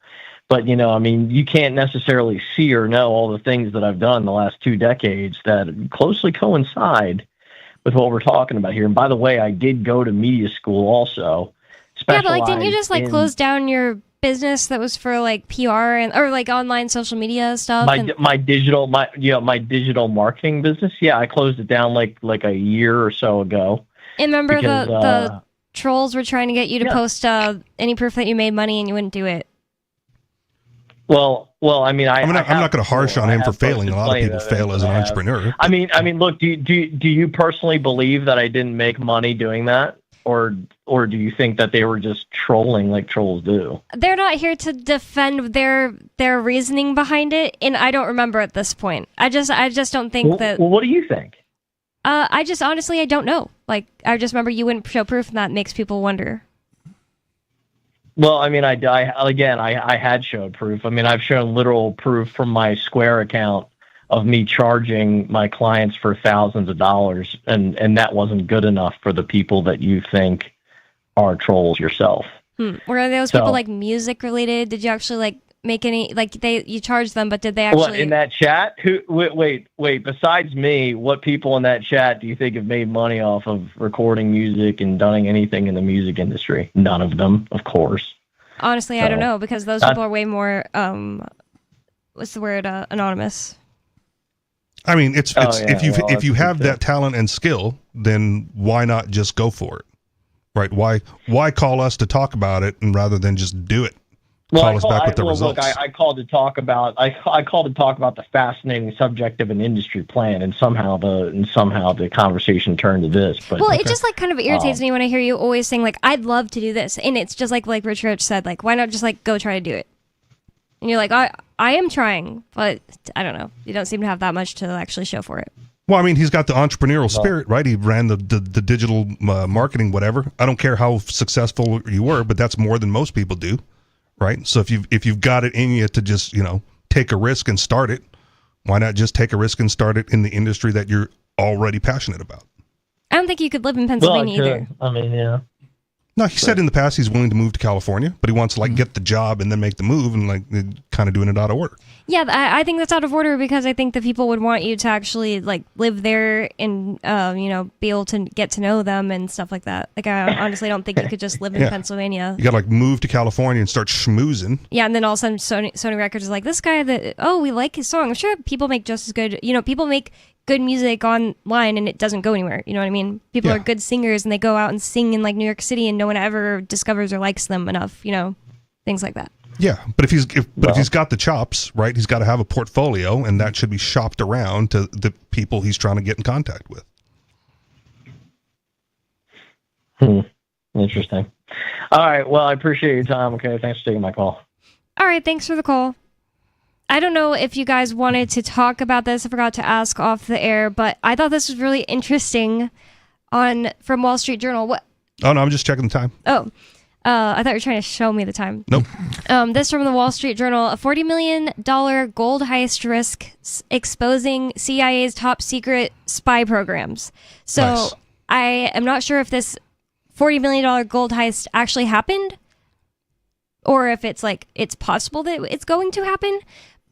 But, I mean, you can't necessarily see or know all the things that I've done the last 2 decades that closely coincide with what we're talking about here. And by the way, I did go to media school also. Yeah, but didn't you just specialized in close down your business that was for PR or online social media stuff? my digital marketing business? Yeah, I closed it down like a year or so ago. And remember because, the trolls were trying to get you to yeah. post any proof that you made money and you wouldn't do it. Well, I mean, I'm not going to harsh on him for failing. A lot of people fail as an entrepreneur. I mean, look, do you personally believe that I didn't make money doing that, or do you think that they were just trolling like trolls do? They're not here to defend their reasoning behind it, and I don't remember at this point. I just don't think that. Well, what do you think? I just honestly I don't know. Like, I just remember you wouldn't show proof, and that makes people wonder. Well, I mean, I had showed proof. I mean, I've shown literal proof from my Square account of me charging my clients for thousands of dollars, and that wasn't good enough for the people that you think are trolls yourself. Were those people like music related? Did you actually like make any you charged them, but did they actually? Well, in that chat, wait. Besides me, what people in that chat do you think have made money off of recording music and doing anything in the music industry? None of them, of course. Honestly, I don't know, because those people are way more what's the word? Anonymous. I mean, if you have that talent and skill, then why not just go for it, right? Why call us to talk about it and rather than just do it? Call us back with the results. Look, I called to talk about the fascinating subject of an industry plan, and somehow the conversation turned to this. But it just like kind of irritates me when I hear you always saying like, I'd love to do this, and it's just like Rich Rich said, like, why not just like go try to do it? And you're like, I am trying, but I don't know. You don't seem to have that much to actually show for it. Well, I mean, he's got the entrepreneurial spirit, right? He ran the digital marketing, whatever. I don't care how successful you were, but that's more than most people do. Right. So if you've got it in you to just, take a risk and start it, why not just take a risk and start it in the industry that you're already passionate about? I don't think you could live in Pennsylvania either. I mean, yeah. No, he said in the past he's willing to move to California, but he wants to get the job and then make the move and kind of doing it out of order. Yeah, I think that's out of order because I think that people would want you to actually live there and be able to get to know them and stuff like that. Like, I honestly don't think you could just live in Pennsylvania. You got to move to California and start schmoozing. Yeah, and then all of a sudden Sony Records is like, this guy we like his song. I'm sure people make just as good. People make good music online and it doesn't go anywhere. You know what I mean? People are good singers and they go out and sing in New York City and no one ever discovers or likes them enough. Things like that. Yeah, but if he's got the chops, right, he's got to have a portfolio, and that should be shopped around to the people he's trying to get in contact with. Interesting. All right. Well, I appreciate your time. Okay, thanks for taking my call. All right, thanks for the call. I don't know if you guys wanted to talk about this. I forgot to ask off the air, but I thought this was really interesting from Wall Street Journal. What? Oh, no, I'm just checking the time. Oh. I thought you were trying to show me the time. Nope. This from the Wall Street Journal. A $40 million gold heist risk exposing CIA's top secret spy programs. So nice. I am not sure if this $40 million gold heist actually happened or if it's possible that it's going to happen.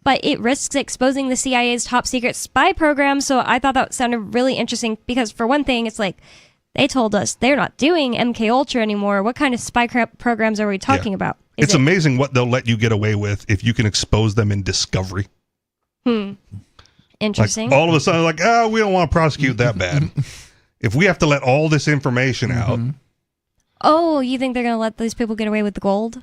But it risks exposing the CIA's top secret spy program. So I thought that sounded really interesting because, for one thing, it's they told us they're not doing MK Ultra anymore. What kind of spy programs are we talking about? It's amazing what they'll let you get away with if you can expose them in discovery. Interesting. All of a sudden, we don't want to prosecute that bad. If we have to let all this information out. Oh, you think they're going to let these people get away with the gold?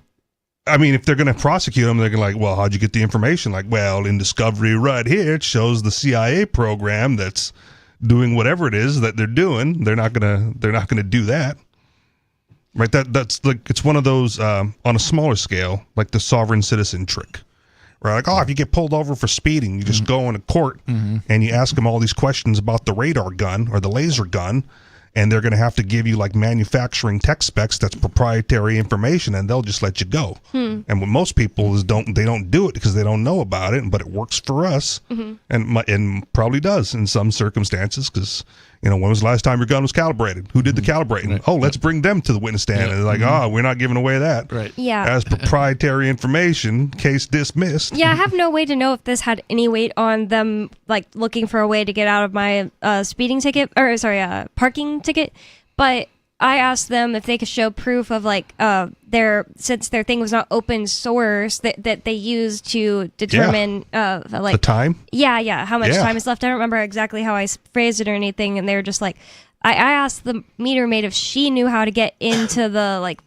I mean, if they're going to prosecute them, they're going to well, how'd you get the information? In discovery right here, it shows the CIA program that's doing whatever it is that they're doing. They're not gonna do that, right? That's it's one of those on a smaller scale, like the sovereign citizen trick, right? If you get pulled over for speeding, you just go into court and you ask them all these questions about the radar gun or the laser gun, and they're going to have to give you manufacturing tech specs that's proprietary information, and they'll just let you go. And what most people don't do it because they don't know about it, but it works for us, and probably does in some circumstances because when was the last time your gun was calibrated? Who did the calibrating? Right. Oh, let's bring them to the witness stand. And they're we're not giving away that. Right. Yeah. As proprietary information, case dismissed. Yeah, I have no way to know if this had any weight on them, looking for a way to get out of my parking ticket. But I asked them if they could show proof of since their thing was not open source that they used to determine the time. How much time is left. I don't remember exactly how I phrased it or anything, and they were just I asked the meter maid if she knew how to get into the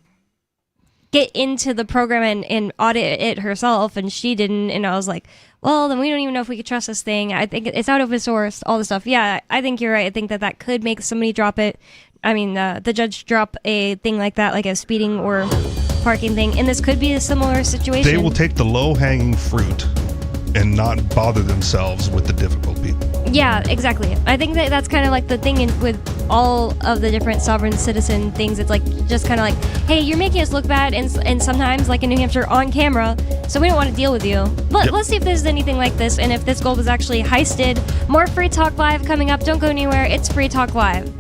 get into the program and audit it herself, and she didn't. And I was like, well, then we don't even know if we could trust this thing. I think it's out of its source, all this stuff. Yeah, I think you're right. I think that could make somebody drop it. I mean, the judge drop a thing like that, like a speeding or parking thing, and this could be a similar situation. They will take the low-hanging fruit and not bother themselves with the difficult people. Yeah, exactly. I think that's kind of like the thing with all of the different sovereign citizen things. It's like just kind of like, hey, you're making us look bad, and sometimes, like in New Hampshire, on camera, so we don't want to deal with you. But let's see if there's anything like this, and if this gold was actually heisted. More Free Talk Live coming up. Don't go anywhere. It's Free Talk Live.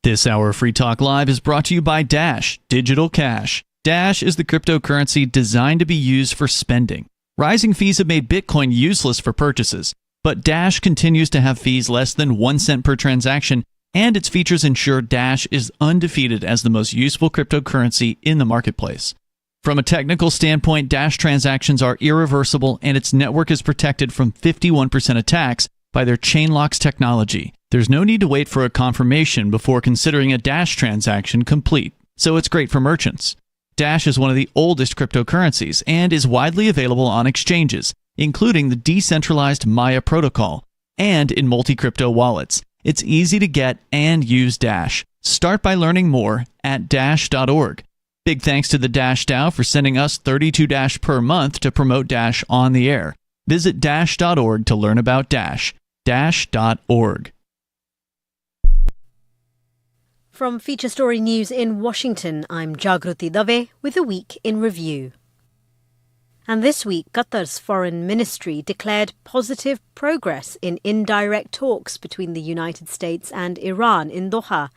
This hour of Free Talk Live is brought to you by Dash Digital Cash. Dash is the cryptocurrency designed to be used for spending. Rising fees have made Bitcoin useless for purchases, but Dash continues to have fees less than 1 cent per transaction, and its features ensure Dash is undefeated as the most useful cryptocurrency in the marketplace. From a technical standpoint, Dash transactions are irreversible, and its network is protected from 51% attacks by their Chainlocks technology. There's no need to wait for a confirmation before considering a Dash transaction complete, so it's great for merchants. Dash is one of the oldest cryptocurrencies and is widely available on exchanges, including the decentralized Maya protocol, and in multi-crypto wallets. It's easy to get and use Dash. Start by learning more at dash.org. Big thanks to the Dash DAO for sending us 32 Dash per month to promote Dash on the air. Visit dash.org to learn about Dash. Dash.org. From Feature Story News in Washington, I'm Jagruti Dave with a week in review. And this week, Qatar's foreign ministry declared positive progress in indirect talks between the United States and Iran in Doha,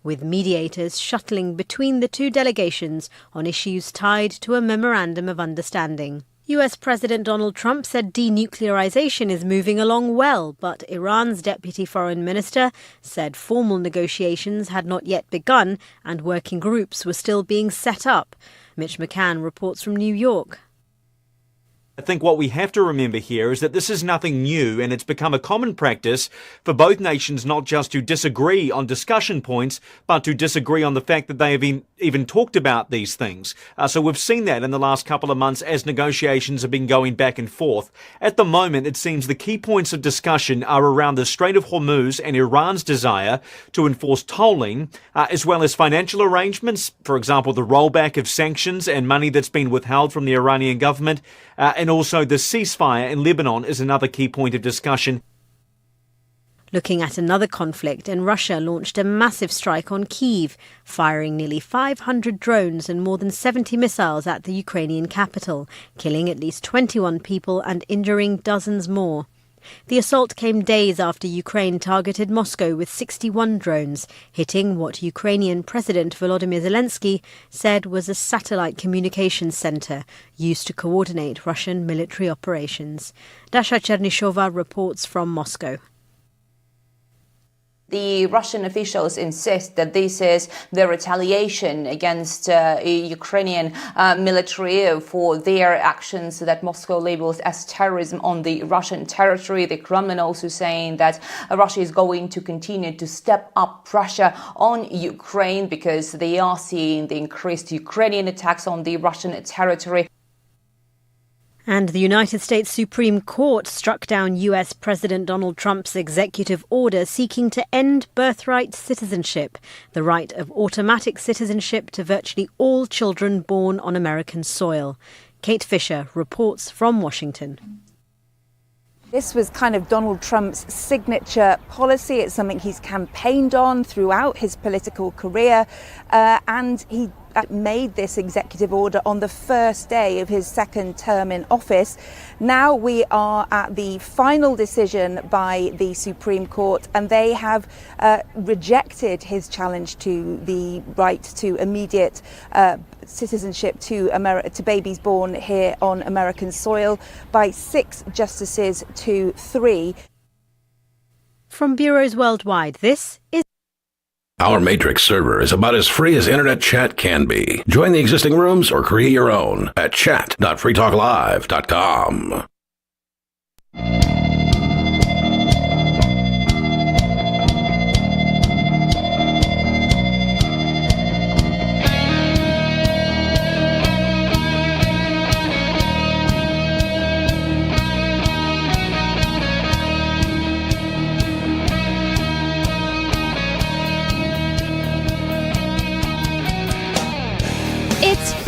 with mediators shuttling between the two delegations on issues tied to a memorandum of understanding. US President Donald Trump said denuclearization is moving along well, but Iran's deputy foreign minister said formal negotiations had not yet begun and working groups were still being set up. Mitch McCann reports from New York. I think what we have to remember here is that this is nothing new, and it's become a common practice for both nations not just to disagree on discussion points, but to disagree on the fact that they have even talked about these things. So we've seen that in the last couple of months as negotiations have been going back and forth. At the moment, it seems the key points of discussion are around the Strait of Hormuz and Iran's desire to enforce tolling, as well as financial arrangements, for example, the rollback of sanctions and money that's been withheld from the Iranian government, and also the ceasefire in Lebanon is another key point of discussion. Looking at another conflict, and Russia launched a massive strike on Kyiv, firing nearly 500 drones and more than 70 missiles at the Ukrainian capital, killing at least 21 people and injuring dozens more. The assault came days after Ukraine targeted Moscow with 61 drones, hitting what Ukrainian President Volodymyr Zelensky said was a satellite communications center used to coordinate Russian military operations. Dasha Chernyshova reports from Moscow. The Russian officials insist that this is the retaliation against Ukrainian military for their actions that Moscow labels as terrorism on the Russian territory. The Kremlin also saying that Russia is going to continue to step up pressure on Ukraine because they are seeing the increased Ukrainian attacks on the Russian territory. And the United States Supreme Court struck down US President Donald Trump's executive order seeking to end birthright citizenship, the right of automatic citizenship to virtually all children born on American soil. Kate Fisher reports from Washington. This was kind of Donald Trump's signature policy. It's something he's campaigned on throughout his political career, and he made this executive order on the first day of his second term in office. Now we are at the final decision by the Supreme Court, and they have rejected his challenge to the right to immediate citizenship to babies born here on American soil by 6 justices to 3. From bureaus worldwide, this is Our Matrix server is about as free as internet chat can be. Join the existing rooms or create your own at chat.freetalklive.com.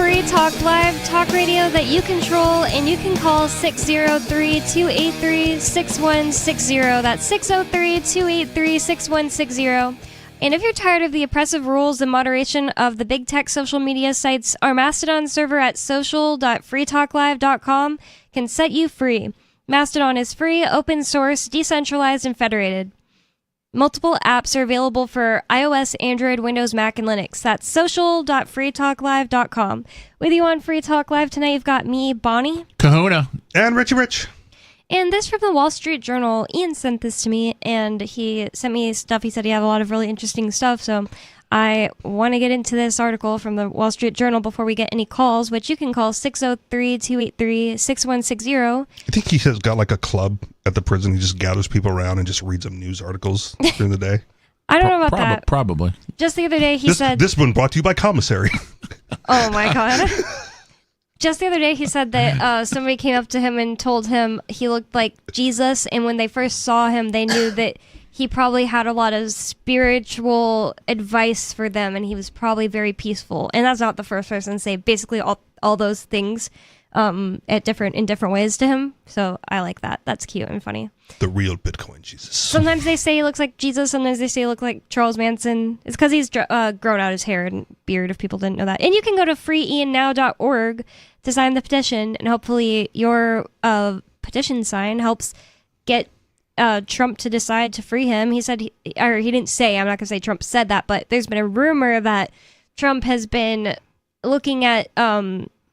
Free Talk Live, talk radio that you control, and you can call 603-283-6160. That's 603-283-6160. And if you're tired of the oppressive rules and moderation of the big tech social media sites, our Mastodon server at social.freetalklive.com can set you free. Mastodon is free, open source, decentralized, and federated. Multiple apps are available for iOS, Android, Windows, Mac, and Linux. That's social.freetalklive.com. With you on Free Talk Live tonight, you've got me, Bonnie. Kahuna. And Richie Rich. And this from the Wall Street Journal. Ian sent this to me, and he sent me stuff. He said he had a lot of really interesting stuff, so I want to get into this article from the Wall Street Journal before we get any calls, which you can call 603-283-6160. I think he has got like a club at the prison. He just gathers people around and just reads them news articles during the day. I don't know about that. Probably. Just the other day, he said... This one brought to you by Commissary. Oh, my God. Just the other day, he said that somebody came up to him and told him he looked like Jesus, and when they first saw him, they knew that he probably had a lot of spiritual advice for them, and he was probably very peaceful. And that's not the first person to say basically all those things in different ways to him. So I like that. That's cute and funny. The real Bitcoin Jesus. Sometimes they say he looks like Jesus. Sometimes they say he looks like Charles Manson. It's because he's grown out his hair and beard, if people didn't know that. And you can go to freeiannow.org to sign the petition, and hopefully your petition sign helps get Trump to decide to free him. He said, or he didn't say, I'm not going to say Trump said that, but there's been a rumor that Trump has been looking at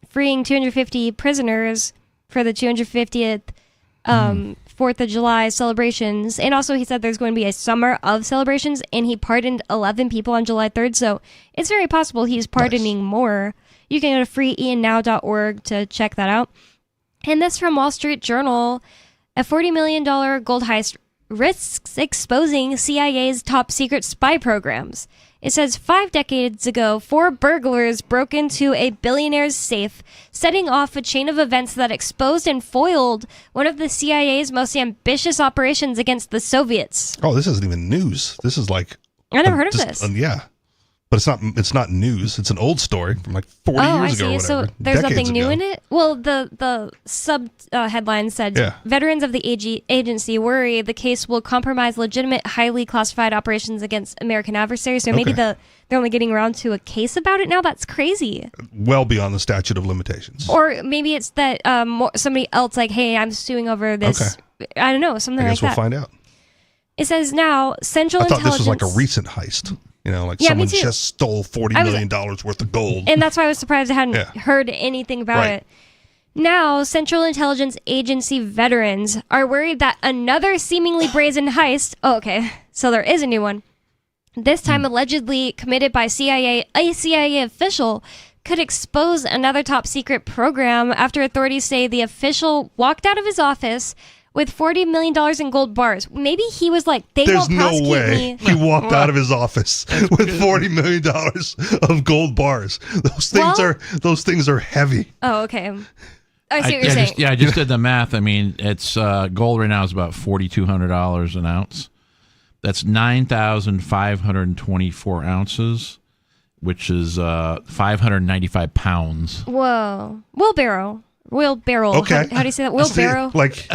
freeing 250 prisoners for the 250th 4th of July celebrations. And also he said there's going to be a summer of celebrations, and he pardoned 11 people on July 3rd. So it's very possible he's pardoning more. You can go to freeiannow.org to check that out. And this from Wall Street Journal, a $40 million gold heist risks exposing CIA's top secret spy programs. It says 5 decades ago, 4 burglars broke into a billionaire's safe, setting off a chain of events that exposed and foiled one of the CIA's most ambitious operations against the Soviets. Oh, this isn't even news. This is like... I never heard of this. Yeah. But it's not news. It's an old story from like 40 years ago or whatever. So there's Decades nothing new ago. in it? Well, the sub headline said, veterans of the agency worry the case will compromise legitimate, highly classified operations against American adversaries. So maybe they're only getting around to a case about it now? That's crazy. Well beyond the statute of limitations. Or maybe it's that somebody else like, hey, I'm suing over this. I don't know, something I like guess that. we'll find out. It says now, Central I thought Intelligence... this was like a recent heist. You know, like Yeah, someone me too. just stole $40 million worth of gold. And that's why I was surprised I hadn't heard anything about it. Now, Central Intelligence Agency veterans are worried that another seemingly brazen heist... Oh, okay. So there is a new one. This time allegedly committed by a CIA official could expose another top secret program after authorities say the official walked out of his office with $40 million in gold bars. Maybe he was like, they There's won't no prosecute way me. he walked out of his office with $40 million of gold bars. Those things are heavy. Oh, okay. I see what you're saying. I just did the math. I mean, it's gold right now is about $4,200 an ounce. That's 9,524 ounces, which is 595 pounds. Whoa. Wheelbarrow. Okay. How do you say that? Wheelbarrow? Like,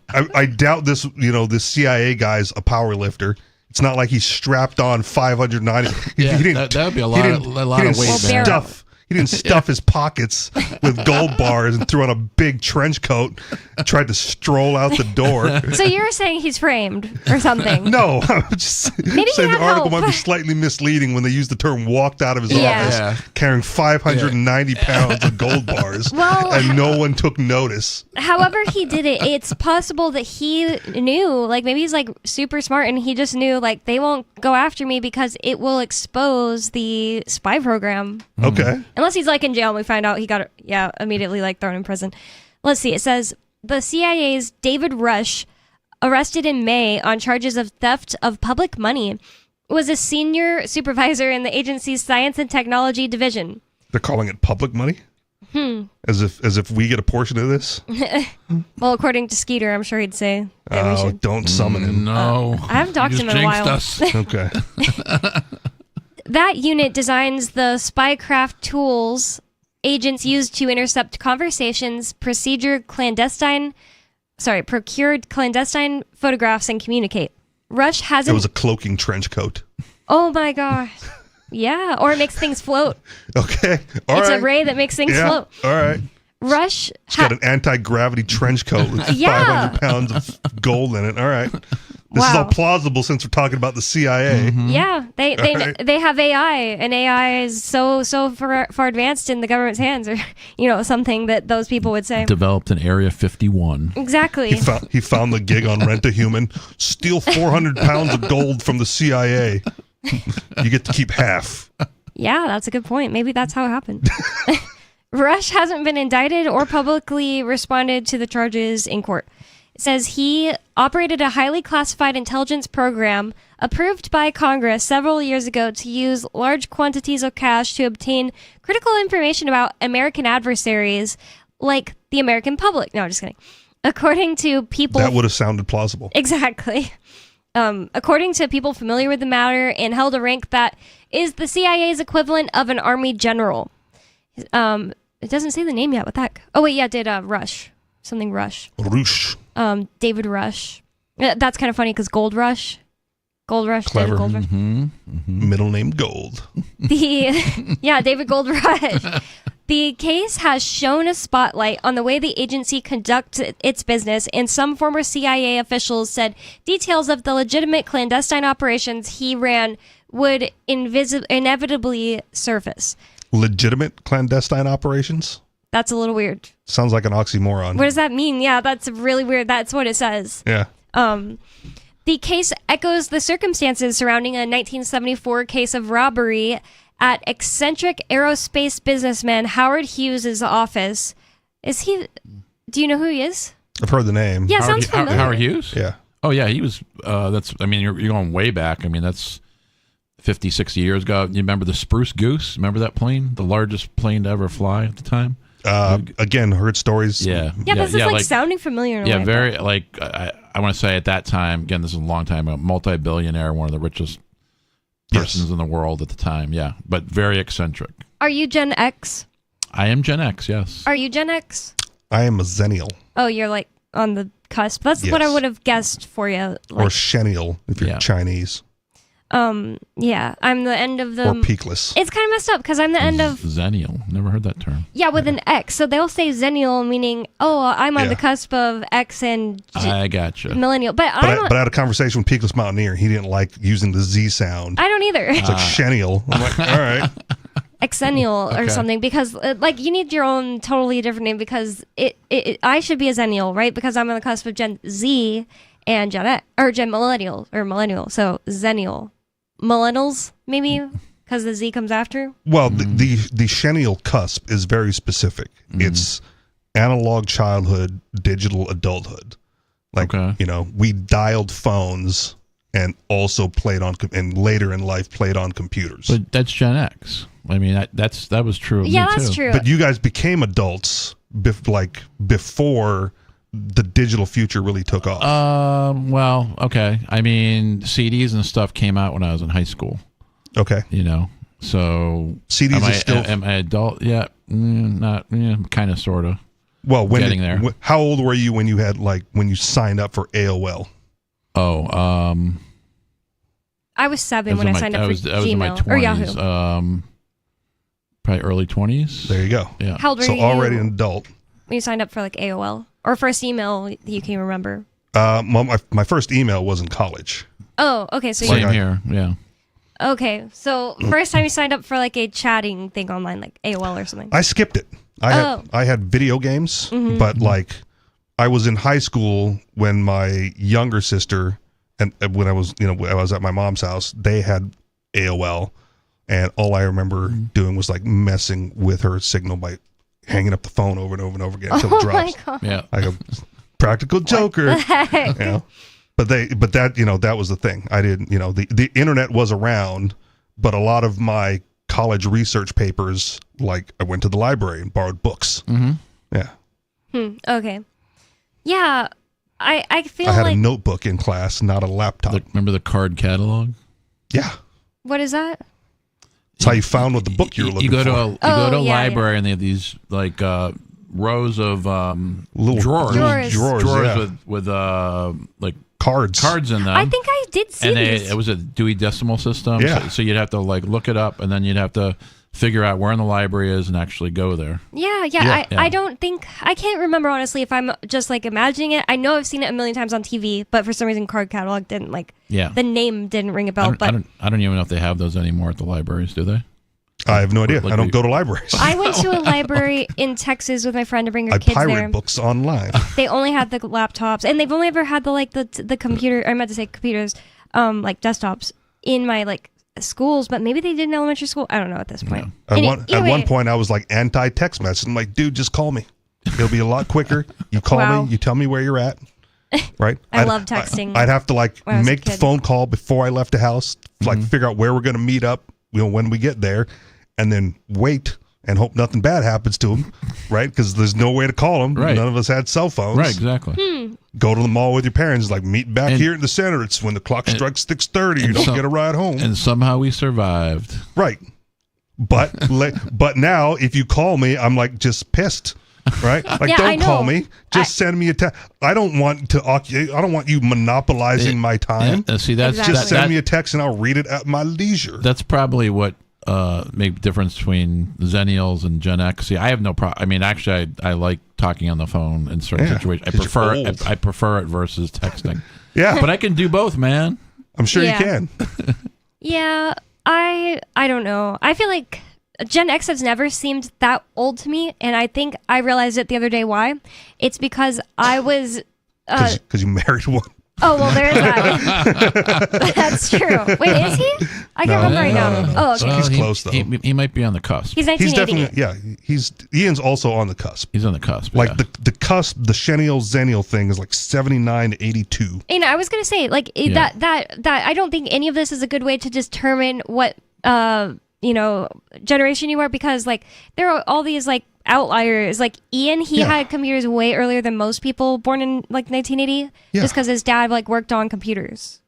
I doubt this, this CIA guy's a power lifter. It's not like he's strapped on 590. That would be a lot of weight. He didn't stuff his pockets with gold bars and threw on a big trench coat and tried to stroll out the door. So you're saying he's framed or something? No, I'm just Maybe saying he the had article help. might be slightly misleading when they use the term walked out of his office carrying 590 pounds of gold bars and no one took notice. However he did it, it's possible that he knew, like maybe he's like super smart and he just knew like they won't go after me because it will expose the spy program. Okay. Unless he's like in jail and we find out he got immediately like thrown in prison. Let's see. It says the CIA's David Rush, arrested in May on charges of theft of public money, was a senior supervisor in the agency's Science and Technology Division. They're calling it public money? As if we get a portion of this? Well, according to Skeeter, I'm sure he'd say that we should. Don't summon him. No. I haven't talked to him in a while. Okay. That unit designs the spycraft tools agents used to intercept conversations, procured clandestine photographs, and communicate. Rush hasn't... It was a cloaking trench coat. Oh my gosh. Yeah, or it makes things float. Okay, all It's right. a ray that makes things float. All right. Rush... It's got an anti-gravity trench coat with 500 pounds of gold in it. All right. This is all plausible since we're talking about the CIA. Yeah, they Right. they have AI, and AI is so far advanced in the government's hands, or something that those people would say. Developed in Area 51. Exactly. He found the gig on Rent a Human. Steal 400 pounds of gold from the CIA. You get to keep half. Yeah, that's a good point. Maybe that's how it happened. Rush hasn't been indicted or publicly responded to the charges in court. It says he operated a highly classified intelligence program approved by Congress several years ago to use large quantities of cash to obtain critical information about American adversaries like the American public. No, just kidding. According to people... That would have sounded plausible. Exactly. According to people familiar with the matter, and held a rank that is the CIA's equivalent of an army general. It doesn't say the name yet. What the heck? Oh, wait, yeah, it did Rush. Something Rush. Rush. David Rush. That's kind of funny because Gold Rush. Gold Rush. Clever. David Gold Rush. Middle name Gold. David Gold Rush. The case has shown a spotlight on the way the agency conducts its business, and some former CIA officials said details of the legitimate clandestine operations he ran would inevitably surface. Legitimate clandestine operations? That's a little weird. Sounds like an oxymoron. What does that mean? Yeah, that's really weird. That's what it says. Yeah. The case echoes the circumstances surrounding a 1974 case of robbery at eccentric aerospace businessman Howard Hughes' office. Do you know who he is? I've heard the name. Yeah, sounds familiar. Howard Hughes? Yeah. Oh, yeah, he was, you're going way back. I mean, that's 50, 60 years ago. You remember the Spruce Goose? Remember that plane? The largest plane to ever fly at the time? Again, heard stories. Yeah. Yeah, this is like sounding familiar in a way. Very, I want to say at that time, again, this is a long time ago, multi-billionaire, one of the richest persons in the world at the time, yeah. But very eccentric. Are you Gen X? I am Gen X, yes. Are you Gen X? I am a Zennial. Oh, you're like on the cusp. That's what I would have guessed for you. Or Shennial, if you're Chinese. Yeah, I'm the end of the... Or peakless. It's kind of messed up because I'm the end of... Zennial. Never heard that term. Yeah, with an X. So they'll say Zennial, meaning, I'm on the cusp of X and... I gotcha. Millennial. But I had a conversation with Peakless Mountaineer. He didn't like using the Z sound. I don't either. It's like Shennial. I'm like, all right. Exennial or something, because you need your own totally different name, because I should be a Zennial, right? Because I'm on the cusp of Gen Z and Gen X, or Gen Millennial, so Zennial. Millennials, maybe, because the Z comes after? Well, the Shennial cusp is very specific. It's analog childhood, digital adulthood. We dialed phones and also played on, and later in life played on computers. But that's Gen X. I mean, that was true of me too. Yeah, that's true. But you guys became adults before the digital future really took off. Well, okay. I mean, CDs and stuff came out when I was in high school. Okay. So CDs is still... Am I adult? Yeah, not kind of, sort of. Well, getting there. How old were you when you had when you signed up for AOL? Oh, I was 7 when I signed up for Gmail. I was in my 20s. Or Yahoo. Probably early 20s. There you go. Yeah. How old were you? So already an adult. When you signed up for AOL? Or first email that you can remember? My first email was in college. Oh, okay. So Same here, yeah. Okay, so first time you signed up for a chatting thing online, like AOL or something. I skipped it. I had video games, but I was in high school when my younger sister, and when I was at my mom's house, they had AOL, and all I remember doing was messing with her signal by hanging up the phone over and over and over again until it drops. My God. Yeah. Like a practical joker. What the heck? But that was the thing. I didn't, the internet was around, but a lot of my college research papers, I went to the library and borrowed books. Mm-hmm. Yeah. Okay. Yeah. I feel I had a notebook in class, not a laptop. Remember the card catalog? Yeah. What is that? That's how you found what the book you were looking You go to for. a library and they have these like rows of little drawers yeah. with like cards in them. I think I did see and these. it was a Dewey Decimal System. Yeah. So you'd have to like look it up, and then you'd have to figure out where in the library is and actually go there. Yeah. Yeah. I don't think I can't remember honestly if I'm just like imagining it. I know I've seen it a million times on TV, but for some reason card catalog didn't the name didn't ring a bell. I don't even know if they have those anymore at the libraries. Do they? I have no idea. I don't go to libraries. I went to a library in Texas with my friend to bring her I kids pirate there. books online. They only had the laptops, and they've only ever had the computer. I meant to say computers, like desktops in my like schools, but maybe they did in elementary school. I don't know at this point. At one point, I was like anti-text message. I'm like, dude, just call me. It'll be a lot quicker. You call Wow. me. You tell me where you're at. Right? I love texting I'd have to like when I was a make the kid. phone call before I left the house, like figure out where we're going to meet up, when we get there, and then wait and hope nothing bad happens to him, right? Because there's no way to call him. Right. None of us had cell phones. Right, exactly. Go to the mall with your parents, like meet back here in the center. It's when the clock strikes 6:30. You don't get a ride home. And somehow we survived. Right. But but now if you call me, I'm like just pissed. Right? Like Yeah, I don't call know. me. Just send me a text. I don't want you monopolizing my time. See, that's just send me a text and I'll read it at my leisure. That's probably what make the difference between Zennials and Gen X. See, I have no problem. I mean, actually, I like talking on the phone in certain Yeah, situations. 'cause you're old. I prefer it versus texting. Yeah, but I can do both, man. I'm sure Yeah. you can. Yeah, I don't know. I feel like Gen X has never seemed that old to me, and I think I realized it the other day why. It's because I was Because you married one. oh well, there's that. That's true. Wait, is he? I can't remember right now. Oh, okay. He's close though. He might be on the cusp. He's He's 1980. definitely Ian's also on the cusp. He's on the cusp. Like yeah. the cusp, the Xennial Zennial thing is like 79 to 82. And I was gonna say, like Yeah. that I don't think any of this is a good way to determine what generation you are, because like there are all these like outliers. Like Ian, he had computers way earlier than most people born in like 1980, just because his dad like worked on computers.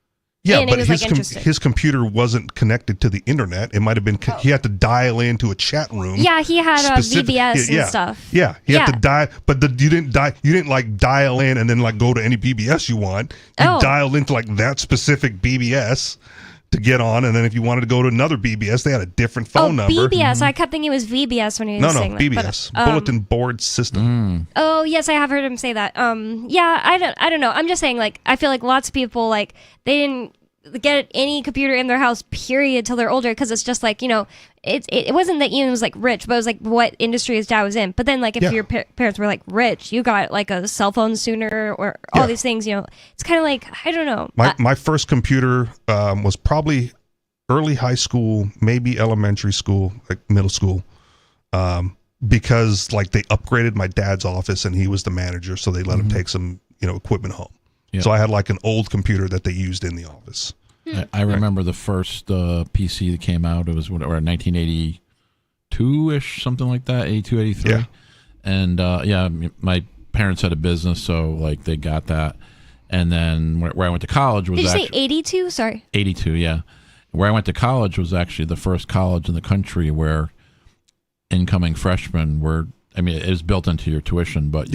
Yeah, and but he was, like, interested. his computer wasn't connected to the internet. It might have been. He had to dial into a chat room. Yeah, he had VBS yeah, and stuff. Yeah, he had to dial, but you didn't like dial in and then like go to any BBS you want. You dialed into like that specific BBS to get on, and then if you wanted to go to another BBS, they had a different phone number. BBS. I kept thinking it was VBS when he was No, saying that. BBS, But, Bulletin Board System. Oh yes, I have heard him say that. Yeah, I don't know. I'm just saying, like, I feel like lots of people like they didn't get any computer in their house period till they're older, because it's just like, it wasn't that Ian was like rich, but it was like what industry his dad was in. But then like if your parents were like rich, you got like a cell phone sooner, or all these things. It's kind of like, I don't know. My first computer was probably early high school, maybe elementary school, like middle school, because like they upgraded my dad's office and he was the manager, so they let him take some equipment home. Yeah. So I had like an old computer that they used in the office. I remember the first PC that came out. It was 1982-ish, something like that, 82, 83. Yeah. And my parents had a business, so like they got that. And then where I went to college was Did you say actually 82? Sorry. 82, yeah. Where I went to college was actually the first college in the country where incoming freshmen were. I mean, it was built into your tuition, but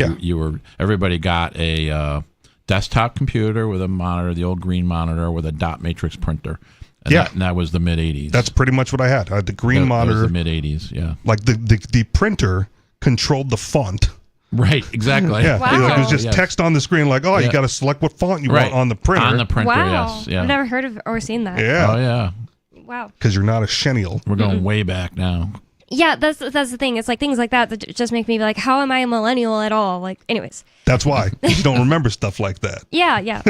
everybody got a desktop computer with a monitor, the old green monitor with a dot matrix printer. And that was the mid 80s. That's pretty much what I had. I had the green monitor. That was the mid 80s, yeah. Like the printer controlled the font. Right, exactly. Yeah, Wow. like it was just text on the screen. Like, you got to select what font you want on the printer. On the printer, Wow. yes. Yeah. I've never heard of or seen that. Yeah. Oh yeah. Wow. Because you're not a Xennial. We're going way back now. Yeah, that's the thing. It's like things like that just make me be like, how am I a millennial at all? Like, anyways. That's why you don't remember stuff like that. Yeah.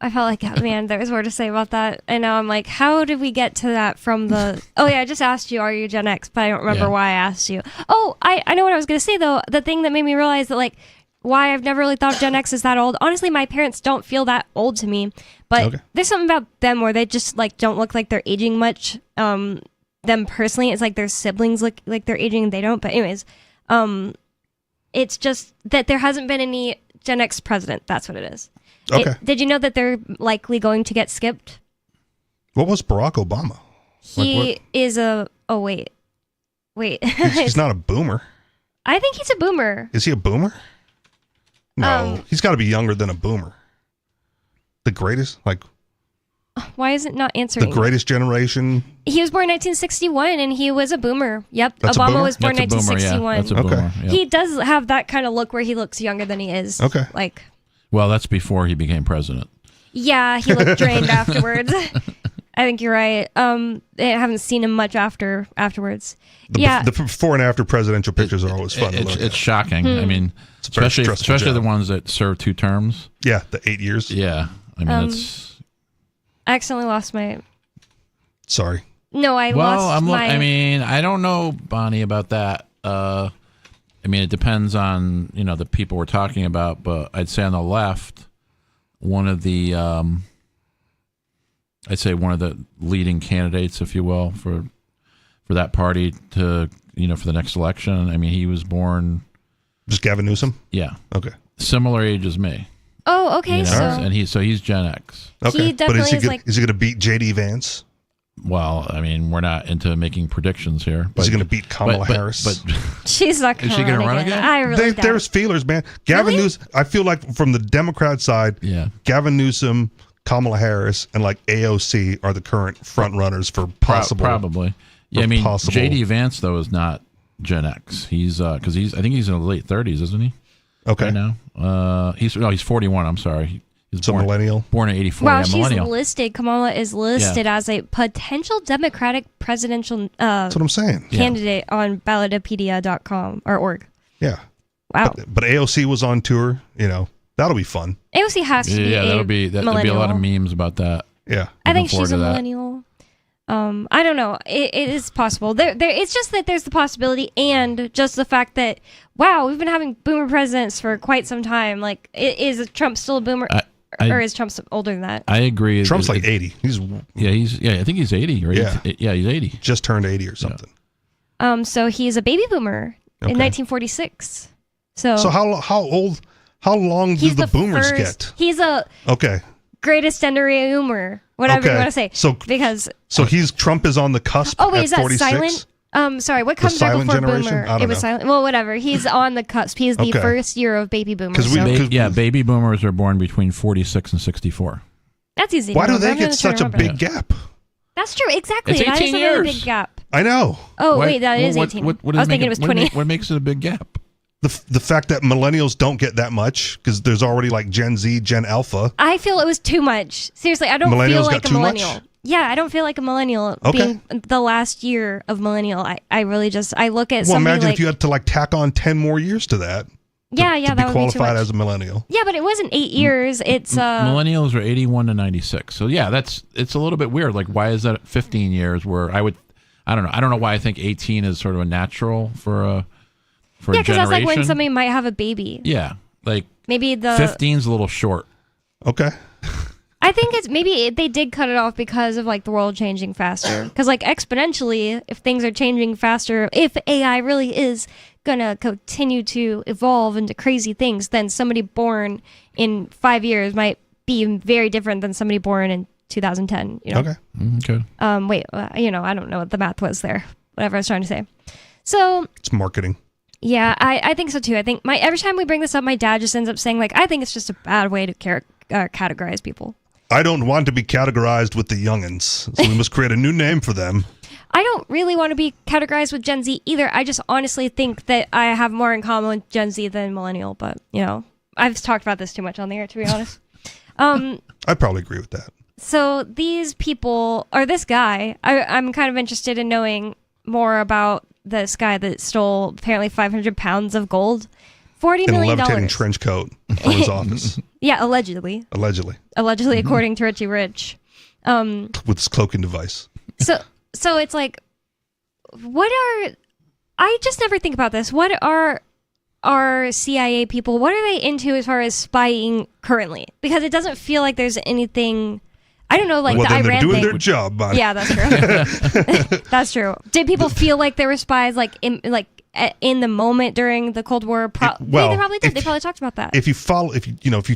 I felt like, man, there was more to say about that. And now I'm like, how did we get to that from the... Oh, yeah, I just asked you, are you Gen X? But I don't remember why I asked you. Oh, I know what I was going to say, though. The thing that made me realize that, like, why I've never really thought of Gen X is that old. Honestly, my parents don't feel that old to me. But there's something about them where they just, like, don't look like they're aging much. Them personally, it's like their siblings look like they're aging and they don't. But anyways, it's just that there hasn't been any Gen X president. That's what it is. Okay. Did you know that they're likely going to get skipped? What was Barack Obama? He is a. Oh wait. He's not a boomer. I think he's a boomer. Is he a boomer? No, he's got to be younger than a boomer. The greatest, like Why is it not answering? the greatest generation. He was born in 1961, and he was a boomer. Yep, That's a Obama boomer? was born in That's a boomer, yeah. 1961. That's a boomer. Yeah. He does have that kind of look where he looks younger than he is. Okay. Like, Well, that's before he became president. yeah, he looked drained afterwards. I think you're right. I haven't seen him much afterwards. The before and after presidential pictures are always fun to look It's at. shocking. I mean, It's a very especially stressful the job. ones that serve 2 terms. Yeah, the 8 years. Yeah, I mean, it's I accidentally lost my. Sorry. No, I well. lost my. I mean, I don't know, Bonnie, about that. I mean, it depends on the people we're talking about, but I'd say on the left, one of the leading candidates, if you will, for that party to for the next election. I mean, he was born. Just Gavin Newsom. Yeah. Okay. Similar age as me. Oh, okay. So and he's Gen X. Okay. He definitely is like. Is he going to beat JD Vance? Well, I mean, we're not into making predictions here. Is he going to beat Kamala Harris? But She's not going Is she gonna run again? I really doubt There's feelers, man. Gavin Newsom. I feel like from the Democrat side, Gavin Newsom, Kamala Harris, and like AOC are the current front runners for possible. Probably. Yeah, I mean, JD Vance though is not Gen X. He's because I think he's in the late 30s, isn't he? Okay. Right now, he's 41. I'm sorry. He's a millennial. Born in 84. Wow, yeah, she's millennial. listed. Kamala is listed as a potential Democratic presidential That's what I'm saying. candidate on Ballotopedia.com or org. Yeah. Wow. But AOC was on tour. That'll be fun. AOC has to be that'll be a lot of memes about that. Yeah. I think she's a that. millennial. I don't know. It is possible. It's just that there's the possibility, and just the fact that we've been having boomer presidents for quite some time. Like, is Trump still a boomer, or is Trump older than that? I agree. Trump's like 80. I think he's 80. Right? Yeah. He's 80. Just turned 80 or something. So he's a baby boomer in 1946. So how long do the boomers get? He's a greatest boomer, whatever you want to say. So Trump is on the cusp. Oh wait, at is that 46? silent? Sorry, what comes right silent before generation? boomer? I don't It was know. silent. Well, whatever. He's on the cusp. He's the first year of baby boomers. Baby boomers are born between 46 and 64. That's easy. Why to do they remember. get such a big gap? That's true. Exactly. It's That 18 is a really years. big gap. I know. Oh wait, that is 18. I was thinking it was 20. What makes it a big gap? The fact that millennials don't get that much because there's already like Gen Z, Gen Alpha. I feel it was too much. Seriously, I don't Millennials feel got like a too much? millennial. Yeah, I don't feel like a millennial Okay. being the last year of millennial. I really just I look at Well, somebody imagine like if you had to like tack on 10 more years to that. to to that be would be too qualified much. as a millennial. Yeah, but it wasn't 8 years. It's Millennials are 81 to 96. So yeah, it's a little bit weird. Like, why is that 15 years? Where I don't know. I don't know why I think 18 is sort of a natural for a yeah, because that's like when generation. somebody might have a baby. Yeah, like Maybe the 15's a little short. Okay. I think it's maybe they did cut it off because of like the world changing faster. Because like exponentially, if things are changing faster, if AI really is gonna continue to evolve into crazy things, then somebody born in 5 years might be very different than somebody born in 2010. Okay. Okay. Wait, I don't know what the math was there. Whatever I was trying to say. So It's marketing. yeah, I think so too. I think every time we bring this up, my dad just ends up saying like, I think it's just a bad way to categorize people. I don't want to be categorized with the youngins, so we must create a new name for them. I don't really want to be categorized with Gen Z either. I just honestly think that I have more in common with Gen Z than millennial, but I've talked about this too much on the air, to be honest. I'd probably agree with that. So these people, or this guy, I'm kind of interested in knowing more about this guy that stole apparently 500 pounds of gold. $40 In a million. levitating trench coat from his office. Yeah, allegedly. Allegedly. Allegedly, according to Richie Rich. With his cloaking device. So it's like, I just never think about this. What are our CIA people, what are they into as far as spying currently? Because it doesn't feel like there's anything I don't know, like well, the then Iran they're doing thing. their job, man. Yeah, that's true. That's true. Did people feel like they were spies, like in the moment during the Cold War? Well, they probably did. They probably talked about that. If you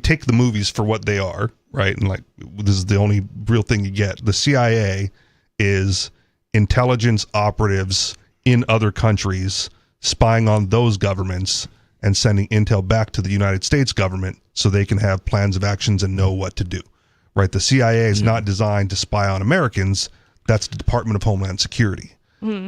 take the movies for what they are, right, and like this is the only real thing you get. The CIA is intelligence operatives in other countries spying on those governments and sending intel back to the United States government so they can have plans of actions and know what to do. Right, the CIA is not designed to spy on Americans. That's the Department of Homeland Security.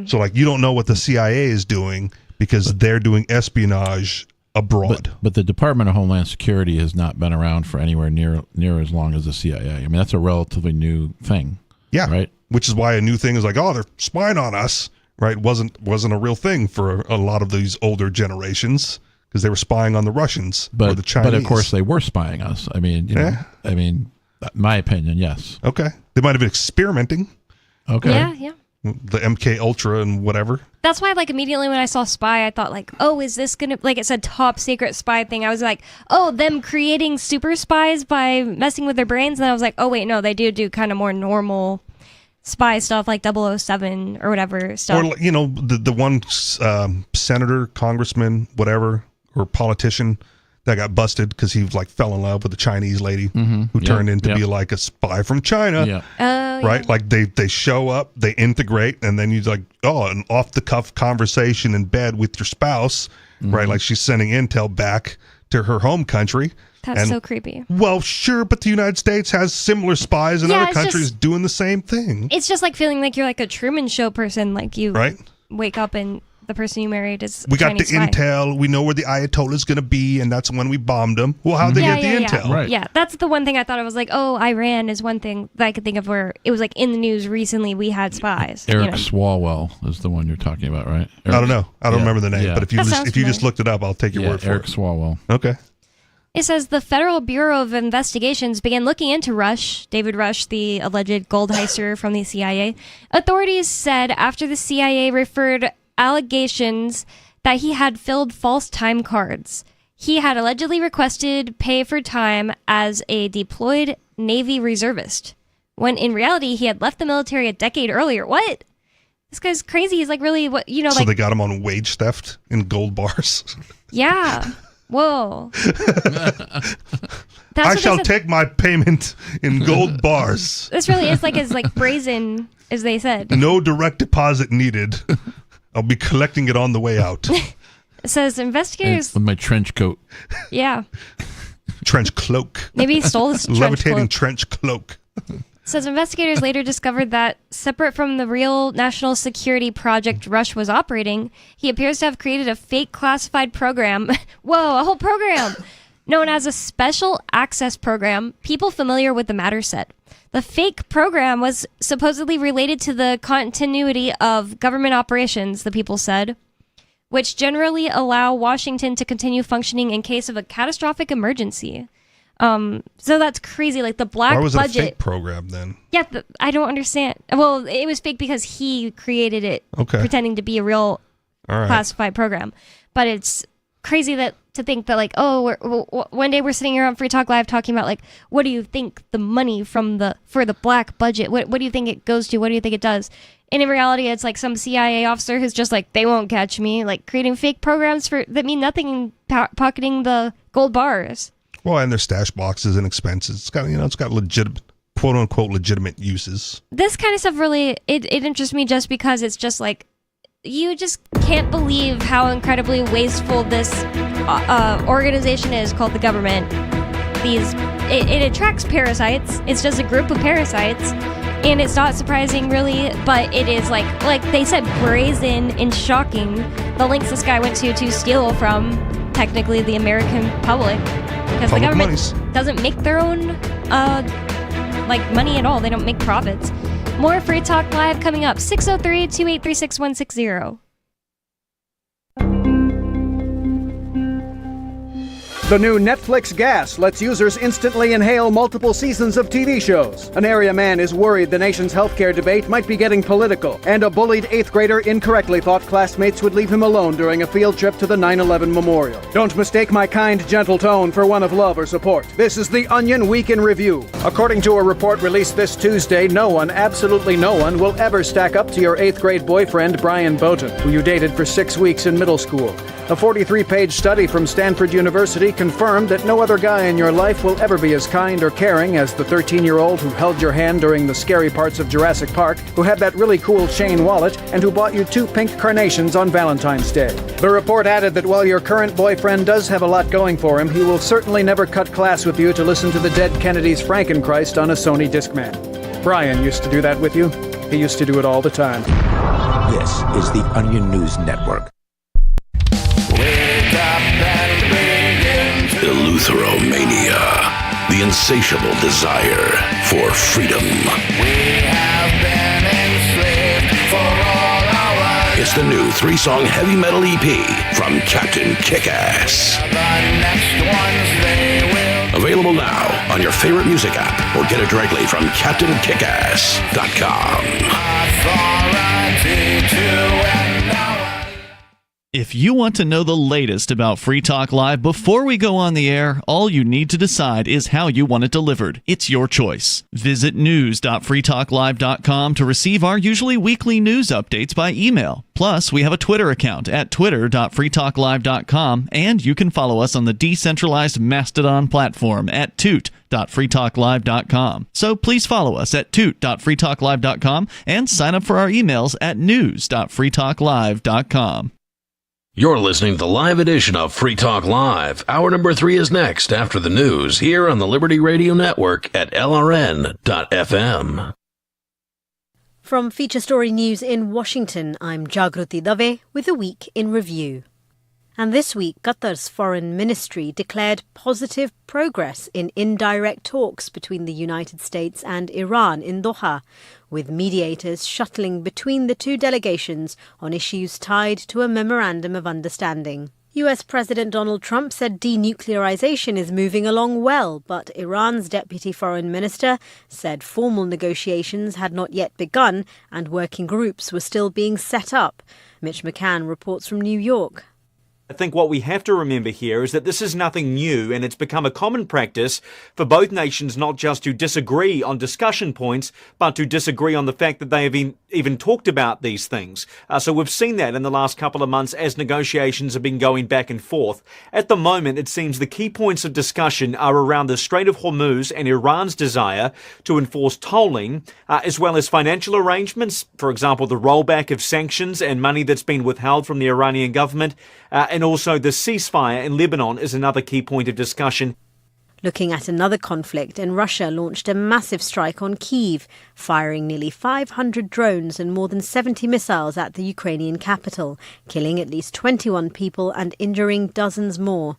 So, like, you don't know what the CIA is doing because they're doing espionage abroad. But the Department of Homeland Security has not been around for anywhere near as long as the CIA. I mean, that's a relatively new thing. Yeah, right. Which is why a new thing is like, oh, they're spying on us. Right, wasn't a real thing for a lot of these older generations because they were spying on the Russians or the Chinese. But of course, they were spying us. I mean, my opinion, yes. Okay. They might have been experimenting. Okay. Yeah. The MK Ultra and whatever. That's why, like, immediately when I saw spy, I thought, like, oh, is this gonna, like, it said top secret spy thing. I was like, oh, them creating super spies by messing with their brains. And then I was like, oh, wait, no, they do kind of more normal spy stuff, like 007 or whatever stuff. Or, the one senator, congressman, whatever, or politician that got busted because he like fell in love with a Chinese lady who turned into be like a spy from China. Yeah. Right? Like they show up, they integrate, and then you like, an off the cuff conversation in bed with your spouse, right? Like she's sending intel back to her home country. That's so creepy. Well, sure, but the United States has similar spies in other countries doing the same thing. It's just like feeling like you're like a Truman Show person, like you right? wake up and the person you married is we got the Chinese spy. intel. We know where the Ayatollah is going to be, and that's when we bombed them. Well, how'd they get the intel? Right. Yeah, that's the one thing I thought. I was like, oh, Iran is one thing that I could think of where it was like in the news recently we had spies. Eric Swalwell is the one you're talking about, right? I don't know. I don't remember the name, but if you just looked it up, I'll take your word for Eric it. Swalwell. Okay. It says the Federal Bureau of Investigations began looking into David Rush, the alleged gold heister from the CIA. Authorities said after the CIA referred allegations that he had filled false time cards. He had allegedly requested pay for time as a deployed Navy reservist, when in reality he had left the military a decade earlier. What? This guy's crazy. He's like really So they got him on wage theft in gold bars. Yeah. Whoa. I shall take my payment in gold bars. This really is like as like brazen as they said. No direct deposit needed. I'll be collecting it on the way out. It says investigators with my trench coat. Yeah. Trench cloak. Maybe he stole this levitating trench cloak. Says investigators later discovered that, separate from the real national security project Rush was operating, he appears to have created a fake classified program. Whoa, a whole program! Known as a Special Access Program, people familiar with the matter said. The fake program was supposedly related to the continuity of government operations, the people said, which generally allow Washington to continue functioning in case of a catastrophic emergency. So that's crazy. Like the black budget. Why was it a fake program then? Yeah, I don't understand. Well, it was fake because he created it, pretending to be a real classified program. But it's crazy to think that like, one day we're sitting here on Free Talk Live talking about like, what do you think the money for the black budget? What do you think it goes to? What do you think it does? And in reality, it's like some CIA officer who's just like, they won't catch me, like creating fake programs that mean nothing, pocketing the gold bars. Well, and their stash boxes and expenses. It's got legitimate, quote unquote, legitimate uses. This kind of stuff really, it interests me just because it's just like, you just can't believe how incredibly wasteful this organization is called the government. It attracts parasites. It's just a group of parasites. And it's not surprising, really, but it is like they said, brazen and shocking. The lengths this guy went to steal from, technically, the American public. Because the government doesn't make their own money at all. They don't make profits. More Free Talk Live coming up. 603-283-6160. The new Netflix Gas lets users instantly inhale multiple seasons of TV shows. An area man is worried the nation's healthcare debate might be getting political, and a bullied 8th grader incorrectly thought classmates would leave him alone during a field trip to the 9/11 memorial. Don't mistake my kind, gentle tone for one of love or support. This is the Onion Week in Review. According to a report released this Tuesday, no one, absolutely no one, will ever stack up to your 8th grade boyfriend, Brian Bowden, who you dated for 6 weeks in middle school. A 43-page study from Stanford University confirmed that no other guy in your life will ever be as kind or caring as the 13-year-old who held your hand during the scary parts of Jurassic Park, who had that really cool chain wallet, and who bought you 2 pink carnations on Valentine's Day. The report added that while your current boyfriend does have a lot going for him, he will certainly never cut class with you to listen to the dead Kennedy's Frankenchrist on a Sony Discman. Brian used to do that with you. He used to do it all the time. This is the Onion News Network. Eleutheromania, the insatiable desire for freedom. We have been enslaved for all our lives. It's the new 3-song heavy metal EP from Captain Kickass. Available now on your favorite music app or get it directly from CaptainKickass.com. If you want to know the latest about Free Talk Live before we go on the air, all you need to decide is how you want it delivered. It's your choice. Visit news.freetalklive.com to receive our usually weekly news updates by email. Plus, we have a Twitter account at twitter.freetalklive.com, and you can follow us on the decentralized Mastodon platform at toot.freetalklive.com. So please follow us at toot.freetalklive.com and sign up for our emails at news.freetalklive.com. You're listening to the live edition of Free Talk Live. Hour number 3 is next after the news here on the Liberty Radio Network at LRN.FM. From Feature Story News in Washington, I'm Jagruti Dave with a week in review. And this week, Qatar's foreign ministry declared positive progress in indirect talks between the United States and Iran in Doha, with mediators shuttling between the two delegations on issues tied to a memorandum of understanding. US President Donald Trump said denuclearization is moving along well, but Iran's deputy foreign minister said formal negotiations had not yet begun and working groups were still being set up. Mitch McCann reports from New York. I think what we have to remember here is that this is nothing new, and it's become a common practice for both nations not just to disagree on discussion points, but to disagree on the fact that they have even talked about these things. So we've seen that in the last couple of months as negotiations have been going back and forth. At the moment, it seems the key points of discussion are around the Strait of Hormuz and Iran's desire to enforce tolling, as well as financial arrangements, for example, the rollback of sanctions and money that's been withheld from the Iranian government, and also the ceasefire in Lebanon is another key point of discussion. Looking at another conflict, and Russia launched a massive strike on Kyiv, firing nearly 500 drones and more than 70 missiles at the Ukrainian capital, killing at least 21 people and injuring dozens more.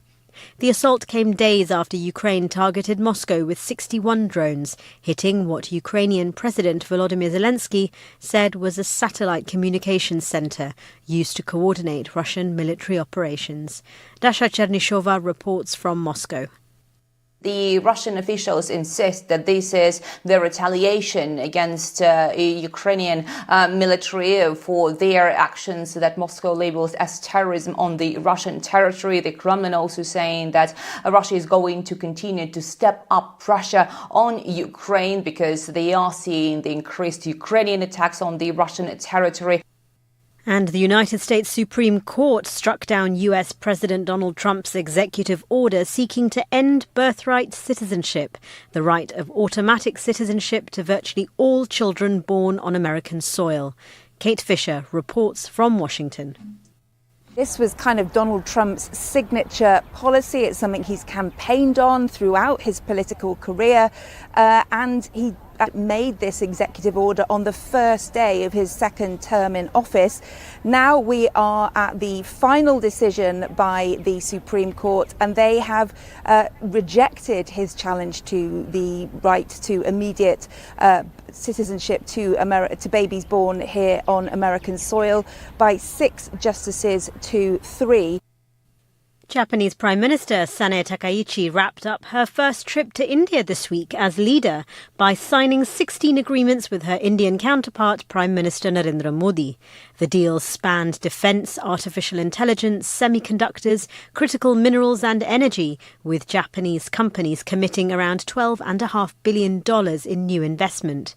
The assault came days after Ukraine targeted Moscow with 61 drones, hitting what Ukrainian President Volodymyr Zelensky said was a satellite communications center used to coordinate Russian military operations. Dasha Chernyshova reports from Moscow. The Russian officials insist that this is the retaliation against Ukrainian military for their actions that Moscow labels as terrorism on the Russian territory. The Kremlin also saying that Russia is going to continue to step up pressure on Ukraine because they are seeing the increased Ukrainian attacks on the Russian territory. And the United States Supreme Court struck down US President Donald Trump's executive order seeking to end birthright citizenship, the right of automatic citizenship to virtually all children born on American soil. Kate Fisher reports from Washington. This was kind of Donald Trump's signature policy. It's something he's campaigned on throughout his political career, and he made this executive order on the first day of his second term in office. Now we are at the final decision by the Supreme Court, and they have rejected his challenge to the right to immediate citizenship to babies born here on American soil by 6 justices to 3. Japanese Prime Minister Sanae Takaichi wrapped up her first trip to India this week as leader by signing 16 agreements with her Indian counterpart, Prime Minister Narendra Modi. The deals spanned defence, artificial intelligence, semiconductors, critical minerals and energy, with Japanese companies committing around $12.5 billion in new investment.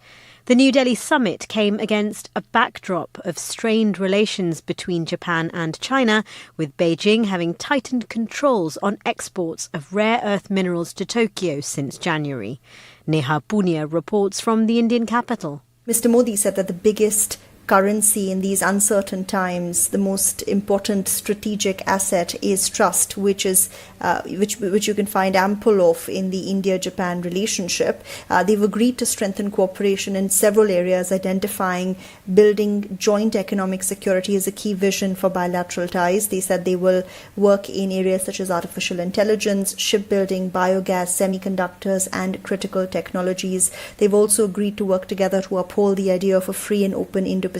The New Delhi summit came against a backdrop of strained relations between Japan and China, with Beijing having tightened controls on exports of rare earth minerals to Tokyo since January. Neha Punia reports from the Indian capital. Mr. Modi said that the biggest currency in these uncertain times, the most important strategic asset is trust, which you can find ample of in the India-Japan relationship. They've agreed to strengthen cooperation in several areas, identifying building joint economic security as a key vision for bilateral ties. They said they will work in areas such as artificial intelligence, shipbuilding, biogas, semiconductors, and critical technologies. They've also agreed to work together to uphold the idea of a free and open Indo-Pacific.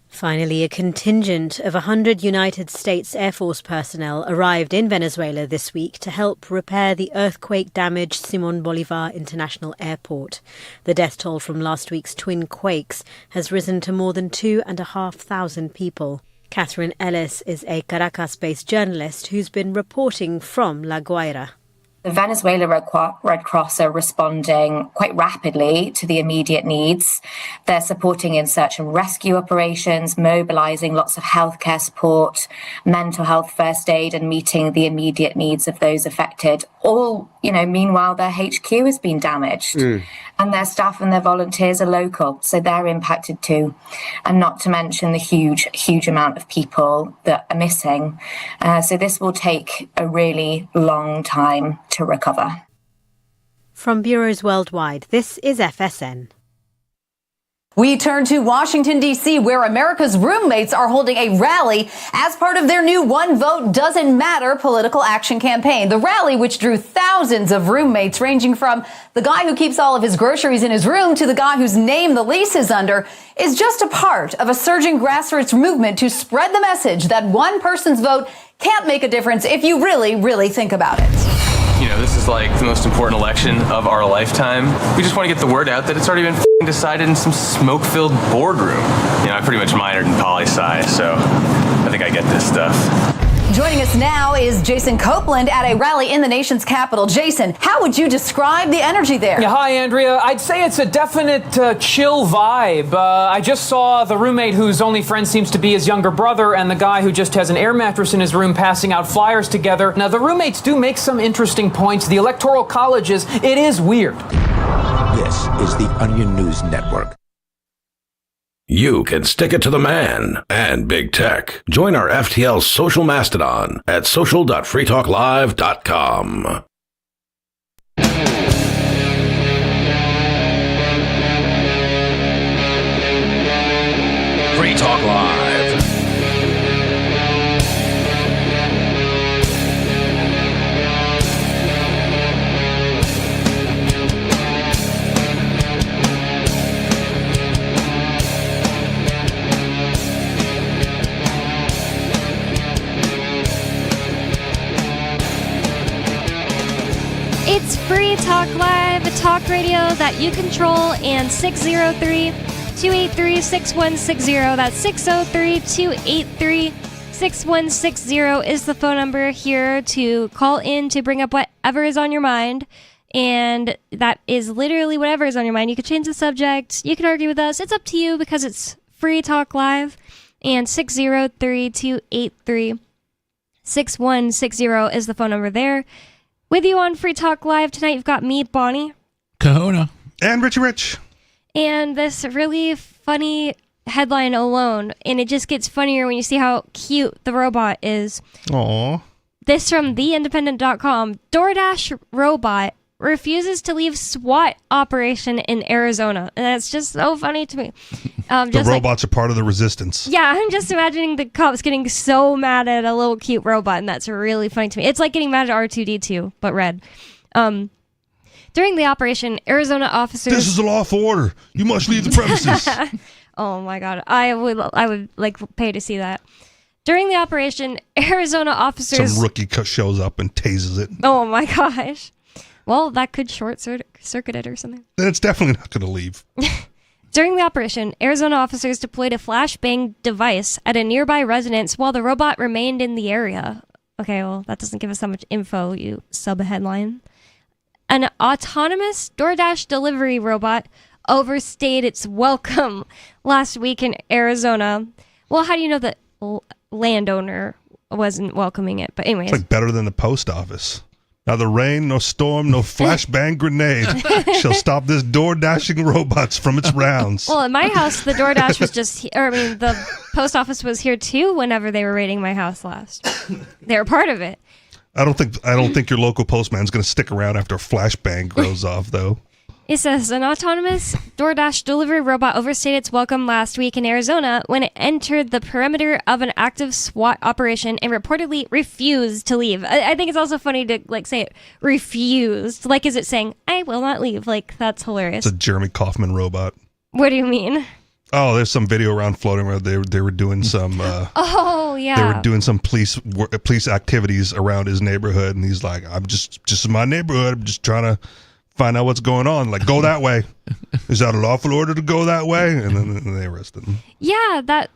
Finally, a contingent of 100 United States Air Force personnel arrived in Venezuela this week to help repair the earthquake-damaged Simón Bolívar International Airport. The death toll from last week's twin quakes has risen to more than 2,500 people. Catherine Ellis is a Caracas-based journalist who's been reporting from La Guaira. The Venezuela Red Cross are responding quite rapidly to the immediate needs. They're supporting in search and rescue operations, mobilizing lots of healthcare support, mental health first aid, and meeting the immediate needs of those affected. All, meanwhile, their HQ has been damaged. And their staff and their volunteers are local, so they're impacted too. And not to mention the huge amount of people that are missing. So this will take a really long time to recover. From bureaus worldwide, this is FSN. We turn to Washington, D.C., where America's roommates are holding a rally as part of their new One Vote Doesn't Matter political action campaign. The rally, which drew thousands of roommates, ranging from the guy who keeps all of his groceries in his room to the guy whose name the lease is under, is just a part of a surging grassroots movement to spread the message that one person's vote can't make a difference if you really, really think about it. This is like the most important election of our lifetime. We just want to get the word out that it's already been decided in some smoke-filled boardroom. I pretty much minored in poli-sci, so I think I get this stuff. Joining us now is Jason Copeland at a rally in the nation's capital. Jason, how would you describe the energy there? Yeah, hi, Andrea. I'd say it's a definite chill vibe. I just saw the roommate whose only friend seems to be his younger brother and the guy who just has an air mattress in his room passing out flyers together. Now, the roommates do make some interesting points. The Electoral College it is weird. This is the Onion News Network. You can stick it to the man and big tech. Join our FTL social mastodon at social.freetalklive.com. Free Talk Live. It's Free Talk Live, a talk radio that you control, and 603-283-6160. That's 603-283-6160 is the phone number here to call in to bring up whatever is on your mind. And that is literally whatever is on your mind. You can change the subject. You can argue with us. It's up to you because it's Free Talk Live. And 603-283-6160 is the phone number there. With you on Free Talk Live tonight, you've got me, Bonnie. Kahuna. And Richie Rich. And this really funny headline alone. And it just gets funnier when you see how cute the robot is. Aww. This from TheIndependent.com. DoorDash robot refuses to leave SWAT operation in Arizona. And that's just so funny to me. The robots are part of the resistance. Yeah, I'm just imagining the cops getting so mad at a little cute robot, and that's really funny to me. It's like getting mad at R2-D2, but red. During the operation, Arizona officers... This is a lawful order. You must leave the premises. Oh my god, I would like pay to see that. During the operation, Arizona officers... Some rookie shows up and tases it. Oh my gosh. Well, that could short-circuit it or something. Then it's definitely not going to leave. During the operation, Arizona officers deployed a flashbang device at a nearby residence while the robot remained in the area. Okay, well, that doesn't give us that much info, you sub-headline. An autonomous DoorDash delivery robot overstayed its welcome last week in Arizona. Well, how do you know the landowner wasn't welcoming it? But anyways. It's like better than the post office. Neither rain, nor storm, no flashbang grenade shall stop this door-dashing robots from its rounds. Well, at my house, the DoorDash was the post office was here too whenever they were raiding my house last. They were part of it. I don't think your local postman's going to stick around after a flashbang goes off, though. It says an autonomous DoorDash delivery robot overstayed its welcome last week in Arizona when it entered the perimeter of an active SWAT operation and reportedly refused to leave. I think it's also funny to say it refused. Like, is it saying, I will not leave? Like, that's hilarious. It's a Jeremy Kaufman robot. What do you mean? Oh, there's some video around floating where they were doing some. Oh yeah. They were doing some police activities around his neighborhood, and he's like, "I'm just in my neighborhood. I'm just trying to find out what's going on. Like, go that way. Is that a lawful order to go that way?" And then they arrested him. Yeah, I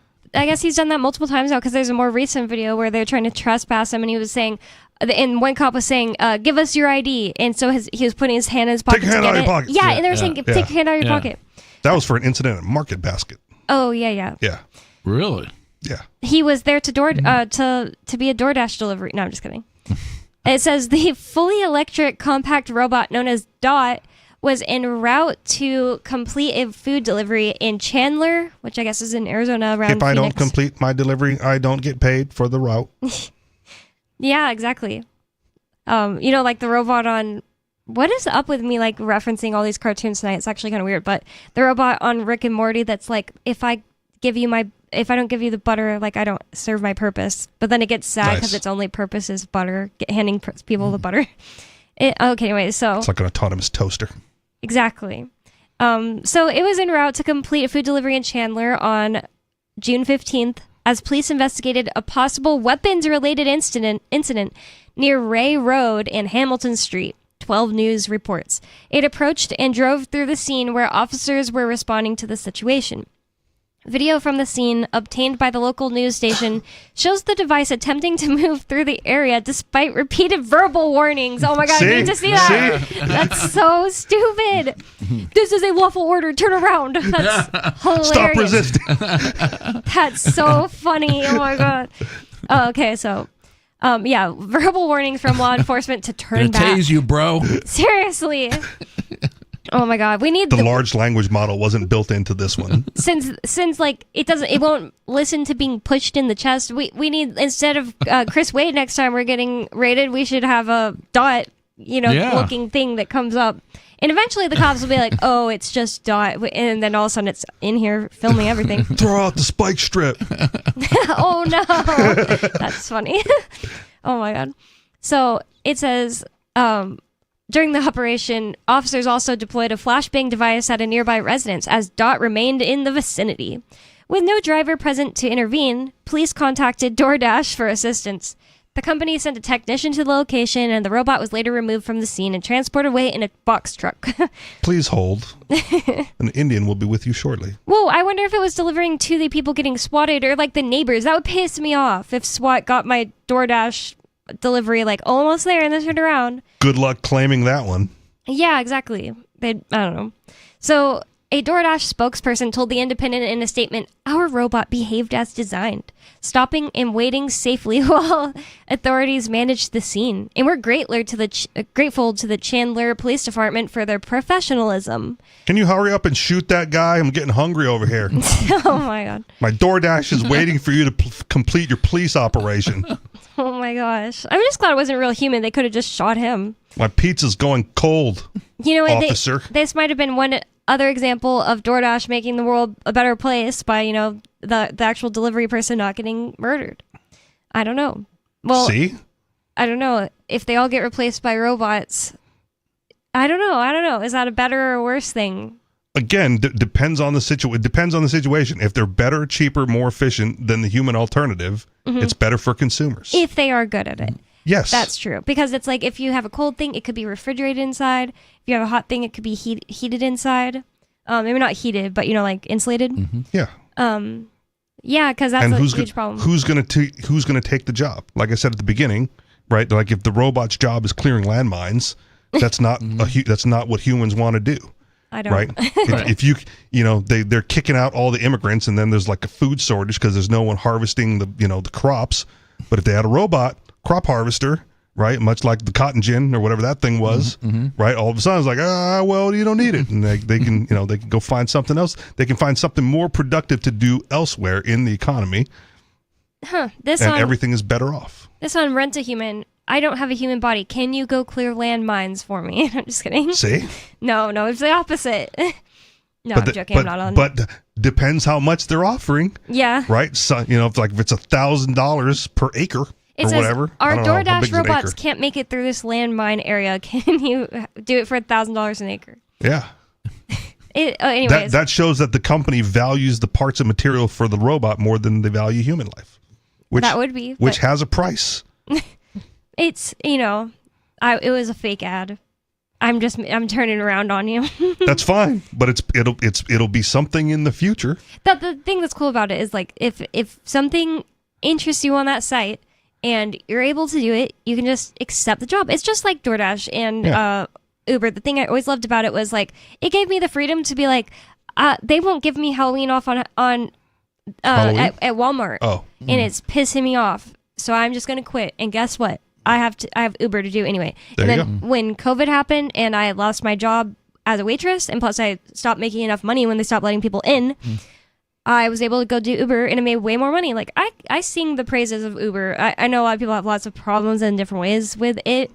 guess he's done that multiple times now because there's a more recent video where they're trying to trespass him, and he was saying, and one cop was saying, "Give us your ID," and so he was putting his hand in his pocket. Take your hand out of your pocket. Yeah, and they were saying, "Take your hand out of your pocket." That was for an incident at Market Basket. Oh yeah. Yeah. Really? Yeah. He was there to be a DoorDash delivery. No, I'm just kidding. It says the fully electric compact robot known as Dot was en route to complete a food delivery in Chandler, which I guess is in Arizona around If I Phoenix. don't complete my delivery, I don't get paid for the route. Yeah, exactly. Like the robot on... What is up with me like referencing all these cartoons tonight? It's actually kind of weird, but the robot on Rick and Morty that's like, if I don't give you the butter, like I don't serve my purpose. But then it gets sad because its only purpose is butter, handing people the butter. Anyway, so it's like an autonomous toaster. Exactly. So it was en route to complete a food delivery in Chandler on June 15th as police investigated a possible weapons-related incident near Ray Road and Hamilton Street. 12 News reports. It approached and drove through the scene where officers were responding to the situation. Video from the scene, obtained by the local news station, shows the device attempting to move through the area despite repeated verbal warnings. Oh my god, I need to see that. That's so stupid. This is a lawful order. Turn around. That's hilarious. Stop resisting. That's so funny. Oh my god. Oh, okay, so... verbal warnings from law enforcement to turn back. Tase you, bro. Seriously. Oh my god, we need the large language model wasn't built into this one. Since like it won't listen to being pushed in the chest. We need, instead of Chris Wade next time we're getting raided, we should have a Dot, looking thing that comes up. And eventually the cops will be like, "Oh, it's just Dot," and then all of a sudden it's in here filming everything. Throw out the spike strip. Oh no, that's funny. Oh my god. So it says, during the operation, officers also deployed a flashbang device at a nearby residence as Dot remained in the vicinity. With no driver present to intervene, police contacted DoorDash for assistance. The company sent a technician to the location, and the robot was later removed from the scene and transported away in a box truck. Please hold. An Indian will be with you shortly. Whoa, I wonder if it was delivering to the people getting swatted or like the neighbors. That would piss me off if SWAT got my DoorDash delivery like almost there and then turned around. Good luck claiming that one. Yeah, exactly. I don't know. So a DoorDash spokesperson told The Independent in a statement, "Our robot behaved as designed, stopping and waiting safely while authorities managed the scene. And we're grateful to the Chandler Police Department for their professionalism." Can you hurry up and shoot that guy? I'm getting hungry over here. Oh my god. My DoorDash is waiting for you to complete your police operation. Oh my gosh. I'm just glad it wasn't real human. They could have just shot him. My pizza's going cold, officer. This might have been one other example of DoorDash making the world a better place by, the actual delivery person not getting murdered. I don't know. Well, see? I don't know. If they all get replaced by robots, I don't know. Is that a better or worse thing? Again, depends on the situation. It depends on the situation. If they're better, cheaper, more efficient than the human alternative, it's better for consumers. If they are good at it. Yes. That's true. Because it's like if you have a cold thing, it could be refrigerated inside. If you have a hot thing, it could be heated inside. Maybe not heated, but like insulated. Yeah. Yeah, because that's a huge problem. Who's gonna take the job? Like I said at the beginning, right? Like if the robot's job is clearing landmines, that's not that's not what humans want to do. I don't. Right? if they're kicking out all the immigrants, and then there's like a food shortage because there's no one harvesting the crops. But if they had a robot crop harvester, right, much like the cotton gin or whatever that thing was, right, all of a sudden it's like, well, you don't need it, and they can they can go find something else. They can find something more productive to do elsewhere in the economy. Everything is better off. This one, Rent a Human. I don't have a human body. Can you go clear landmines for me? I'm just kidding. See? No, it's the opposite. No, I'm joking. I'm not on. But depends how much they're offering. Yeah. Right? So, if it's $1,000 per acre it or says, whatever. Our DoorDash robots can't make it through this landmine area. Can you do it for $1,000 an acre? Yeah. Anyways. That shows that the company values the parts and material for the robot more than they value human life. That would be. Which has a price. It's, it was a fake ad. I'm turning around on you. That's fine, but it'll be something in the future. The thing that's cool about it is like if something interests you on that site and you're able to do it, you can just accept the job. It's just like DoorDash and Uber. The thing I always loved about it was like it gave me the freedom to be like, they won't give me Halloween off on at Walmart. Oh, and it's pissing me off. So I'm just gonna quit. And guess what? I have Uber to do anyway. There and you then go. when COVID happened and I lost my job as a waitress, and plus I stopped making enough money when they stopped letting people in, I was able to go do Uber and it made way more money. Like I sing the praises of Uber. I know a lot of people have lots of problems in different ways with it,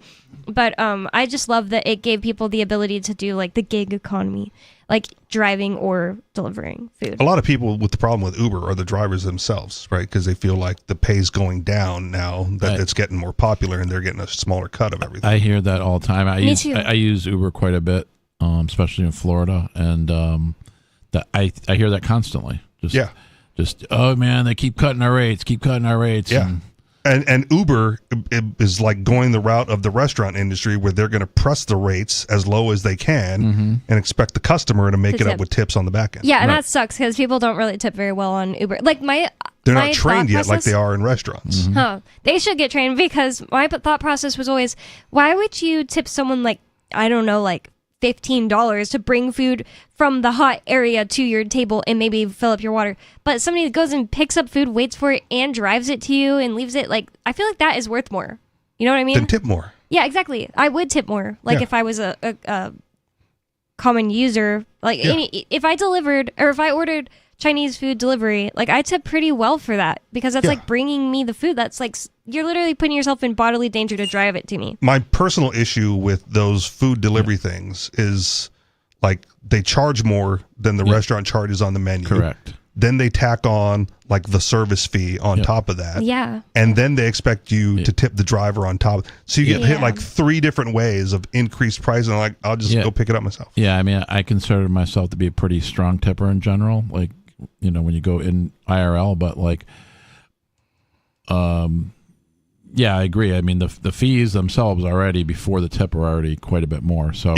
but I just love that it gave people the ability to do like the gig economy, like driving or delivering food. A lot of people with the problem with Uber are the drivers themselves, right? Because they feel like the pay's going down now that it's getting more popular and they're getting a smaller cut of everything. I hear that all the time. I use Uber quite a bit, especially in Florida, and I hear that constantly. Just oh man, they keep cutting our rates. Yeah. And Uber is like going the route of the restaurant industry where they're going to press the rates as low as they can and expect the customer to make it up with tips on the back end. Yeah, and that sucks because people don't really tip very well on Uber. Like they're not trained yet like they are in restaurants. They should get trained because my thought process was always, why would you tip someone like, I don't know, like $15 to bring food from the hot area to your table and maybe fill up your water, but somebody that goes and picks up food, waits for it, and drives it to you and leaves it, like, I feel like that is worth more. You know what I mean? Then tip more. Yeah, exactly. I would tip more. Like if I was a common user, like if I delivered or if I ordered Chinese food delivery, like I tip pretty well for that because that's like bringing me the food. That's like you're literally putting yourself in bodily danger to drive it to me. My personal issue with those food delivery things is like they charge more than the restaurant charges on the menu. Correct. Then they tack on like the service fee on top of that. Yeah. And then they expect you to tip the driver on top. So you get hit like 3 different ways of increased price, and like I'll just go pick it up myself. Yeah, I mean, I consider myself to be a pretty strong tipper in general. Like, when you go in IRL, but like, yeah, I agree. I mean, the fees themselves already before the tip are already quite a bit more. So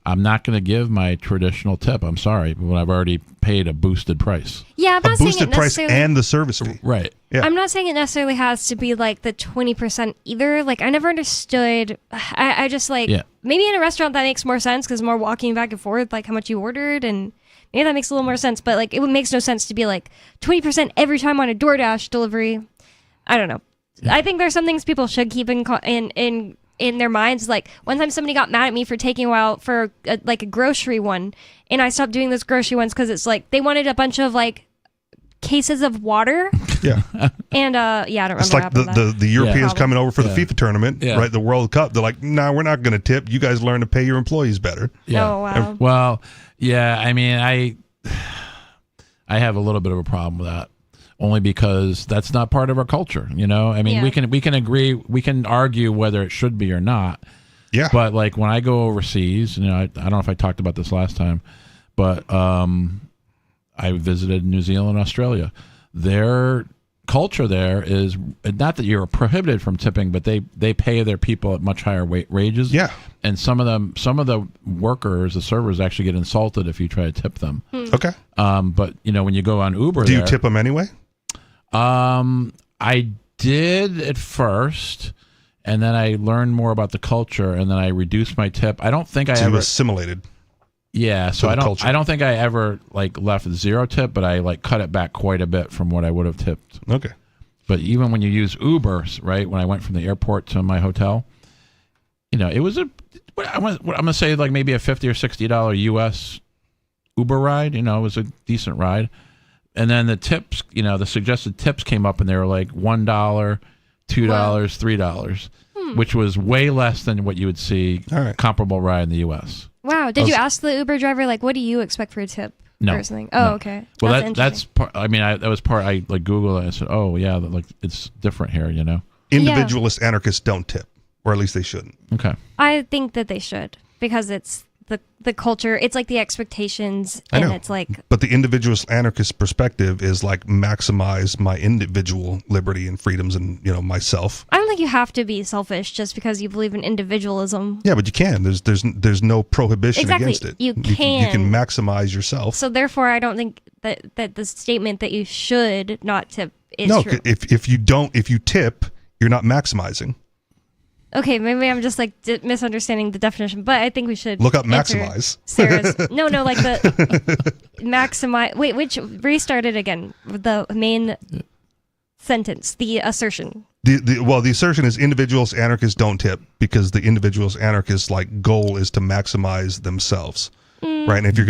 I'm not going to give my traditional tip. I'm sorry, but when I've already paid a boosted price. Yeah, I'm not saying it price necessarily. and the service fee. Right. Yeah. I'm not saying it necessarily has to be like the 20% either. Like I never understood. I just like maybe in a restaurant that makes more sense because more walking back and forth, like how much you ordered, and maybe that makes a little more sense. But like it makes no sense to be like 20% every time on a DoorDash delivery. I don't know. I think there's some things people should keep in their minds. Like one time somebody got mad at me for taking a while for a grocery one, and I stopped doing those grocery ones because it's like they wanted a bunch of like cases of water. Yeah. And I don't remember. It's like the Europeans coming over for the FIFA tournament, Yeah. right? The World Cup. They're like, nah, we're not going to tip. You guys learn to pay your employees better. Yeah. Oh, wow. Well, yeah, I mean, I have a little bit of a problem with that. Only because that's not part of our culture, I mean, we can agree, we can argue whether it should be or not. Yeah. But like when I go overseas, I don't know if I talked about this last time, but I visited New Zealand and Australia. Their culture there is not that you're prohibited from tipping, but they pay their people at much higher wages. Yeah. And some of the workers, the servers, actually get insulted if you try to tip them. Okay. But when you go on Uber, do you tip them anyway? I did at first, and then I learned more about the culture, and then I reduced my tip. I don't think I So ever you assimilated. Yeah, so the I don't. culture. I don't think I ever left zero tip, but I cut it back quite a bit from what I would have tipped. Okay. But even when you use Uber, right? When I went from the airport to my hotel, it was I'm gonna say maybe a $50 or $60 US Uber ride. It was a decent ride. And then the tips, the suggested tips came up, and they were like $1, $2, $3, which was way less than what you would see comparable ride in the U.S. Wow. Did you ask the Uber driver, what do you expect for a tip? No. Or something? Oh, No. okay. Well, that's part. I mean, that was part. I Googled it and I said, oh yeah, it's different here. Individualist anarchists don't tip, or at least they shouldn't. Okay. I think that they should, because it's the culture. It's like the expectations, I and know. it's like, But the individualist anarchist perspective is maximize my individual liberty and freedoms and myself. I don't think you have to be selfish just because you believe in individualism. Yeah, but you can. There's no prohibition Exactly. against it. You You can. can maximize yourself. So therefore, I don't think that the statement that you should not tip is No, true. if you tip, you're not maximizing. Okay, maybe I'm just misunderstanding the definition, but I think we should Look up answer maximize. Sarah's the maximize. Wait, restart it again. The main sentence, the assertion. The assertion is individualist anarchists don't tip because the individualist anarchists goal is to maximize themselves, right? And if you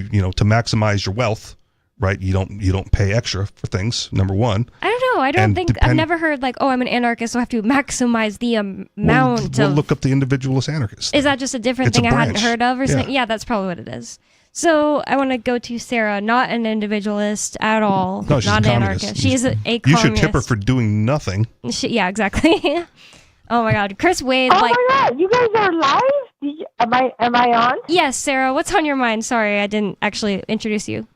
to maximize your wealth, right, you don't pay extra for things. Number one. I don't know. I don't think I've never heard I'm an anarchist, so I have to maximize the amount We'll of. look up the individualist anarchist. Is that just a different It's a thing I hadn't branch. heard of or Yeah. something? Yeah, that's probably what it is. So I want to go to Sarah, not an individualist at all, No, she's not a an communist. anarchist. She's a communist. You should tip her for doing nothing. Yeah, exactly. Oh my God, Chris Wade. Oh my God, you guys are live? Am I on? Yes, Sarah. What's on your mind? Sorry, I didn't actually introduce you.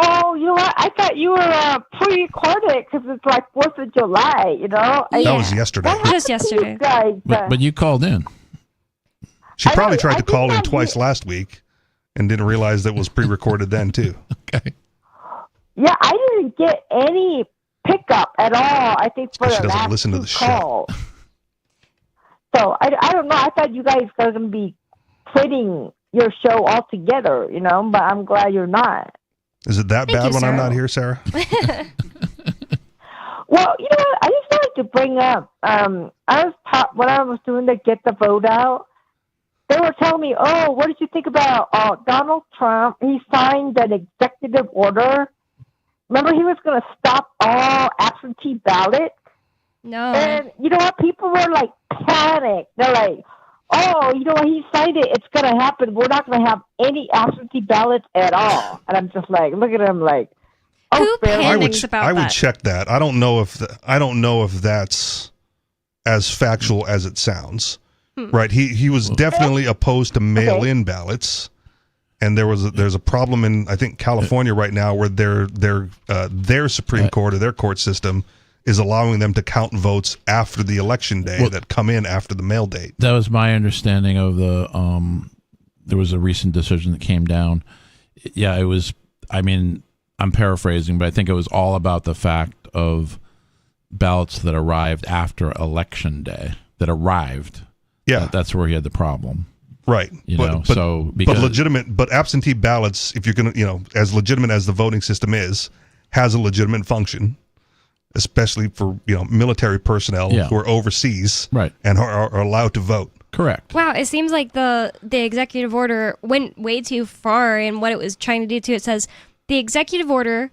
Oh, you know what? I thought you were pre-recorded because it's 4th of July, That was yesterday. Just yesterday. Guys, But you called in. She probably tried to call in twice last week and didn't realize that was pre-recorded then too. Okay. yeah, I didn't get any pickup at all. I think for She the doesn't last listen to two the show. calls. So I don't know. I thought you guys were going to be quitting your show altogether, but I'm glad you're not. Is it that bad when I'm not here, Sarah? Well, I just wanted to bring up, when I was doing the Get the Vote Out, they were telling me, oh, what did you think about Donald Trump? He signed an executive order. Remember, he was going to stop all absentee ballots? No. And you know what? People were panicked. They're like, oh, he signed it. It's going to happen. We're not going to have any absentee ballots at all. And I'm just look at him oh, Who fair. panics about I would that? check that. I don't know if that's as factual as it sounds. Right? He was definitely opposed to mail-in ballots, and there's a problem in I think California right now where their Supreme Court or their court system is allowing them to count votes after the election day that come in after the mail date. That was my understanding of the. There was a recent decision that came down. Yeah, it was. I mean, I'm paraphrasing, but I think it was all about the fact of ballots that arrived after election day. That arrived. Yeah, that's where he had the problem. Right. Because but absentee ballots, if you're going to, as legitimate as the voting system is, has a legitimate function, especially for, military personnel who are overseas and are allowed to vote. Correct. Wow, it seems like the executive order went way too far in what it was trying to do too. It says the executive order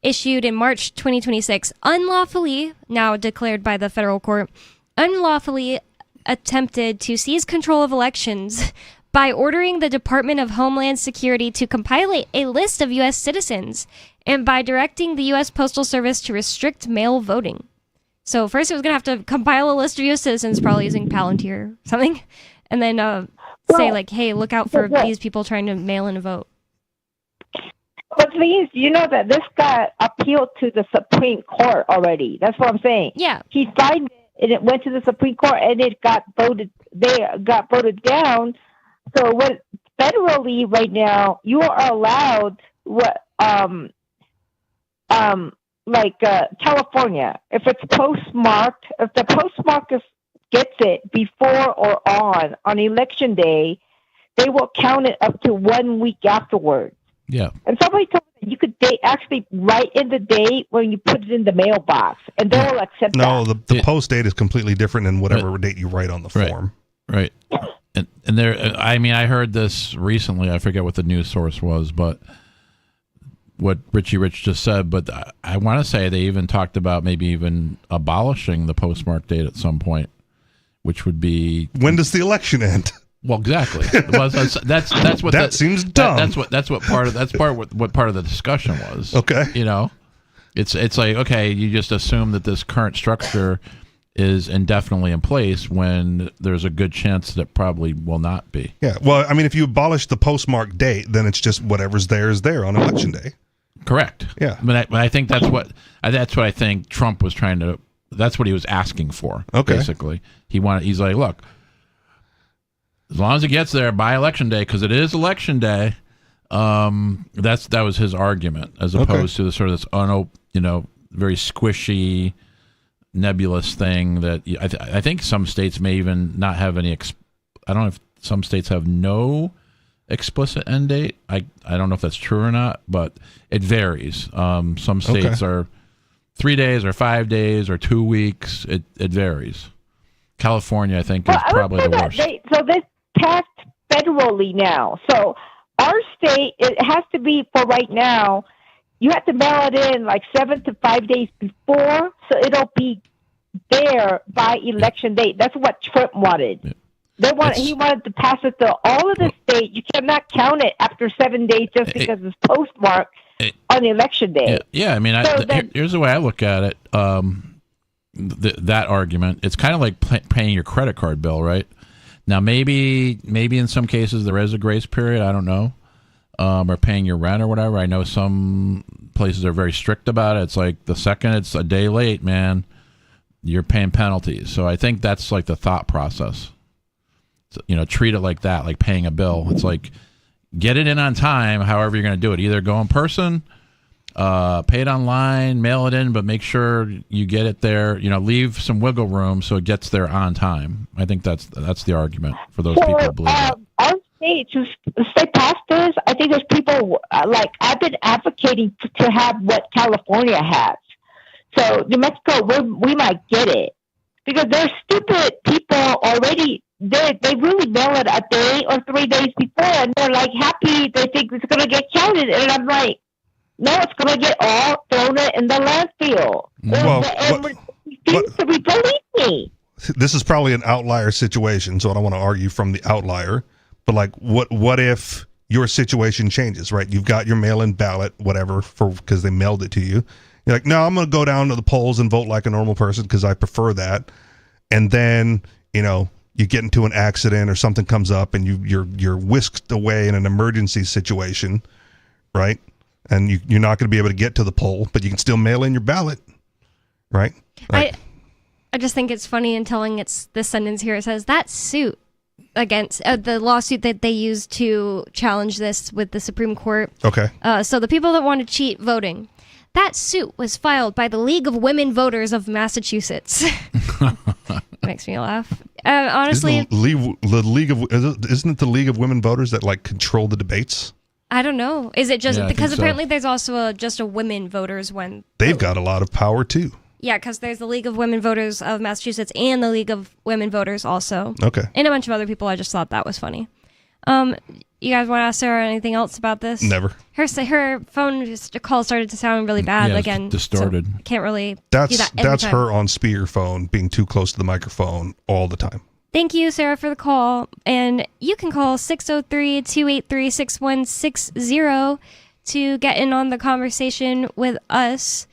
issued in March 2026 unlawfully, now declared by the federal court, unlawfully attempted to seize control of elections by ordering the Department of Homeland Security to compile a list of U.S. citizens and by directing the U.S. Postal Service to restrict mail voting. So first it was going to have to compile a list of U.S. citizens, probably using Palantir or something, and then say like, hey, look out for these people trying to mail in a vote. But please, you know that this got appealed to the Supreme Court already. That's what I'm saying. Yeah. He signed it, and it went to the Supreme Court, and it got voted. They got voted down. So what federally right now, you are allowed California, if it's postmarked, if the postmark gets it before or on election day, they will count it up to 1 week afterwards. Yeah. And somebody told me that you could actually write in the date when you put it in the mailbox, and they will accept that. No, the post date is completely different than whatever date you write on the form. Right. And there, I mean, I heard this recently. I forget what the news source was, but what Richie Rich just said. But I want to say they even talked about maybe even abolishing the postmark date at some point, which would be, when does the election end? Well, exactly. That's what that seems dumb. That's what part of the discussion was. Okay. You know, it's like, okay, you just assume that this current structure is indefinitely in place when there's a good chance that it probably will not be. Yeah. Well, I mean, if you abolish the postmark date, then it's just whatever's there is there on election day. Correct. Yeah. But I think that's what I think Trump was trying to. That's what he was asking for. Okay. Basically, he's like, look, as long as it gets there by election day, because it is election day. That was his argument, as opposed to the sort of this very squishy, nebulous thing that I think some states may even not have any. I don't know if some states have no explicit end date. I don't know if that's true or not, but it varies. Some states are 3 days or 5 days or 2 weeks. It varies. California, I think, is probably the worst. So this passed federally now. So our state, it has to be for right now. You have to mail it in like 7 to 5 days before, so it'll be there by election date. That's what Trump wanted. Yeah. He wanted to pass it to all of the states. You cannot count it after 7 days just because it's postmarked on election day. Yeah. I mean, here's the way I look at it. That argument, it's kind of like paying your credit card bill, right? Now, maybe in some cases there is a grace period. I don't know. Or paying your rent or whatever. I know some places are very strict about it. It's like the second it's a day late, man, you're paying penalties. So I think that's like the thought process. So, treat it like that, like paying a bill. It's like, get it in on time, however you're going to do it. Either go in person, pay it online, mail it in, but make sure you get it there. Leave some wiggle room so it gets there on time. I think that's the argument for those people who believe that. Our state, to stay past this, I think there's people, I've been advocating to have what California has. So New Mexico, we might get it. Because there's stupid people already, they really mail it a day or 3 days before, and they're like happy, they think it's going to get counted. And I'm like, no, it's going to get all thrown in the landfill. Believe me. This is probably an outlier situation, so I don't want to argue from the outlier. But like, what if your situation changes, right? You've got your mail-in ballot, whatever, because they mailed it to you. You're like, no, I'm going to go down to the polls and vote like a normal person because I prefer that. And then, you get into an accident or something comes up and you're whisked away in an emergency situation, right? And you're not going to be able to get to the poll, but you can still mail in your ballot, right? I just think it's funny in telling this sentence here. It says that suit against the lawsuit that they used to challenge this with the Supreme Court. Okay. So the people that want to cheat voting, that suit was filed by the League of Women Voters of Massachusetts. Makes me laugh. Honestly, isn't it the League of Women Voters that control the debates? I don't know. Is it just because apparently so. there's also just a women voters one? They've got a lot of power too. Yeah, because there's the League of Women Voters of Massachusetts and the League of Women Voters also. Okay. And a bunch of other people. I just thought that was funny. You guys want to ask Sarah anything else about this? Never. Her phone call started to sound really bad again. Distorted. So can't really. That's do that every time. her on speakerphone being too close to the microphone all the time. Thank you, Sarah, for the call. And you can call 603-283-6160 to get in on the conversation with us.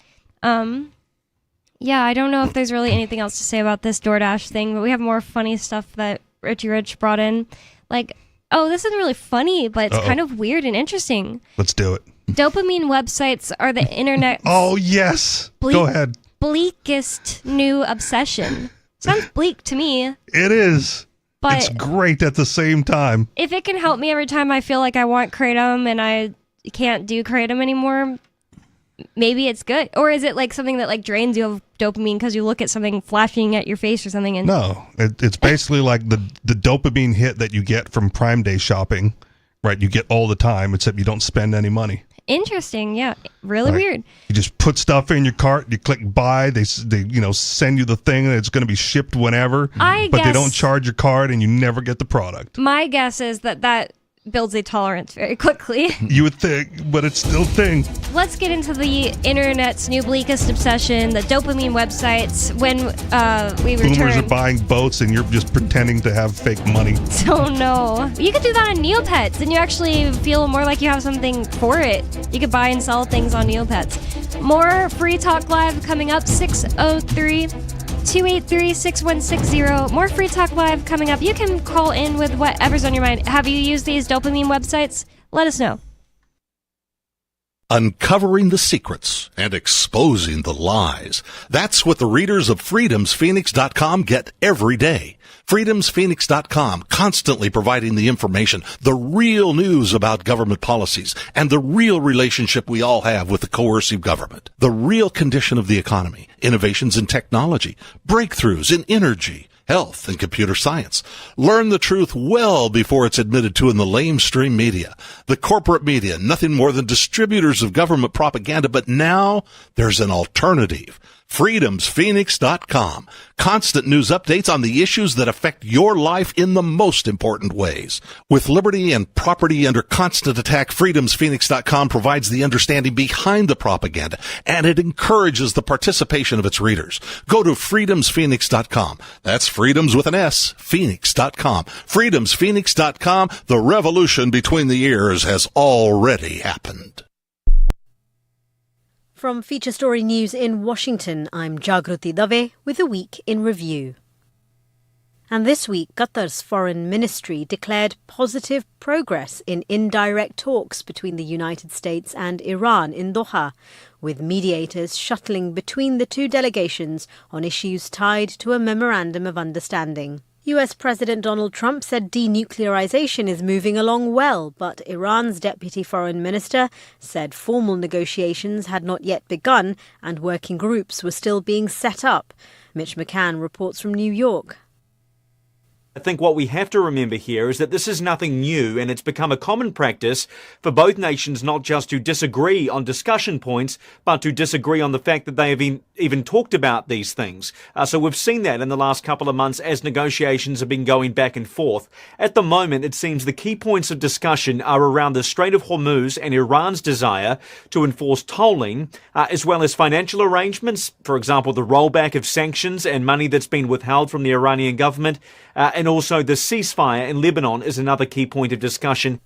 Yeah, I don't know if there's really anything else to say about this DoorDash thing, but we have more funny stuff that Richie Rich brought in. Oh, this isn't really funny, but it's kind of weird and interesting. Let's do it. Dopamine websites are the internet. Oh, yes. Go ahead. Bleakest new obsession. Sounds bleak to me. It is. But it's great at the same time. If it can help me every time I feel like I want Kratom and I can't do Kratom anymore, maybe it's good. Or is it like something that like drains you of dopamine because you look at something flashing at your face or something? And No, it's basically like the dopamine hit that you get from Prime Day shopping, right? You get all the time, except you don't spend any money. Interesting, yeah. Really weird. You just put stuff in your cart, you click buy, they send you the thing and it's going to be shipped whenever, but they don't charge your card and you never get the product. My guess is that builds a tolerance very quickly. You would think, but it's still a thing. Let's get into the internet's new bleakest obsession, the dopamine websites. When we return... Boomers are buying boats and you're just pretending to have fake money. Oh no. You could do that on Neopets and you actually feel more like you have something for it. You could buy and sell things on Neopets. More Free Talk Live coming up, 603-283-6160. More Free Talk Live coming up. You can call in with whatever's on your mind. Have you used these dopamine websites? Let us know. Uncovering the secrets and exposing the lies. That's what the readers of freedomsphoenix.com get every day. freedomsphoenix.com, constantly providing the information, the real news about government policies, and the real relationship we all have with the coercive government. The real condition of the economy, innovations in technology, breakthroughs in energy, health, and computer science. Learn the truth well before it's admitted to in the lamestream media. The corporate media, nothing more than distributors of government propaganda, but now there's an alternative. freedomsphoenix.com. Constant news updates on the issues that affect your life in the most important ways. With liberty and property under constant attack, freedomsphoenix.com provides the understanding behind the propaganda, and it encourages the participation of its readers. Go to freedomsphoenix.com. That's freedoms with an S, phoenix.com. freedomsphoenix.com. The revolution between the ears has already happened. From Feature Story News in Washington, I'm Jagruti Dave with a week in review. And this week, Qatar's foreign ministry declared positive progress in indirect talks between the United States and Iran in Doha, with mediators shuttling between the two delegations on issues tied to a memorandum of understanding. US President Donald Trump said denuclearization is moving along well, but Iran's deputy foreign minister said formal negotiations had not yet begun and working groups were still being set up. Mitch McCann reports from New York. I think what we have to remember here is that this is nothing new, and it's become a common practice for both nations not just to disagree on discussion points, but to disagree on the fact that they have even talked about these things. So we've seen that in the last couple of months as negotiations have been going back and forth. At the moment, it seems the key points of discussion are around the Strait of Hormuz and Iran's desire to enforce tolling, as well as financial arrangements, for example, the rollback of sanctions and money that's been withheld from the Iranian government, and also the ceasefire in Lebanon is another key point of discussion.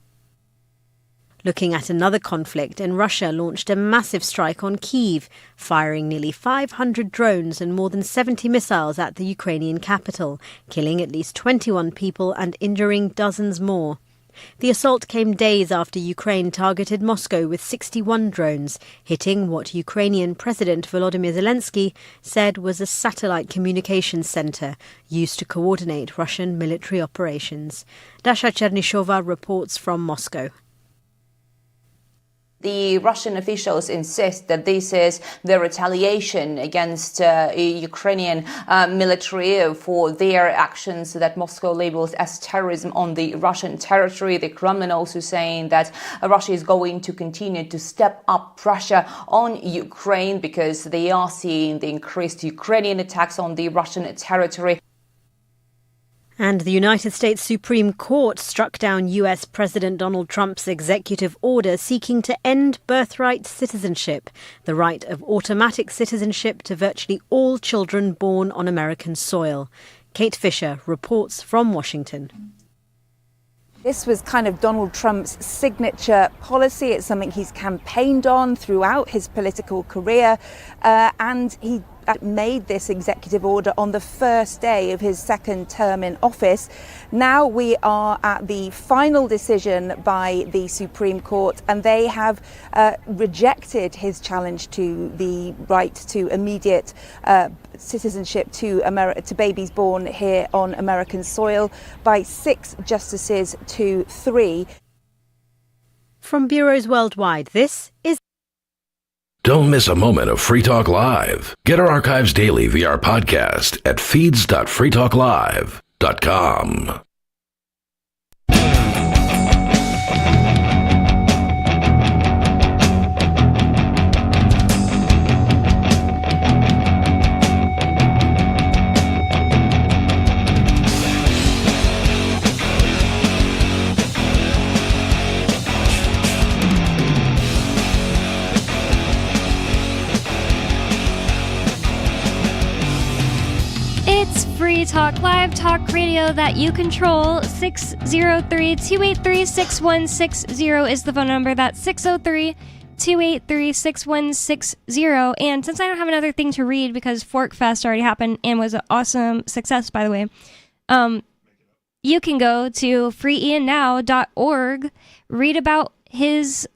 Looking at another conflict, Russia launched a massive strike on Kyiv, firing nearly 500 drones and more than 70 missiles at the Ukrainian capital, killing at least 21 people and injuring dozens more. The assault came days after Ukraine targeted Moscow with 61 drones, hitting what Ukrainian President Volodymyr Zelensky said was a satellite communications center used to coordinate Russian military operations. Dasha Chernyshova reports from Moscow. The Russian officials insist that this is the retaliation against Ukrainian military for their actions that Moscow labels as terrorism on the Russian territory. The Kremlin also saying that Russia is going to continue to step up pressure on Ukraine because they are seeing the increased Ukrainian attacks on the Russian territory. And the United States Supreme Court struck down US President Donald Trump's executive order seeking to end birthright citizenship, the right of automatic citizenship to virtually all children born on American soil. Kate Fisher reports from Washington. This was kind of Donald Trump's signature policy. It's something he's campaigned on throughout his political career, and he made this executive order on the first day of his second term in office. Now we are at the final decision by the Supreme Court, and they have rejected his challenge to the right to immediate citizenship to babies born here on American soil by 6 justices to 3. From bureaus worldwide, this is... Don't miss a moment of Free Talk Live. Get our archives daily via our podcast at feeds.freetalklive.com. It's Free Talk Live, talk radio that you control. 603-283-6160 is the phone number. That's 603-283-6160. And since I don't have another thing to read because Fork Fest already happened and was an awesome success, by the way, you can go to freeiannow.org, read about his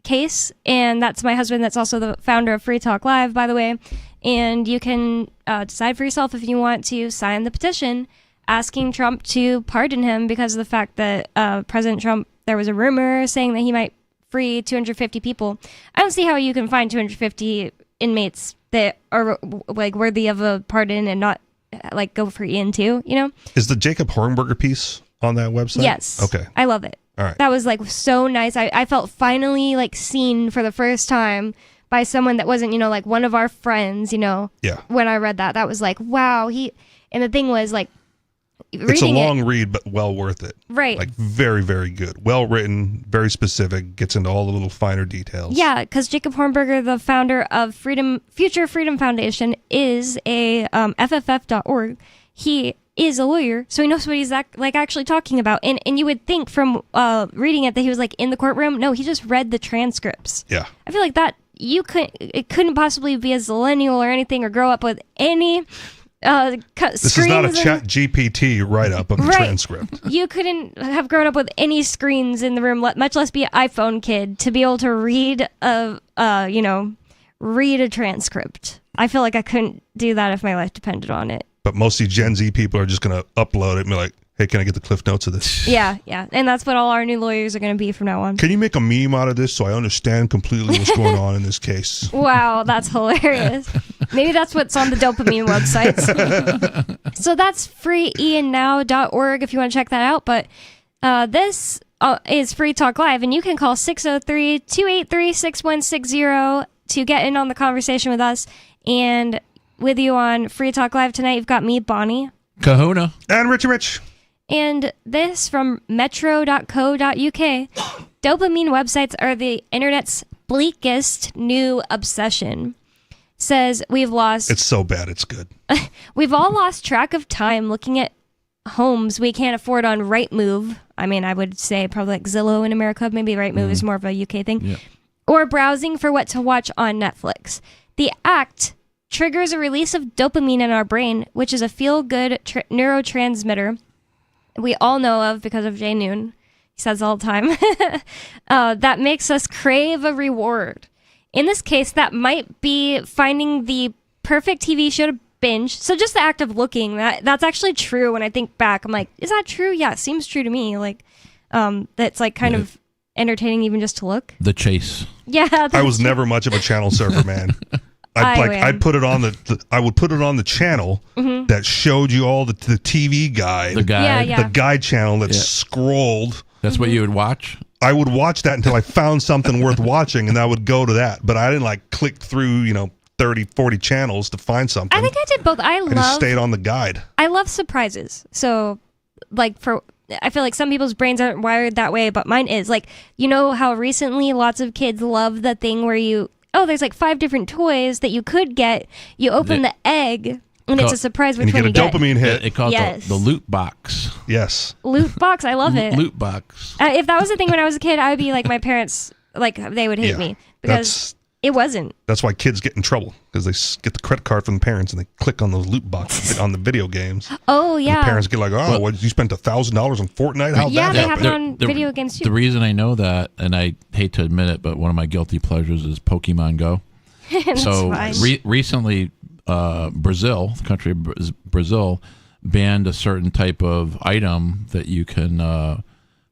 case, and that's my husband that's also the founder of Free Talk Live, by the way. And you can decide for yourself if you want to sign the petition asking Trump to pardon him because of the fact that President Trump, there was a rumor saying that he might free 250 people. I don't see how you can find 250 inmates that are like worthy of a pardon and not like go free in too, you know? Is the Jacob Hornberger piece on that website? Yes. Okay. I love it. All right. That was like so nice. I felt finally like seen for the first time by someone that wasn't, you know, like one of our friends, you know. Yeah. When I read that was like, wow. And the thing was like, it's a long read, but well worth it. Right. Like very, very good. Well written, very specific, gets into all the little finer details. Yeah, because Jacob Hornberger, the founder of Future Freedom Foundation, is a FFF.org. He is a lawyer, so he knows what he's like actually talking about. And you would think from reading it that he was like in the courtroom. No, he just read the transcripts. Yeah. I feel like that it couldn't possibly be a zillennial or anything or grow up with any this is not a Chat GPT write-up of the transcript. You couldn't have grown up with any screens in the room, much less be an iPhone kid to be able to read read a transcript. I feel like I couldn't do that if my life depended on it. But mostly Gen Z people are just going to upload it and be like, hey, can I get the Cliff Notes of this? Yeah. And that's what all our new lawyers are going to be from now on. Can you make a meme out of this so I understand completely what's going on in this case? Wow, that's hilarious. Maybe that's what's on the dopamine websites. So that's freeiannow.org if you want to check that out. But this is Free Talk Live, and you can call 603-283-6160 to get in on the conversation with us. And with you on Free Talk Live tonight, you've got me, Bonnie. Kahuna. And Richie Rich. And this from metro.co.uk. Dopamine websites are the internet's bleakest new obsession. Says we've lost... It's so bad, it's good. We've all lost track of time looking at homes we can't afford on Rightmove. I mean, I would say probably like Zillow in America. Maybe Rightmove is more of a UK thing. Yeah. Or browsing for what to watch on Netflix. The act triggers a release of dopamine in our brain, which is a feel-good neurotransmitter we all know of because of Jay Noon. He says all the time. That makes us crave a reward. In this case, that might be finding the perfect TV show to binge. So just the act of looking, that's actually true. When I think back, I'm like, is that true? Yeah, it seems true to me. Like, that's like kind of entertaining even just to look. The Chase. Yeah. I was never much of a channel surfer, man. I'd put it on I would put it on the channel that showed you all the TV guide. The guide. Yeah. The guide channel that scrolled. That's what you would watch? I would watch that until I found something worth watching, and I would go to that. But I didn't like click through, 30, 40 channels to find something. I think I did both. I just stayed on the guide. I love surprises. So, I feel like some people's brains aren't wired that way, but mine is. Like, you know how recently lots of kids love the thing where there's like 5 different toys that you could get. You open the egg, and it's a surprise which one you get. And you get a dopamine hit. It calls the loot box. Yes. Loot box, I love it. Loot box. If that was the thing when I was a kid, I would be like my parents, like they would hate me because It wasn't. That's why kids get in trouble, because they get the credit card from the parents and they click on those loot boxes on the video games. Oh, yeah. And the parents get like, oh, what, you spent $1,000 on Fortnite? How'd Yeah, that they happen? have it on video games too. The reason I know that, and I hate to admit it, but one of my guilty pleasures is Pokemon Go. That's So fine. recently, Brazil, the country of Brazil, banned a certain type of item that you can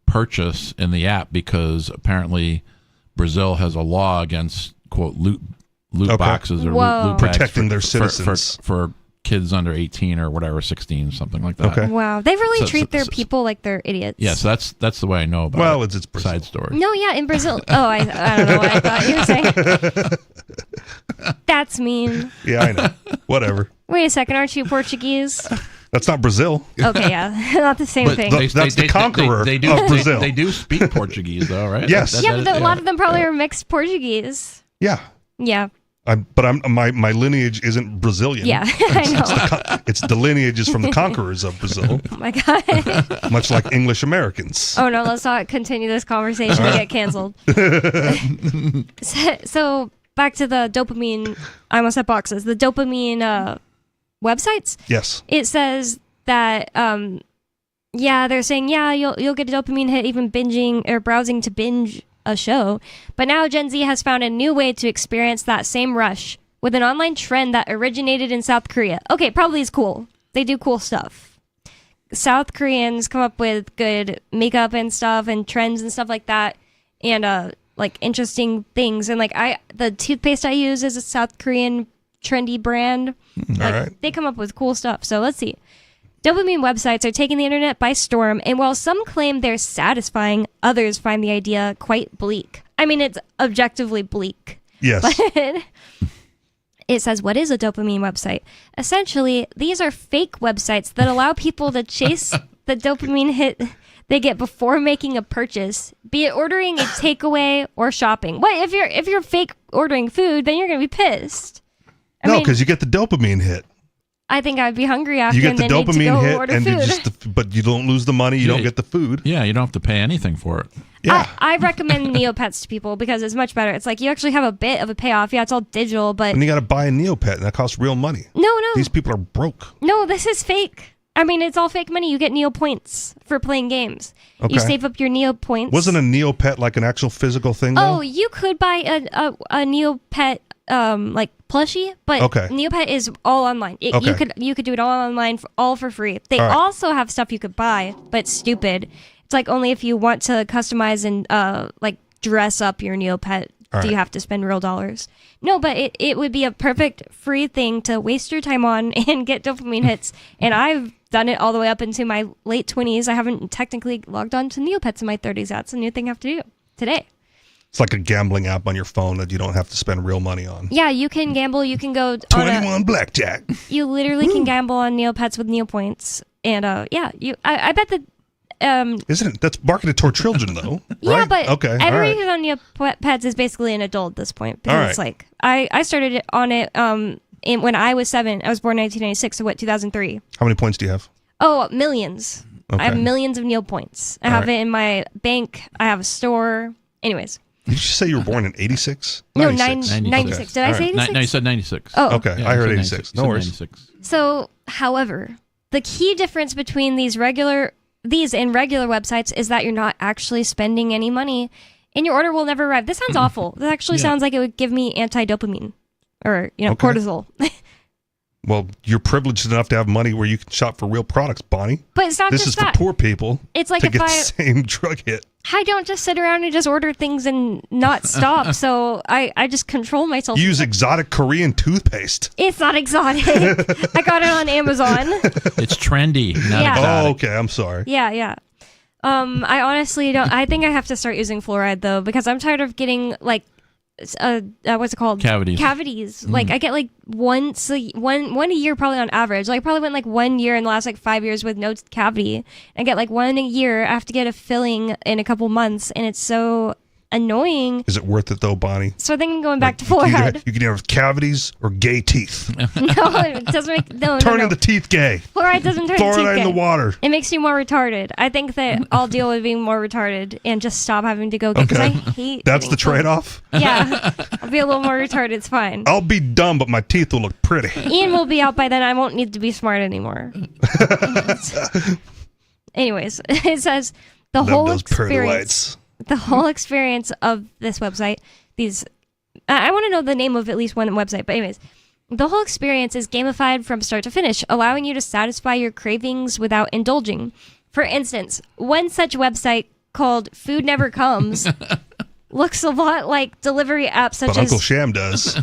purchase in the app because apparently Brazil has a law against quote loot boxes or loot bags protecting their citizens for kids under 18 or whatever, 16, something like that. Okay. Wow, they really So- treat their so- people like they're idiots. Yeah, so that's the way I know about it. Well, it's Brazil. Side story. No, yeah, in Brazil. Oh, I don't know what I thought you were saying. That's mean. Yeah, I know. Whatever. Wait a second, aren't you Portuguese? That's not Brazil. Okay, yeah, not the same thing. That's the conqueror they do, of Brazil. They do speak Portuguese, though, right? Yes. Yeah, but a lot of them probably are mixed Portuguese. Yeah. Yeah. My lineage isn't Brazilian. Yeah, I know. It's the lineages from the conquerors of Brazil, Oh my god. much like English Americans. Oh no, let's not continue this conversation to get canceled. So back to the dopamine. I almost said boxes. The dopamine websites. Yes. It says that they're saying you'll get a dopamine hit even binging or browsing to binge a show. But now Gen Z has found a new way to experience that same rush with an online trend that originated in South Korea. Okay, probably is cool. They do cool stuff. South Koreans come up with good makeup and stuff and trends and stuff like that, and like interesting things. And like the toothpaste I use is a South Korean trendy brand. All right. They come up with cool stuff. So let's see. Dopamine websites are taking the internet by storm, and while some claim they're satisfying, others find the idea quite bleak. I mean, it's objectively bleak. Yes. But it says, what is a dopamine website? Essentially, these are fake websites that allow people to chase the dopamine hit they get before making a purchase, be it ordering a takeaway or shopping. What if you're fake ordering food, then you're going to be pissed. No, because you get the dopamine hit. I think I'd be hungry after You get and the then need to dopamine go hit, order and food. but you don't lose the money. You don't get the food. Yeah, you don't have to pay anything for it. Yeah. I recommend Neopets to people because it's much better. It's like you actually have a bit of a payoff. Yeah, it's all digital, but And you got to buy a Neopet, and that costs real money. no. These people are broke. No, this is fake. I mean, it's all fake money. You get Neo points for playing games. Okay. You save up your Neo points. Wasn't a Neopet like an actual physical thing, though? Oh, you could buy a Neopet like plushie, but Okay. Neopet is all online. Okay. You could do it all online all for free. They All right. also have stuff you could buy, but it's stupid. It's like only if you want to customize and like dress up your Neopet All do you right. have to spend real dollars. No, but it would be a perfect free thing to waste your time on and get dopamine hits. And I've done it all the way up into my late 20s. I haven't technically logged on to Neopets in my 30s. That's a new thing I have to do today. It's like a gambling app on your phone that you don't have to spend real money on. Yeah, you can gamble. You can go 21 blackjack. You literally can gamble on Neopets with Neopoints. And I bet that Isn't it? That's marketed toward children, though. yeah, right? but okay, all everybody right. who's on Neopets is basically an adult at this point. Because All it's right. like I started it on it when I was 7. I was born in 1996, so 2003. How many points do you have? Oh, millions. I have Okay. millions of Neopoints. I All have right. it in my bank. I have a store. Anyways. Did you say you were born in 86? No, 96. Did I say 86? No, you said 96. Oh. Okay, Yeah, I you heard said 86. You No said worries. 96. So, however, the key difference between these and regular websites is that you're not actually spending any money and your order will never arrive. This sounds awful. This actually Yeah. sounds like it would give me anti-dopamine or, Okay. cortisol. Well, you're privileged enough to have money where you can shop for real products, Bonnie. But it's not This just is that. for poor people. It's like to if get I- the same drug hit. I don't just sit around and just order things and not stop. So I just control myself. Use exotic Korean toothpaste. It's not exotic. I got it on Amazon. It's trendy, not Yeah. exotic. Oh, okay. I'm sorry. Yeah. I honestly don't. I think I have to start using fluoride though because I'm tired of getting like, what's it called? Cavities. Cavities. Like I get like one a year probably on average. Like I probably went like 1 year in the last like 5 years with no cavity. I get like one a year. I have to get a filling in a couple months, and it's so annoying. Is it worth it though, Bonnie? So then going back to You can fluoride. either have cavities or gay teeth. No, it doesn't make no. Turning the teeth gay. Fluoride doesn't turn the teeth Fluoride in gay. the water. It makes you more retarded. I think that I'll deal with being more retarded and just stop having to go get because I hate. That's getting the trade-off. Yeah, I'll be a little more retarded. It's fine. I'll be dumb, but my teeth will look pretty. Ian will be out by then. I won't need to be smart anymore. Anyways, it says the Love whole those pearly experience. whites. The whole experience of this website. I want to know the name of at least one website. But anyways, the whole experience is gamified from start to finish, allowing you to satisfy your cravings without indulging. For instance, one such website called Food Never Comes looks a lot like delivery apps such But Uncle as Sham does.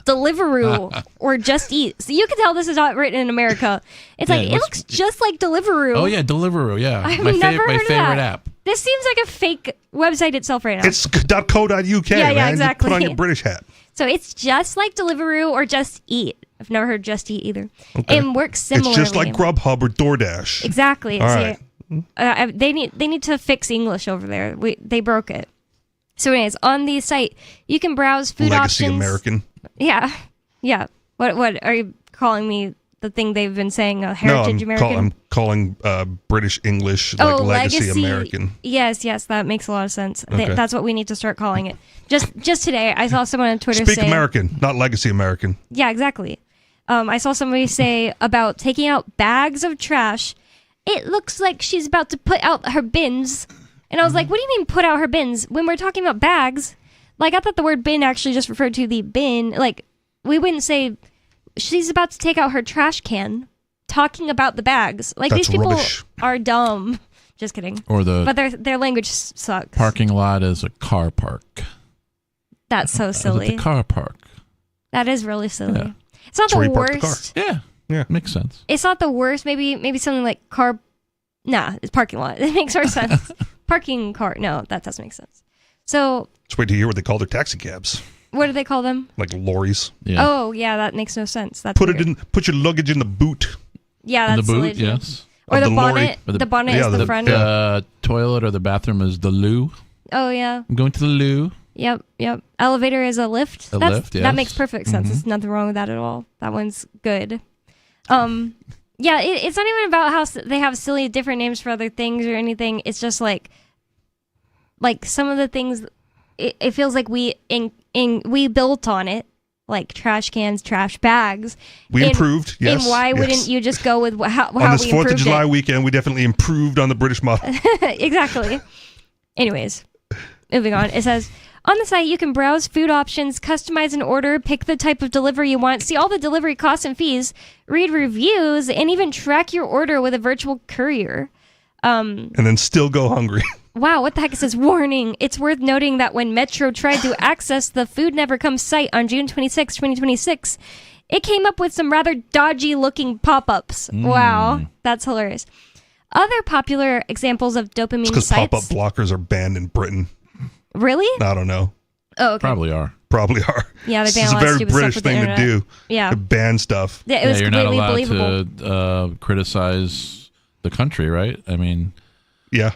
Deliveroo or Just Eat. So you can tell this is not written in America. It's Yeah, like, it it looks- looks just like Deliveroo. Oh yeah, Deliveroo. Yeah, I've my never heard my of favorite that. app. This seems like a fake website itself right now. It's .co.uk, Yeah, man. exactly. You put on your British hat. So it's just like Deliveroo or Just Eat. I've never heard Just Eat either. Okay. And works similarly. It's just like Grubhub or DoorDash. Exactly. All See, right. they need to fix English over there. They broke it. So anyways, on the site, you can browse food Legacy options. American. Yeah. Yeah. What are you calling me? The thing they've been saying, Heritage American? I'm calling British English like Legacy American. Yes, that makes a lot of sense. Okay. That's what we need to start calling it. Just today, I saw someone on Twitter Speak say... American, not Legacy American. Yeah, exactly. I saw somebody say about taking out bags of trash. It looks like she's about to put out her bins. And I was like, what do you mean put out her bins? When we're talking about bags, like I thought the word bin actually just referred to the bin. Like we wouldn't say she's about to take out her trash can talking about the bags. Like That's these people rubbish. are dumb. Just kidding. Or the But their language sucks. parking lot is a car park. That's so silly. The car park. That is really silly. Yeah. It's not That's where the you park the car. worst. Yeah, makes sense. It's not the worst. Maybe something like car. Nah, it's parking lot. It makes more sense. Parking car. No, that doesn't make sense. So Let's wait to hear what they call their taxi cabs. what do they call them? Like lorries. Oh yeah, that makes no sense. That's Put weird. it in. Put your luggage in the boot. Yeah, In that's the boot, silly too. yes. Or Of the the lorry. bonnet. Or The bonnet is the front. The toilet or the bathroom is the loo. Oh yeah. I'm going to the loo. Yep. Elevator is a lift. A lift, That yes. makes perfect sense. Mhm. There's nothing wrong with that at all. That one's good. Yeah, it's not even about how they have silly different names for other things or anything. It's just like some of the things. It feels like we built on it, like trash cans, trash bags. We improved, yes, And why yes. wouldn't you just go with how On this we 4th of improved July it? weekend, we definitely improved on the British model. Exactly. Anyways, moving on. It says, on the site, you can browse food options, customize an order, pick the type of delivery you want, see all the delivery costs and fees, read reviews, and even track your order with a virtual courier. And then still go hungry. Wow, what the heck? It says, warning. It's worth noting that when Metro tried to access the Food Never Comes site on June 26, 2026, it came up with some rather dodgy-looking pop-ups. Wow, that's hilarious. Other popular examples of dopamine Because sites... pop-up blockers are banned in Britain. Really? I don't know. Oh, okay. Probably are. Yeah, they This ban is a a lot of very stupid British stuff with the thing to internet. do. Yeah. To ban stuff. Yeah, it was you're not completely allowed believable. to criticize the country, right? I mean, yeah.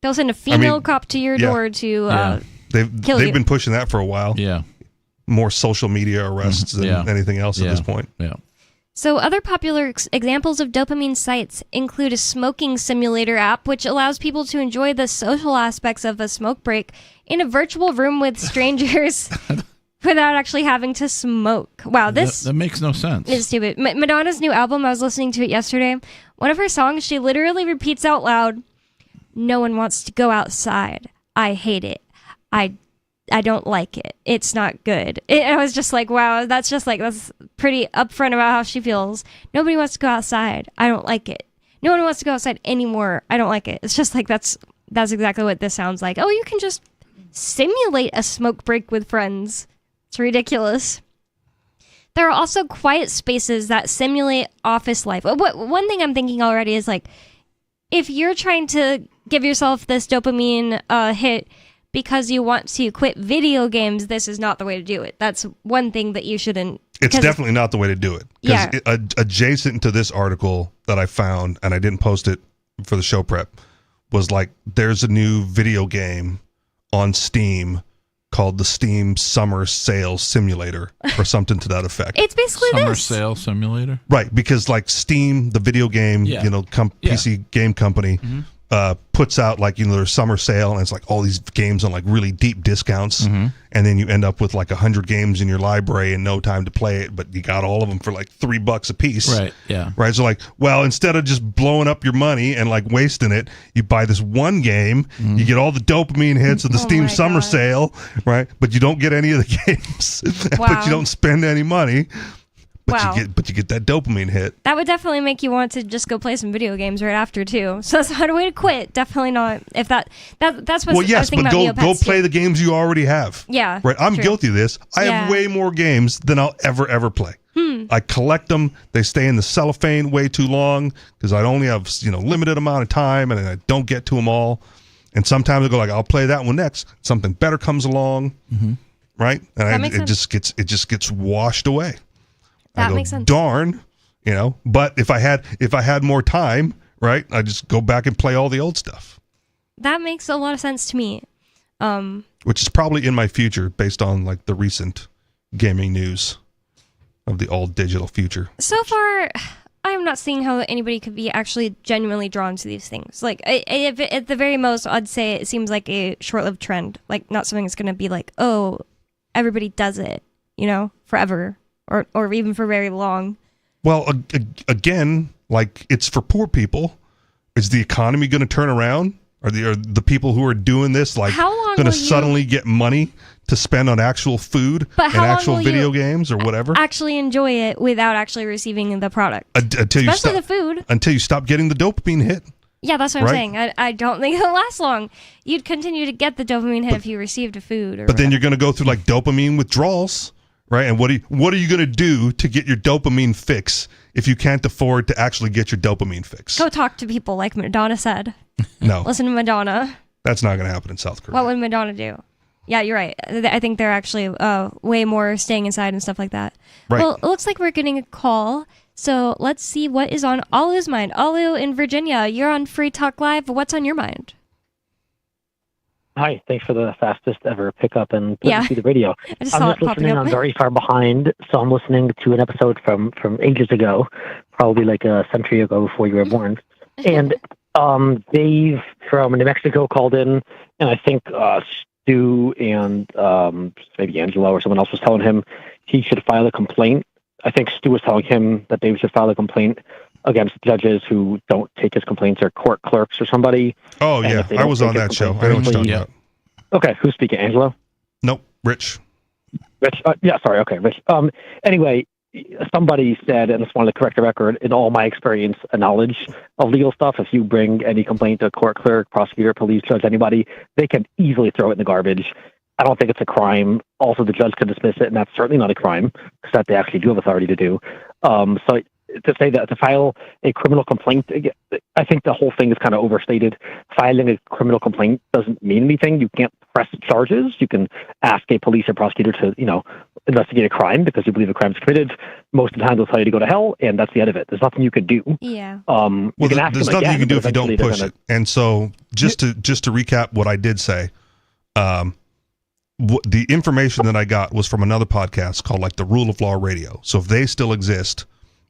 They'll send a female cop to your door to They've kill you. been pushing that for a while. Yeah. More social media arrests than Yeah. anything else at Yeah. this point. Yeah. So other popular examples of dopamine sites include a smoking simulator app, which allows people to enjoy the social aspects of a smoke break in a virtual room with strangers without actually having to smoke. Wow, this that makes no sense. is stupid. Madonna's new album, I was listening to it yesterday. One of her songs, she literally repeats out loud, "No one wants to go outside. I hate it. I don't like it. It's not good." I was just like, wow, that's pretty upfront about how she feels. Nobody wants to go outside. I don't like it. No one wants to go outside anymore. I don't like it. It's just like that's exactly what this sounds like. Oh, you can just simulate a smoke break with friends. It's ridiculous. There are also quiet spaces that simulate office life. One thing I'm thinking already is like, if you're trying to give yourself this dopamine hit because you want to quit video games, this is not the way to do it. That's one thing that you shouldn't. It's definitely not the way to do it. Yeah. Adjacent to this article that I found, and I didn't post it for the show prep, was like, there's a new video game on Steam called the Steam Summer Sales Simulator or something to that effect. It's basically Summer this. Sale Simulator. Right, because like Steam, the video game, Yeah. PC game company, puts out like, their summer sale, and it's like all these games on like really deep discounts, and then you end up with like 100 games in your library and no time to play it, but you got all of them for like $3 a piece. Right, yeah. Right, so like, well, instead of just blowing up your money and like wasting it, you buy this one game, you get all the dopamine hits of the Steam Summer Sale, right? But you don't get any of the games, but you don't spend any money. But you get that dopamine hit. That would definitely make you want to just go play some video games right after too. So that's not a way to quit. Definitely not. If that's what Well, yes, but go play the games you already have. Yeah, right. I'm true. guilty of this. I have way more games than I'll ever play. I collect them. They stay in the cellophane way too long because I only have limited amount of time, and I don't get to them all. And sometimes I go like, I'll play that one next. Something better comes along, right? And it just gets washed away. That makes sense. Darn, But if I had more time, right, I just go back and play all the old stuff. That makes a lot of sense to me. Which is probably in my future, based on like the recent gaming news of the all digital future. So far, I am not seeing how anybody could be actually genuinely drawn to these things. Like, at the very most, I'd say it seems like a short-lived trend. Like, not something that's going to be like, oh, everybody does it, forever. Or even for very long. Well, again, like it's for poor people. Is the economy going to turn around? Are the people who are doing this like going to suddenly get money to spend on actual food and actual video games or whatever? Actually enjoy it without actually receiving the product. Especially the food. Until you stop getting the dopamine hit. Yeah, that's what I'm saying. I don't think it'll last long. You'd continue to get the dopamine hit if you received a food. But then you're going to go through like dopamine withdrawals. Right, and what are you going to do to get your dopamine fix if you can't afford to actually get your dopamine fix? Go talk to people like Madonna said. No. Listen to Madonna. That's not going to happen in South Korea. What would Madonna do? Yeah, you're right. I think they're actually way more staying inside and stuff like that. Right. Well, it looks like we're getting a call. So let's see what is on Alu's mind. Alu in Virginia, you're on Free Talk Live. What's on your mind? Hi, thanks for the fastest ever pickup and see the radio. I just saw it popping listening. up. I'm very far behind, so I'm listening to an episode from ages ago, probably like a century ago before you were born. And Dave from New Mexico called in, and I think Stu and maybe Angelo or someone else was telling him he should file a complaint. I think Stu was telling him that Dave should file a complaint against judges who don't take his complaints, or court clerks or somebody. Oh, yeah. I was on that show. I know what you're talking about. Okay. Who's speaking? Angelo? Nope. Rich. Rich? Yeah, sorry. Okay, Rich. Anyway, somebody said, and I just wanted to correct the record, in all my experience and knowledge of legal stuff, if you bring any complaint to a court clerk, prosecutor, police, judge, anybody, they can easily throw it in the garbage. I don't think it's a crime. Also, the judge could dismiss it, and that's certainly not a crime, because that they actually do have authority to do. So to say that to file a criminal complaint, I think the whole thing is kind of overstated. Filing a criminal complaint doesn't mean anything. You can't press charges. You can ask a police or prosecutor to, investigate a crime because you believe a crime is committed. Most of the time, they'll tell you to go to hell, and that's the end of it. There's nothing you can do. Yeah. Well, there's nothing you can do if you don't push it. And so, just to recap what I did say, the information that I got was from another podcast called like the Rule of Law Radio. So if they still exist,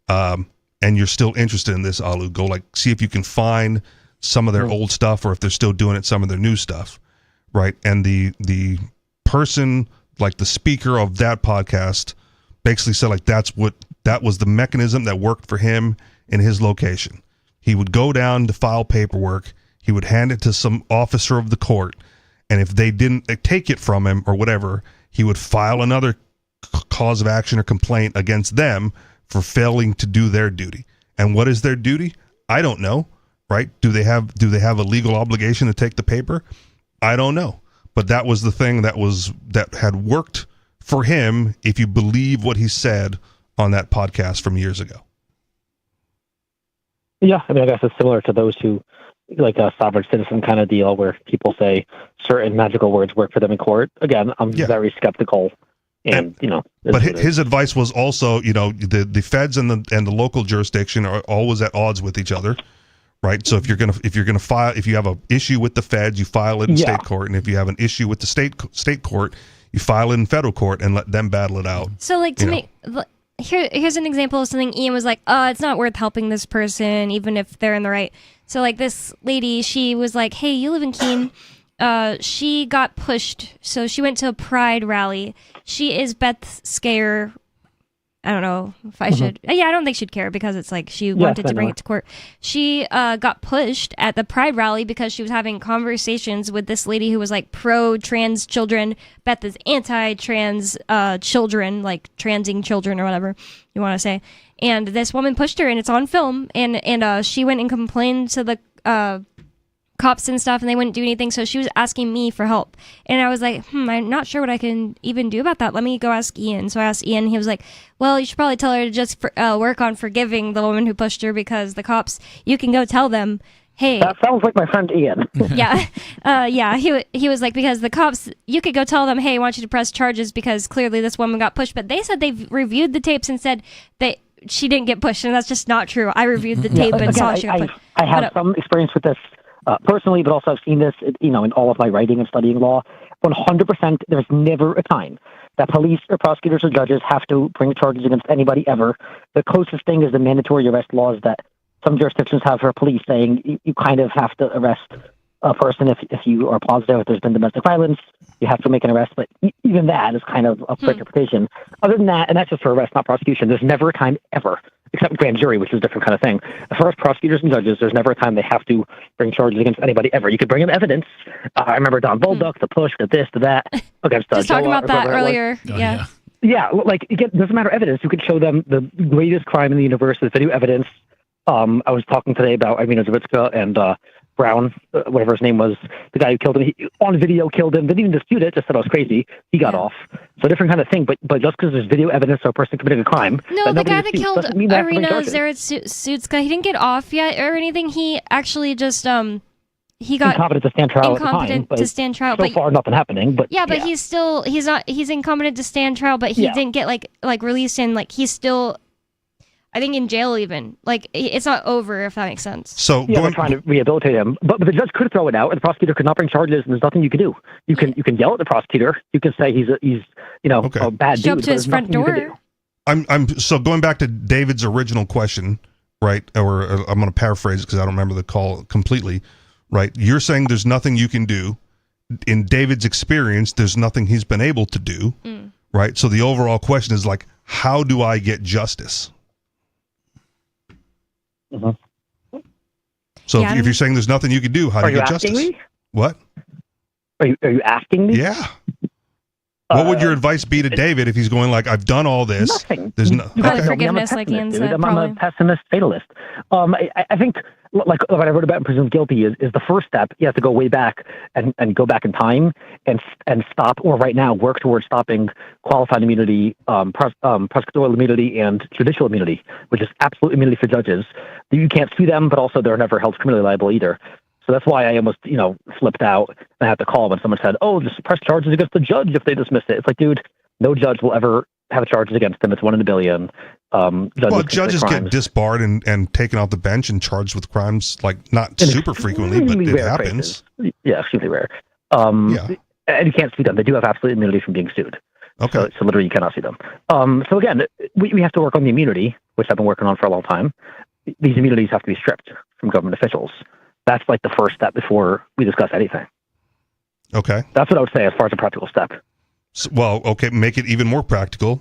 and you're still interested in this, Alu, go like see if you can find some of their old stuff, or if they're still doing it, some of their new stuff, right? And the person, like the speaker of that podcast, basically said like that was the mechanism that worked for him in his location. He would go down to file paperwork, he would hand it to some officer of the court, and if they didn't take it from him or whatever, he would file another cause of action or complaint against them for failing to do their duty. And what is their duty? I don't know, right? Do they have a legal obligation to take the paper? I don't know. But that was the thing that had worked for him, if you believe what he said on that podcast from years ago. Yeah, I mean, I guess it's similar to those who, like a sovereign citizen kind of deal, where people say certain magical words work for them in court. Again, I'm very skeptical. And but his advice was also, the feds and the local jurisdiction are always at odds with each other, right? So if you're gonna file, if you have an issue with the feds, you file it in state court, and if you have an issue with the state court, you file it in federal court and let them battle it out. So, like, here's an example of something Ian was like, it's not worth helping this person, even if they're in the right. So, like, this lady, she was like, hey, you live in Keene. She got pushed. So she went to a Pride rally. She is Beth Scayer. I don't know if I should. Yeah, I don't think she'd care because it's like she wanted to bring it to court. She got pushed at the Pride rally because she was having conversations with this lady who was like pro-trans children. Beth is anti-trans children, like transing children or whatever you want to say. And this woman pushed her, and it's on film. And she went and complained to the cops and stuff, and they wouldn't do anything. So she was asking me for help, and I was like, I'm not sure what I can even do about that. Let me go ask Ian. So I asked Ian. He was like, well, you should probably tell her to just work on forgiving the woman who pushed her, because the cops, you can go tell them, hey, that sounds like my friend Ian. yeah, he was like, because the cops, you could go tell them, hey, I want you to press charges because clearly this woman got pushed. But they said they've reviewed the tapes and said that she didn't get pushed, and that's just not true. I reviewed the tape and saw she got pushed. I have some experience with this personally, but also I've seen this, in all of my writing and studying law. 100%, there's never a time that police or prosecutors or judges have to bring charges against anybody ever. The closest thing is the mandatory arrest laws that some jurisdictions have for police, saying you kind of have to arrest a person if you are positive if there's been domestic violence. You have to make an arrest, but even that is kind of up for interpretation. Other than that, and that's just for arrest, not prosecution, there's never a time ever, except grand jury, which is a different kind of thing. As far as prosecutors and judges, there's never a time they have to bring charges against anybody ever. You could bring them evidence. I remember Don Bolduc, the push, the this, the that. Against just talking about that earlier. Yeah, like, it doesn't matter evidence. You could show them the greatest crime in the universe with video evidence. I was talking today about Irina Zawitska and Brown, whatever his name was, the guy who killed him. He, on video, killed him. Didn't even dispute it. Just said I was crazy. He got off. So different kind of thing. But just because there's video evidence of a person committing a crime, no, the guy that killed Irina Zawitska, he didn't get off yet or anything. He actually just he got incompetent to stand trial. So far, nothing happening. But but he's incompetent to stand trial. But he didn't get like released, and like he's still, I think, in jail even. Like, it's not over, if that makes sense. So they're trying to rehabilitate him, but the judge could throw it out, and the prosecutor could not bring charges, and there's nothing you can do. You can yell at the prosecutor. You can say he's a bad dude. Show up to his front door. So going back to David's original question, right? Or I'm going to paraphrase it because I don't remember the call completely. Right? You're saying there's nothing you can do. In David's experience, there's nothing he's been able to do. Right? So the overall question is like, how do I get justice? So if you're saying there's nothing you can do, how do you get justice? Me? What? Are you asking me? Yeah. What would your advice be to David if he's going like, I've done all this? Nothing. There's no forgiveness, like Ian said. I'm a pessimist, fatalist. I think, like what I wrote about in Presumed Guilty is the first step. You have to go way back and go back in time and stop, or right now work towards stopping qualified immunity, prosecutorial immunity, and judicial immunity, which is absolute immunity for judges. You can't sue them, but also they're never held criminally liable either. So that's why I almost, flipped out and I had to call when someone said, just press charges against the judge if they dismiss it. It's like, dude, no judge will ever have charges against them. It's 1 in a billion. Judges get disbarred and taken off the bench and charged with crimes, like not super frequently, but it happens. Yeah, extremely rare. And you can't sue them. They do have absolute immunity from being sued. Okay. So literally you cannot sue them. So again, we have to work on the immunity, which I've been working on for a long time. These immunities have to be stripped from government officials. That's like the first step before we discuss anything. Okay. That's what I would say as far as a practical step. So, make it even more practical.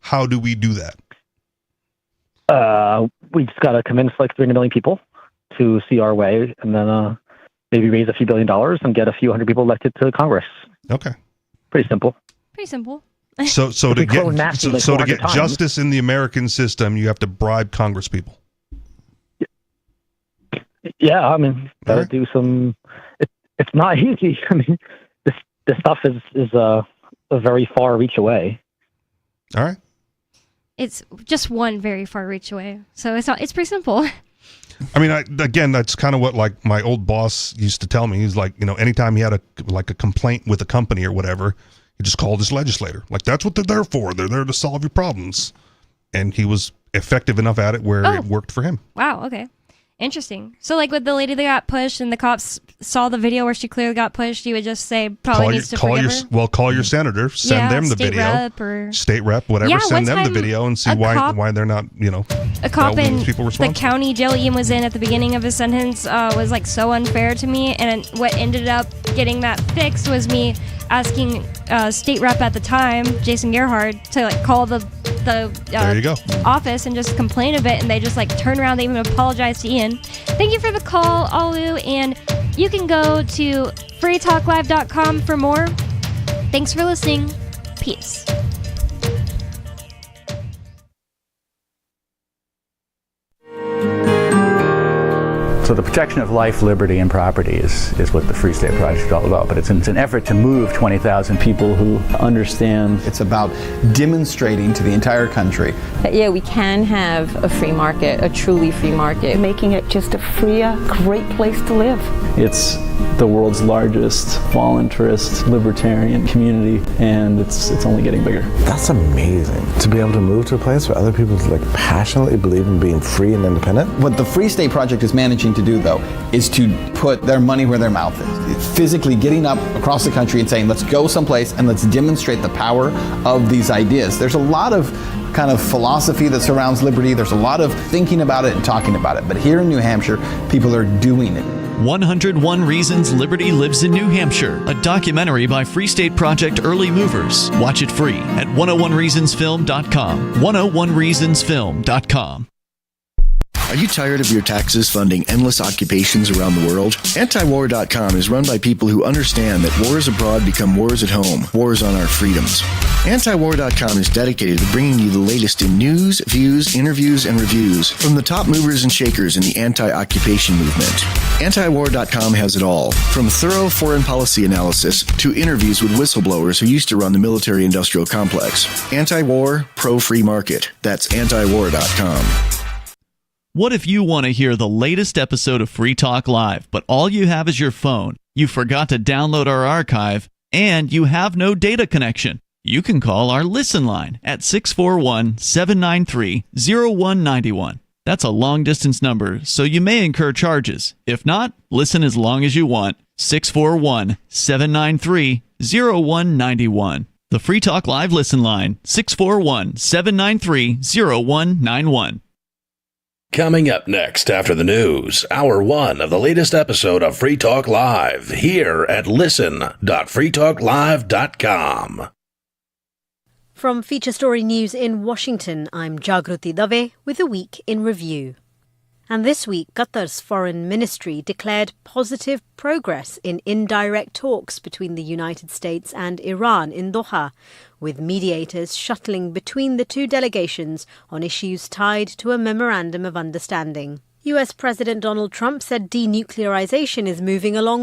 How do we do that? We just got to convince like 300 million people to see our way, and then maybe raise a few $1 billion and get a few hundred people elected to Congress. Okay. Pretty simple. So to get justice in the American system, you have to bribe Congress people. Yeah, I mean, gotta do some. It's not easy. I mean, this stuff is a very far reach away. All right. It's just one very far reach away, so it's pretty simple. I mean, again, that's kind of what like my old boss used to tell me. He's like, anytime he had a complaint with a company or whatever, he just called his legislator. Like, that's what they're there for. They're there to solve your problems. And he was effective enough at it where it worked for him. Wow. Okay. Interesting. So, like with the lady that got pushed and the cops saw the video where she clearly got pushed, you would just say probably needs to forgive her? Call your senator, send them the video. State rep, whatever, send them the video and see why they're not, a cop in people the county jail Ian was in at the beginning of his sentence was like so unfair to me, and what ended up getting that fixed was me asking state rep at the time, Jason Gerhardt, to like call the there you go. office and just complain a bit, and they just like turn around, they even apologize to Ian. Thank you for the call, Alu, and you can go to freetalklive.com for more. Thanks for listening. Peace. So the protection of life, liberty, and property is what the Free State Project is all about. But it's an effort to move 20,000 people who understand. It's about demonstrating to the entire country that, yeah, we can have a free market, a truly free market. Making it just a freer, great place to live. It's the world's largest voluntarist libertarian community, and it's only getting bigger. That's amazing, to be able to move to a place where other people like passionately believe in being free and independent. What the Free State Project is managing to do, though, is to put their money where their mouth is. Physically getting up across the country and saying, let's go someplace and let's demonstrate the power of these ideas. There's a lot of kind of philosophy that surrounds liberty. There's a lot of thinking about it and talking about it. But here in New Hampshire, people are doing it. 101 Reasons Liberty Lives in New Hampshire, a documentary by Free State Project Early Movers. Watch it free at 101reasonsfilm.com. 101reasonsfilm.com. Are you tired of your taxes funding endless occupations around the world? Antiwar.com is run by people who understand that wars abroad become wars at home, wars on our freedoms. Antiwar.com is dedicated to bringing you the latest in news, views, interviews, and reviews from the top movers and shakers in the anti-occupation movement. Antiwar.com has it all, from thorough foreign policy analysis to interviews with whistleblowers who used to run the military-industrial complex. Anti-war, pro-free market. That's antiwar.com. What if you want to hear the latest episode of Free Talk Live, but all you have is your phone, you forgot to download our archive, and you have no data connection? You can call our Listen line at 641-793-0191. That's a long-distance number, so you may incur charges. If not, listen as long as you want. 641-793-0191. The Free Talk Live Listen line, 641-793-0191. Coming up next after the news, Hour 1 of the latest episode of Free Talk Live, here at listen.freetalklive.com. From Feature Story News in Washington, I'm Jagruti Dave with a week in review. And this week, Qatar's foreign ministry declared positive progress in indirect talks between the United States and Iran in Doha, with mediators shuttling between the two delegations on issues tied to a memorandum of understanding. US President Donald Trump said denuclearization is moving along